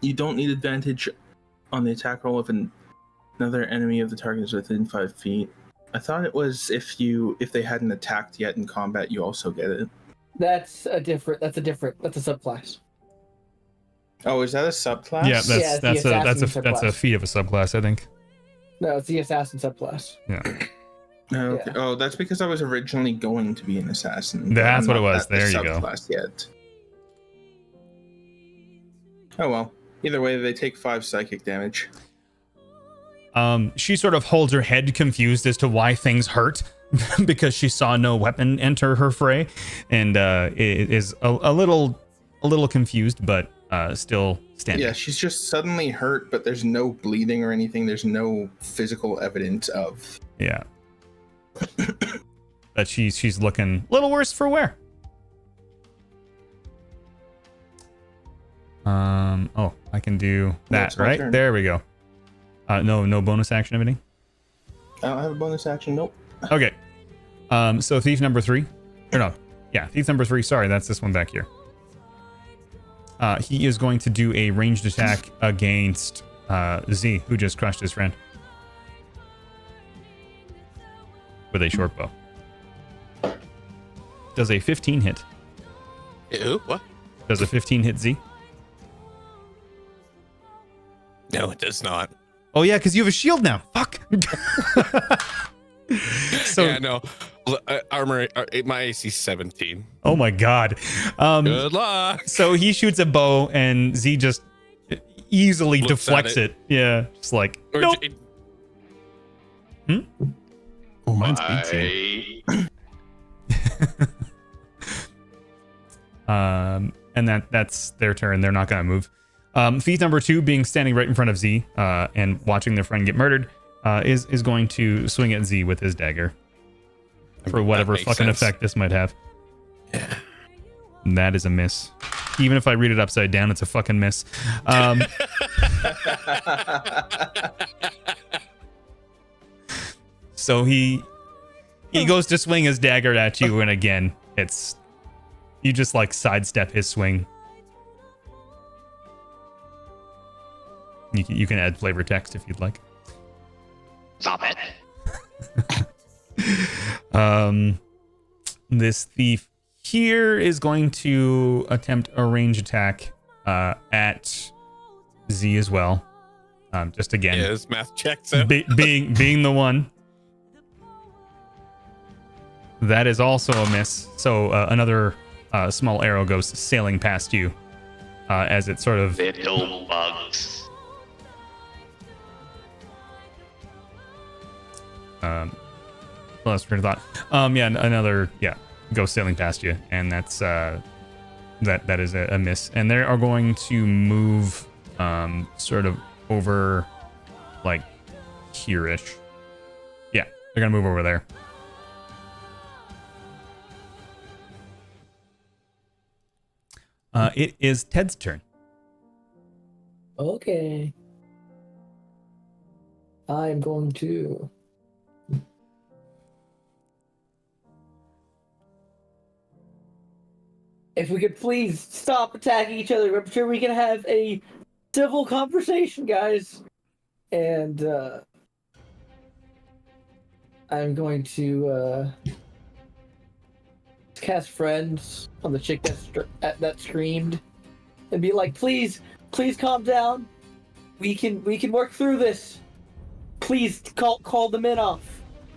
You don't need advantage on the attack roll if another enemy of the target is within 5 feet. I thought it was if they hadn't attacked yet in combat, you also get it. that's a subclass. Oh, is that a subclass? Yeah, Yeah, it's the that's assassin a subclass. feat of a subclass, I think. No, it's the assassin subclass. Yeah. Oh, okay. Yeah. Oh, that's because I was originally going to be an assassin. but That's I'm what it not was. at the There you go. subclass yet. Oh well. Either way, they take 5 psychic damage. She sort of holds her head confused as to why things hurt because she saw no weapon enter her fray, and is a little confused, but still standing. Yeah, she's just suddenly hurt, but there's no bleeding or anything. There's no physical evidence of. Yeah. But she's looking a little worse for wear. Oh, I can do that, it's my right? turn. There we go. No bonus action of any? I don't have a bonus action. Nope. Okay. So thief number 3. Or no. Yeah, thief number 3. Sorry, that's this one back here. He is going to do a ranged attack against Z, who just crushed his friend. With a short bow. Does a 15 hit? Ew, what? Does a 15 hit Z? No, it does not. Oh yeah, because you have a shield now. Fuck. So Yeah, no. Armor, my AC 17. oh my god. Good luck. So he shoots a bow and Z just easily Looks deflects at it. Yeah, just like Or nope. Oh, mine's 18. And that's their turn. They're not gonna move. Thief number 2, being standing right in front of Z and watching their friend get murdered, is going to swing at Z with his dagger for whatever makes fucking sense. effect this might have. Yeah. And that is a miss. Even if I read it upside down, it's a fucking miss. So he goes to swing his dagger at you, and again, it's you just like sidestep his swing. You can add flavor text if you'd like. Stop it. This thief here is going to attempt a range attack at Z as well. Just again, Yeah, his math checks out. being the one. That is also a miss. So another small arrow goes sailing past you as it sort of Little bugs. lost train of thought. Another goes sailing past you, and that's that is a miss. And they are going to move sort of over like here-ish. Yeah, they're gonna move over there. It is Ted's turn. Okay. I'm going to. If we could please stop attacking each other, I'm sure we can have a civil conversation, guys. And I'm going to cast friends on the chick that screamed, and be like, "Please, please calm down. We can work through this. Please call the men off."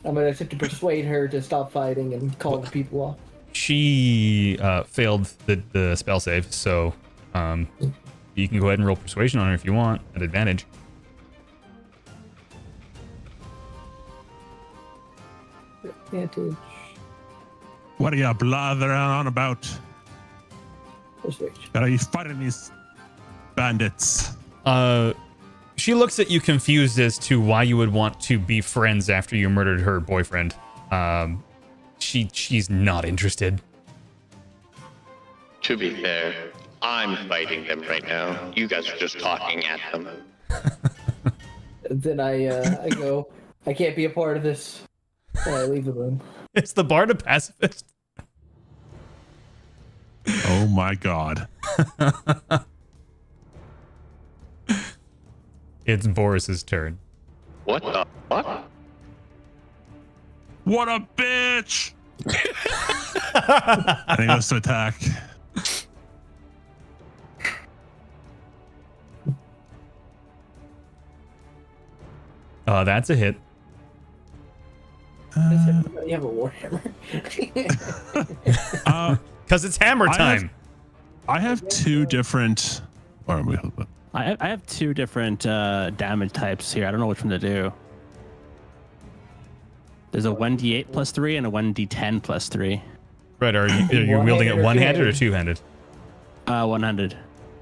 I'm gonna attempt to persuade her to stop fighting and call the people off. She failed the spell save, so you can go ahead and roll persuasion on her if you want at advantage. Advantage. What are you blathering on about? Persuasion. Are you fighting these bandits? She looks at you confused as to why you would want to be friends after you murdered her boyfriend. She's not interested. To be fair, I'm fighting them right now. You guys are just talking at them. Then I go, "I can't be a part of this." And I leave the room. It's the bard a pacifist. Oh my god. It's Boris's turn. What the fuck? What a bitch! And he goes to attack. That's a hit. You have a warhammer. Because it's hammer time. I have two different. I have two different damage types here. I don't know which one to do. There's a 1d8 plus 3 and a 1d10 plus 3. Right, are you wielding it one-handed or two-handed? One-handed.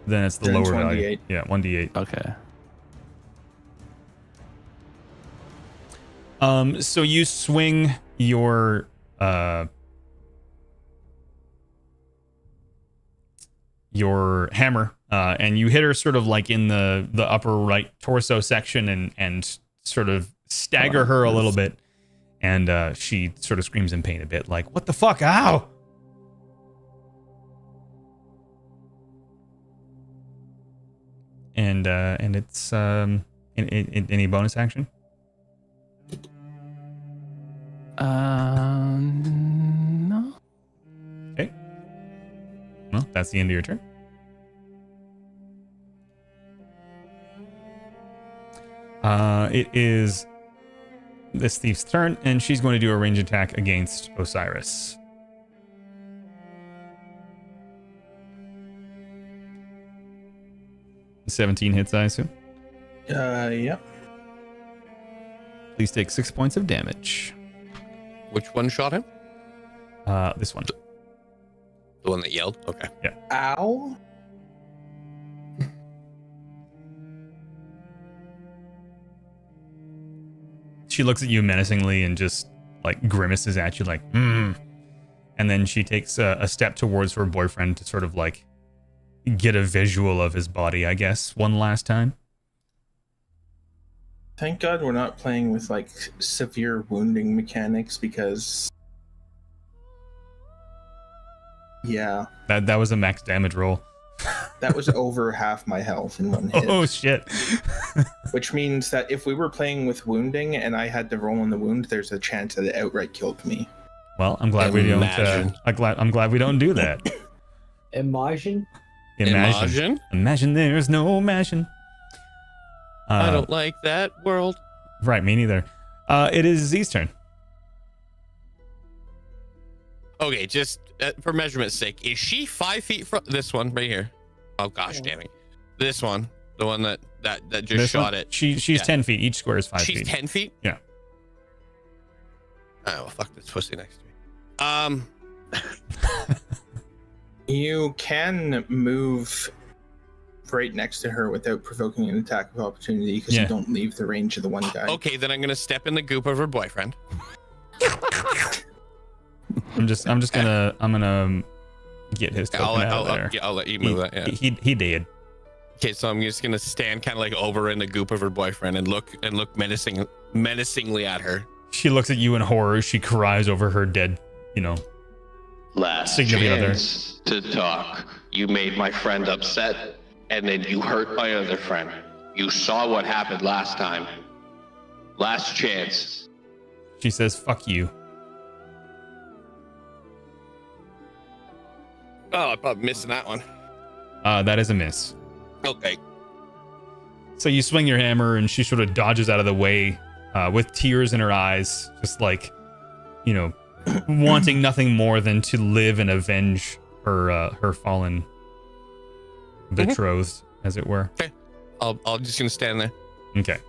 Then it's the Then lower it's value. 1d8. Yeah, 1d8. Okay. So you swing your hammer, and you hit her sort of like in the upper right torso section and sort of stagger her a little bit. And she sort of screams in pain a bit, like, "What the fuck? Ow!" And it's any bonus action? No. Okay. Well, that's the end of your turn. It is this thief's turn, and she's going to do a range attack against Osiris. $17 hits, I assume. Yep. Please take 6 points of damage. Which one shot him? This one. The one that yelled? Okay. Ow. She looks at you menacingly and just like grimaces at you like, And then she takes a step towards her boyfriend to sort of like get a visual of his body, I guess, one last time. Thank God we're not playing with like severe wounding mechanics, because yeah, That was a max damage roll. that was over half my health in one hit. Oh shit. Which means that if we were playing with wounding and I had to roll on the wound, there's a chance that it outright killed me. Well, I'm glad we don't. Imagine. I'm glad we don't do that. Imagine. Imagine there's no imagine. I don't like that world. Right, me neither. It is Z's turn. Okay, just for measurement's sake, is she 5 feet from this one right here? Oh gosh, damn it! This one, the one that just This shot one? it. She's 10 feet. Each square is 5 She's feet. 10 feet. Yeah. Oh well, fuck this pussy next to me. You can move right next to her without provoking an attack of opportunity, because Yeah. you don't leave the range of the one guy. Okay, then I'm gonna step in the goop of her boyfriend. I'm gonna get his token out of there. I'll let you move that. Yeah. He did. Okay, so I'm just gonna stand kind of like over in the goop of her boyfriend and look menacingly at her. She looks at you in horror. She cries over her dead, Last Significant other. chance to talk. You made my friend upset. and then you hurt my other friend. You saw what happened last time. Last chance. She says, fuck you. Oh, I'm probably missing that one. That is a miss. Okay. So you swing your hammer and she sort of dodges out of the way with tears in her eyes, just like, you know, wanting nothing more than to live and avenge her fallen betrothed, as it were. Okay. I'll just gonna stand there. Okay.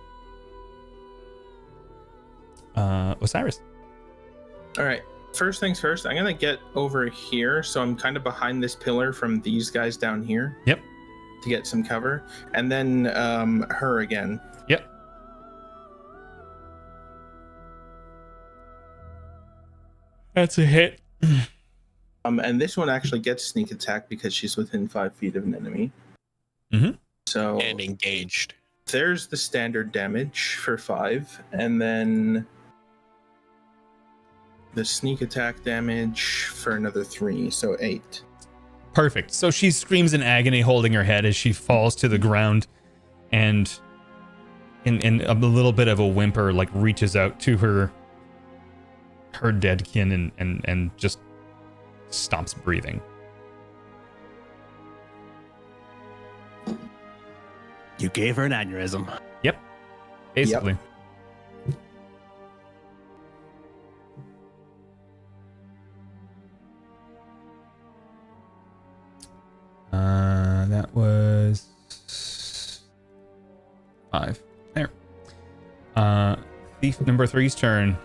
Osiris. All right. First things first, I'm gonna get over here, so I'm kind of behind this pillar from these guys down here. Yep. To get some cover, and then her again. Yep. That's a hit. And this one actually gets sneak attack because she's within 5 feet of an enemy. Mm-hmm. So And engaged. there's the standard damage for 5, and then the sneak attack damage for another 3, so 8. Perfect. So she screams in agony, holding her head as she falls to the ground, and in a little bit of a whimper, like reaches out to her dead kin and just stops breathing. You gave her an aneurysm. Yep. Basically. That was 5. There. Thief number 3's turn.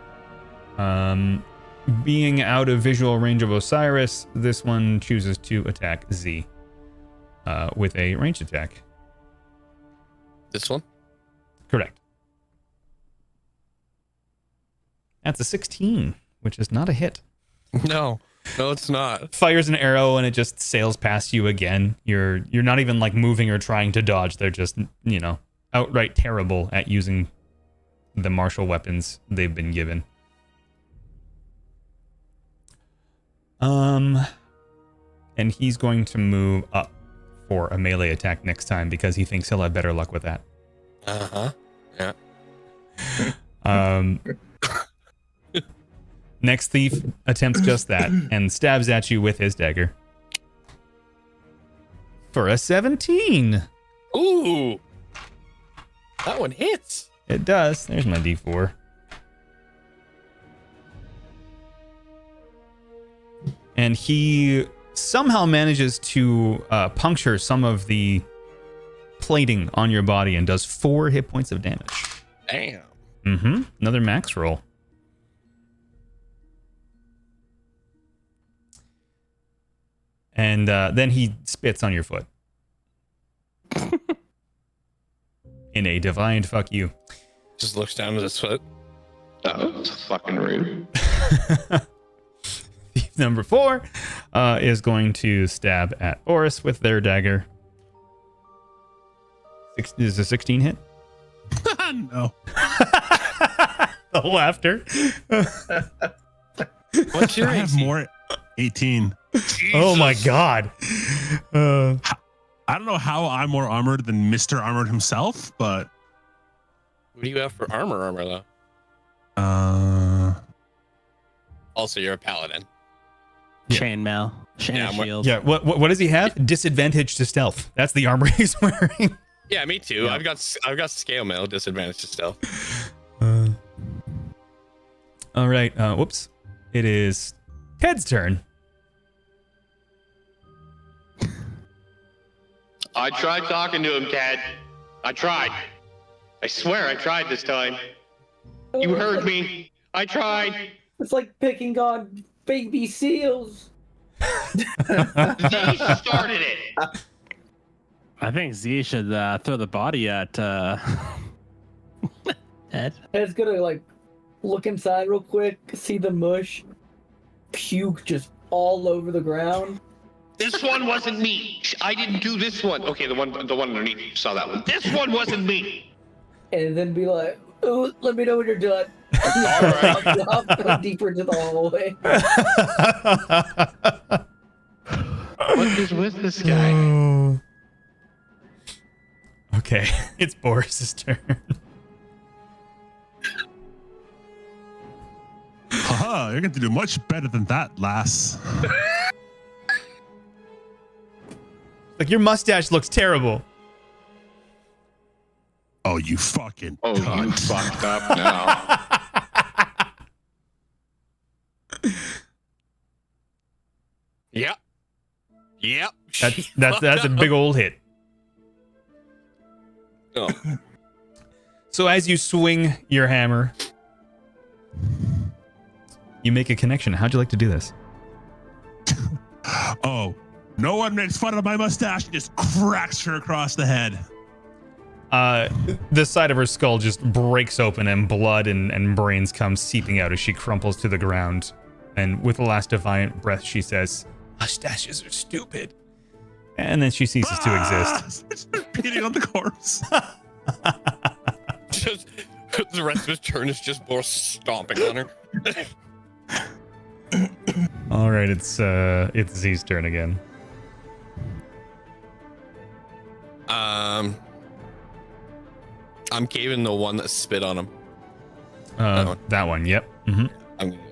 Being out of visual range of Osiris, this one chooses to attack Z with a ranged attack. This one? Correct. That's a 16, which is not a hit. No, it's not. Fires an arrow and it just sails past you again. You're not even like moving or trying to dodge. They're just, you know, outright terrible at using the martial weapons they've been given. And he's going to move up for a melee attack next time because he thinks he'll have better luck with that. Yeah. Next thief attempts just that and stabs at you with his dagger. For a 17. Ooh. That one hits. It does. There's my D4. And he somehow manages to puncture some of the plating on your body and does 4 hit points of damage. Damn. Mm-hmm. Another max roll. And then he spits on your foot. In a defiant fuck you. Just looks down at his foot. That was fucking rude. Thief number 4 is going to stab at Boris with their dagger. Is a 16 hit? No. The laughter. What's your I have AC? more. 18. Oh my god. I don't know how I'm more armored than Mr. Armored himself, but What do you have for armor though? Also, you're a paladin. Yeah. Chainmail. Yeah, I'm- Shield. Yeah, what does he have? Disadvantage to stealth. That's the armor he's wearing. Yeah, me too. Yeah. I've got scale mail disadvantage to stealth. All right. Whoops. It is Ted's turn. I tried talking to him, Ted. I tried. I swear I tried this time. You heard me. I tried. It's like picking on baby seals. You started it. I think Z should throw the body at Ed. Ted's gonna like look inside real quick, see the mush, puke just all over the ground. This one wasn't me. I didn't do this one. Okay, the one underneath. You saw that one. This one wasn't me. And then be like, "Oh, let me know when you're done." All right. I'll go deeper into the hallway. What is with this guy? Okay, it's Boris's turn. Haha, you're going to do much better than that, lass. Like, your mustache looks terrible. Oh, you fucking Oh, you cunt. fucked up now. Yep. Yep. That's a big old hit. Oh. So as you swing your hammer, you make a connection. How'd you like to do this? Oh, no one makes fun of my mustache and just cracks her across the head. The side of her skull just breaks open and blood and brains come seeping out as she crumples to the ground. And with a last defiant breath, she says, "Mustaches are stupid." And then she ceases to exist. Start beating on the corpse. Just, the rest of his turn is just Boris stomping on her. All right, it's Z's turn again. I'm caving the one that spit on him. That one, yep. Mm-hmm. I'm gonna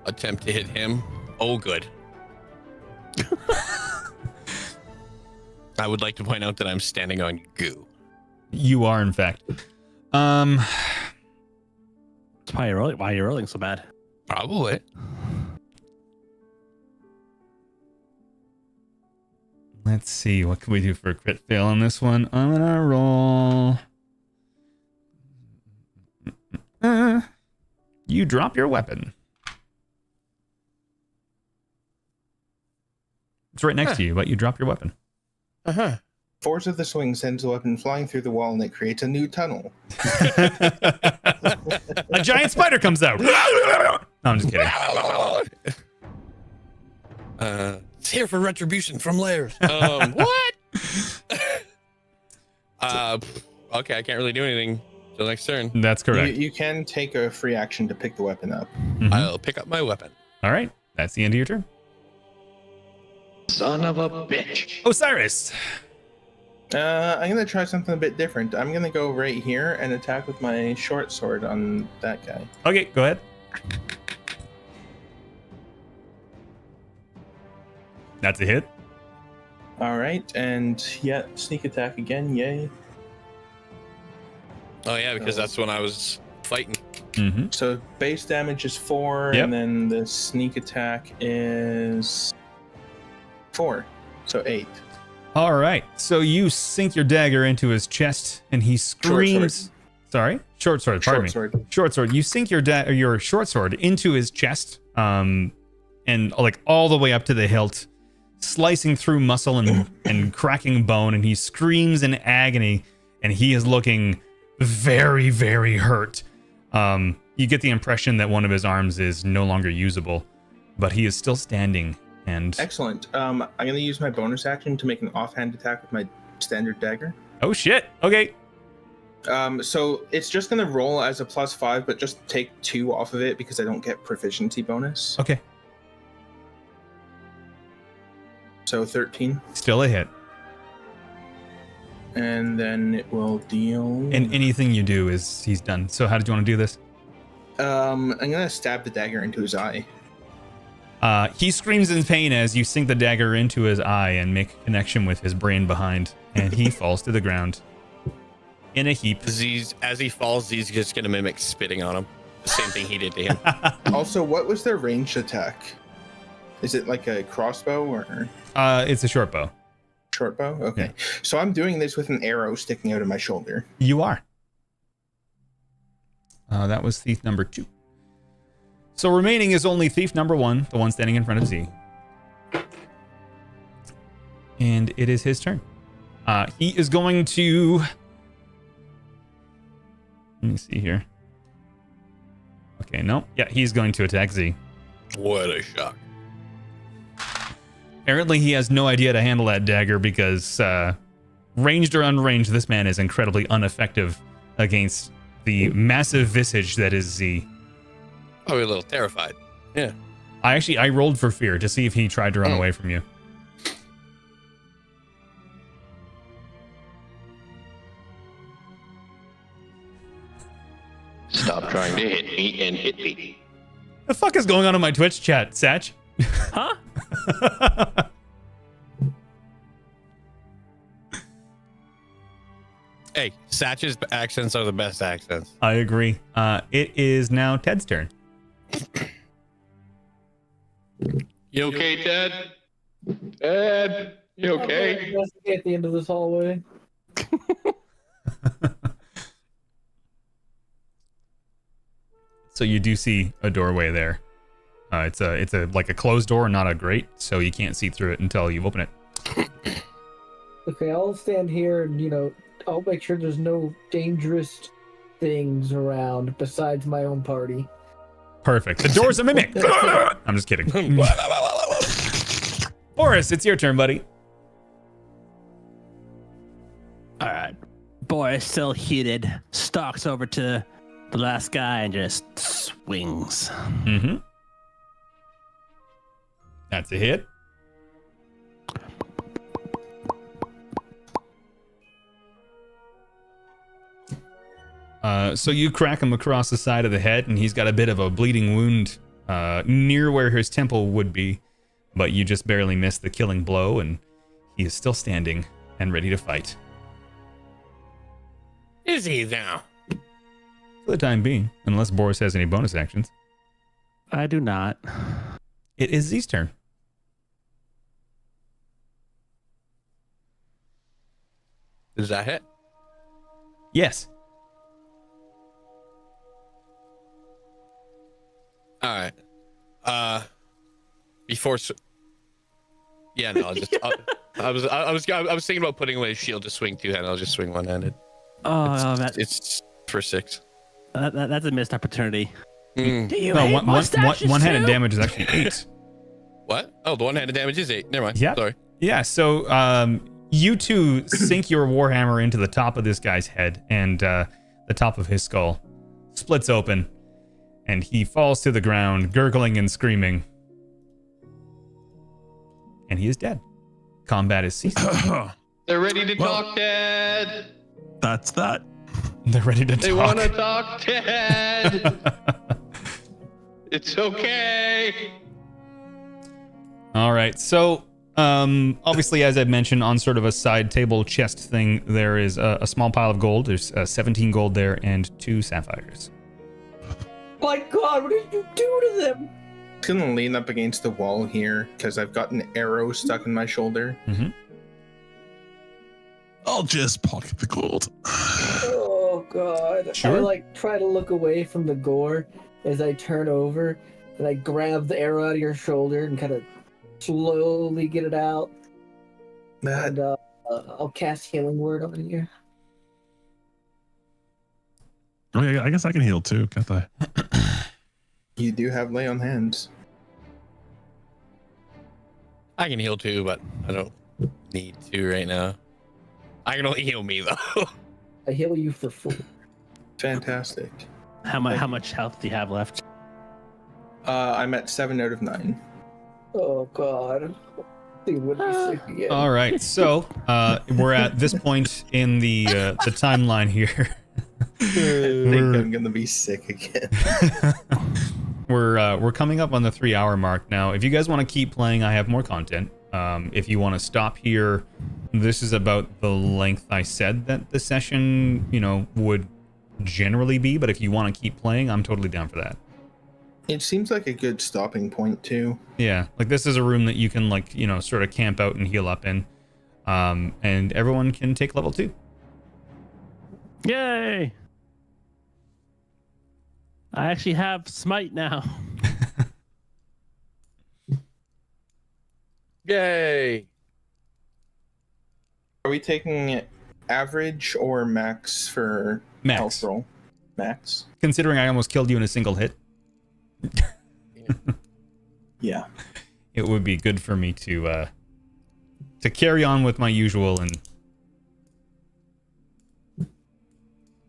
attempt to hit him. Oh, good. I would like to point out that I'm standing on goo. You are, in fact. That's why you're rolling so bad. Probably. Let's see, what can we do for a crit fail on this one? I'm gonna roll. You drop your weapon. It's right next to you, but you drop your weapon. Uh-huh. Force of the swing sends the weapon flying through the wall and it creates a new tunnel. A giant spider comes out. No, I'm just kidding. It's here for retribution from layers. What? Okay, I can't really do anything till next turn. That's correct. You can take a free action to pick the weapon up. Mhm. I'll pick up my weapon. All right, that's the end of your turn. Son of a bitch. Osiris. I'm going to try something a bit different. I'm going to go right here and attack with my short sword on that guy. Okay, go ahead. That's a hit. All right, and yeah, sneak attack again, yay. Oh yeah, because that's when I was fighting. Mm-hmm. So base damage is 4, Yep. and then the sneak attack is 4, so 8. All right, so you sink your dagger into his chest, and he screams. Sorry, short sword. Pardon me. Short sword. Short sword. You sink your short sword into his chest, and like all the way up to the hilt, slicing through muscle and cracking bone, and he screams in agony, and he is looking very, very hurt. You get the impression that one of his arms is no longer usable, but he is still standing. And Excellent. I'm going to use my bonus action to make an offhand attack with my standard dagger. oh shit! Okay, So it's just going to roll as a +5, but just take 2 off of it because I don't get proficiency bonus. okay, So 13. still a hit. And then it will deal... And anything you do is he's done. So how did you want to do this? I'm going to stab the dagger into his eye. He screams in pain as you sink the dagger into his eye and make a connection with his brain behind, and he falls to the ground in a heap. As he falls, Z's just gonna mimic spitting on him. The same thing he did to him. Also, what was their ranged attack? Is it like a crossbow or It's a short bow. short bow? Okay. Yeah. So I'm doing this with an arrow sticking out of my shoulder. You are. That was thief number 2. So remaining is only thief number 1, the one standing in front of Z. And it is his turn. He is going to... Let me see here. Okay, no. Yeah, he's going to attack Z. What a shock. Apparently he has no idea to handle that dagger because ranged or unranged, this man is incredibly ineffective against the massive visage that is Z. Probably a little terrified. Yeah. I rolled for fear to see if he tried to run away from you. Stop trying to hit me and hit me. The fuck is going on in my Twitch chat, Satch? Huh? Hey, Satch's accents are the best accents. I agree. It is now Ted's turn. You okay, Ted? Ted, you okay? At the end of this hallway. So you do see a doorway there. It's a like a closed door, not a grate, so you can't see through it until you open it. Okay, I'll stand here and, I'll make sure there's no dangerous things around besides my own party. Perfect. The door's a mimic. I'm just kidding. Boris, it's your turn, buddy. All right. Boy, still heated. Stalks over to the last guy and just swings. Mm-hmm. That's a hit. So you crack him across the side of the head, and he's got a bit of a bleeding wound near where his temple would be, but you just barely missed the killing blow, and he is still standing and ready to fight. Is he now? For the time being, unless Boris has any bonus actions. I do not. It is Z's turn. Does that hit? Yes. All right. Before. Yeah, no. I was thinking about putting away his shield to swing two-handed. I'll just swing one-handed. Oh, It's for 6. that's a missed opportunity. Mm. Do you No, hate mustaches one-handed too? damage is actually 8. What? Oh, the one-handed damage is 8. Never mind. Yeah. Sorry. Yeah, so you two sink your warhammer into the top of this guy's head, and the top of his skull splits open, and he falls to the ground, gurgling and screaming. And he is dead. Combat is ceased. They're ready to talk, Ted. That's that. They're ready to They talk. want to talk, Ted. It's okay. All right, so obviously, as I mentioned, on sort of a side table chest thing, there is a small pile of gold. There's 17 gold there and 2 sapphires. My God, what did you do to them? I'm gonna lean up against the wall here because I've got an arrow stuck in my shoulder. Mm-hmm. I'll just pocket the gold. Oh God! Sure. I try to look away from the gore as I turn over, and I grab the arrow out of your shoulder and kind of slowly get it out. That And I'll cast Healing Word on you. Oh, yeah, I guess I can heal too, can't I? you do have lay on hands. I can heal too, but I don't need to right now. I can only heal me though. I heal you for 4. Fantastic. How much health do you have left? I'm at 7 out of 9. Oh God! He would be sick again. All right, so we're at this point in the timeline here. I think I'm gonna be sick again. We're coming up on the 3-hour mark now. If you guys want to keep playing, I have more content. If you want to stop here, this is about the length I said that the session, would generally be. But if you want to keep playing, I'm totally down for that. It seems like a good stopping point too. Yeah, like this is a room that you can sort of camp out and heal up in, and everyone can take level 2. Yay! I actually have smite now. Yay! Are we taking average or max for Max. health roll? Max. Considering I almost killed you in a single hit, Yeah. it would be good for me to carry on with my usual, and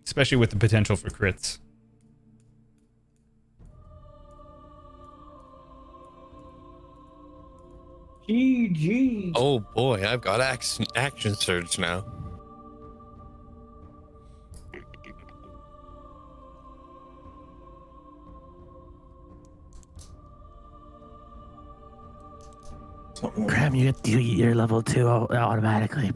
especially with the potential for crits. GG. Oh boy, I've got action surge now. Graham, you're level 2 automatically.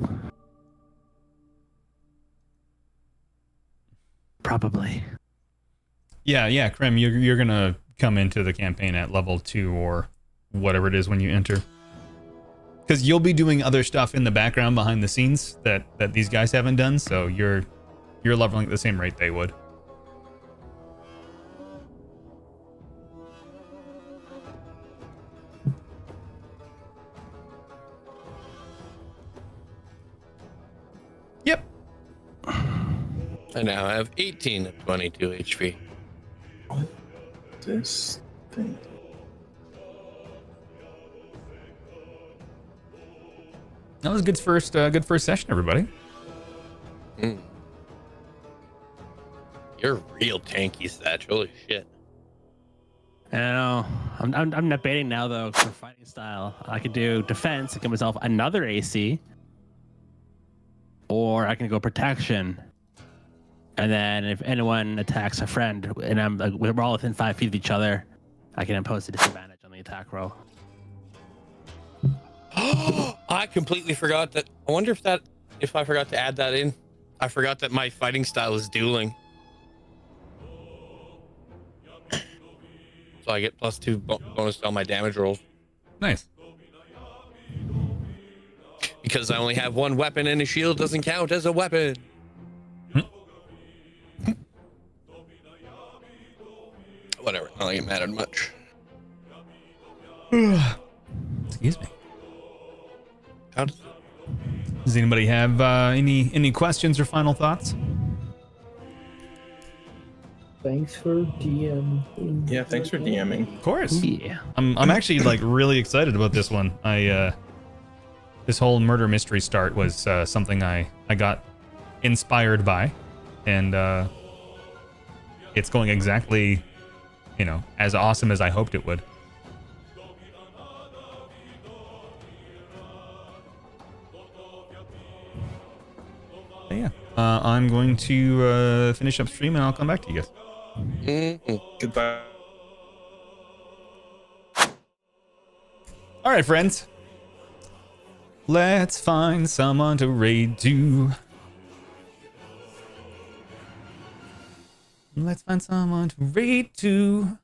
Probably. Yeah, Krem, you're gonna come into the campaign at level 2 or whatever it is when you enter. Because you'll be doing other stuff in the background behind the scenes that these guys haven't done, so you're leveling at the same rate they would. Yep. I now have 18 of 22 HP. This thing. That was a good first session, everybody. You're real tanky, Satch. Holy shit. I don't know. I'm debating now though for fighting style. I could do defense and give myself another AC, or I can go protection. And then if anyone attacks a friend and I'm like, we're all within 5 feet of each other, I can impose a disadvantage on the attack roll. I completely forgot that. I wonder if I forgot to add that in. I forgot that my fighting style is dueling. So I get +2 bonus to all my damage rolls. Nice. Because I only have one weapon and a shield doesn't count as a weapon. Whatever. I don't get mad at much. Excuse me. How Does anybody have any questions or final thoughts? Thanks for DMing. Yeah, thanks for DMing. Of course. Yeah. I'm actually like really excited about this one. This whole murder mystery start was something I got inspired by, and it's going exactly, as awesome as I hoped it would. But yeah, I'm going to finish up stream and I'll come back to you guys. Goodbye. All right, friends. Let's find someone to raid to. Let's find someone to raid to.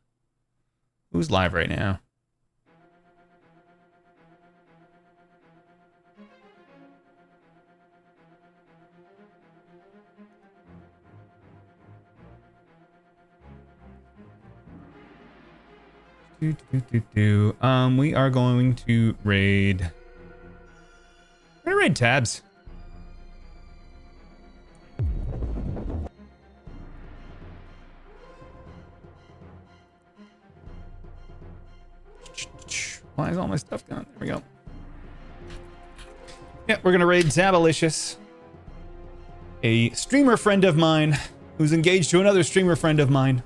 Who's live right now? We are going to raid. We're gonna raid Tabs. Why is all my stuff gone? There we go. Yeah, we're gonna raid Zabalicious, a streamer friend of mine who's engaged to another streamer friend of mine.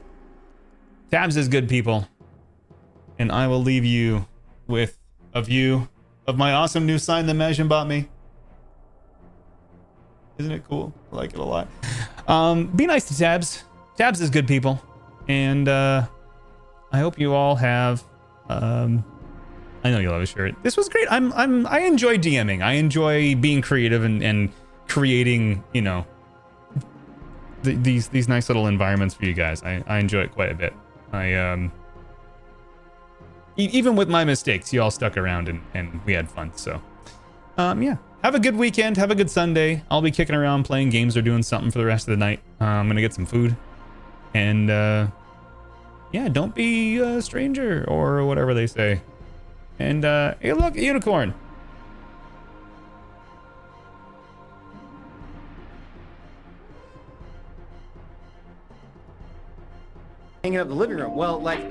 Tabs is good, people. And I will leave you with a view of my awesome new sign that Majin bought me. Isn't it cool? I like it a lot. Be nice to Tabs. Tabs is good, people. And I hope you all have... I know you'll have a shirt. This was great. I enjoy DMing. I enjoy being creative and creating, these nice little environments for you guys. I enjoy it quite a bit. Even with my mistakes, you all stuck around and we had fun. So, yeah. Have a good weekend. Have a good Sunday. I'll be kicking around playing games or doing something for the rest of the night. I'm going to get some food. And, yeah, don't be a stranger or whatever they say. And, hey, look, a unicorn. Hanging up in the living room. Well, like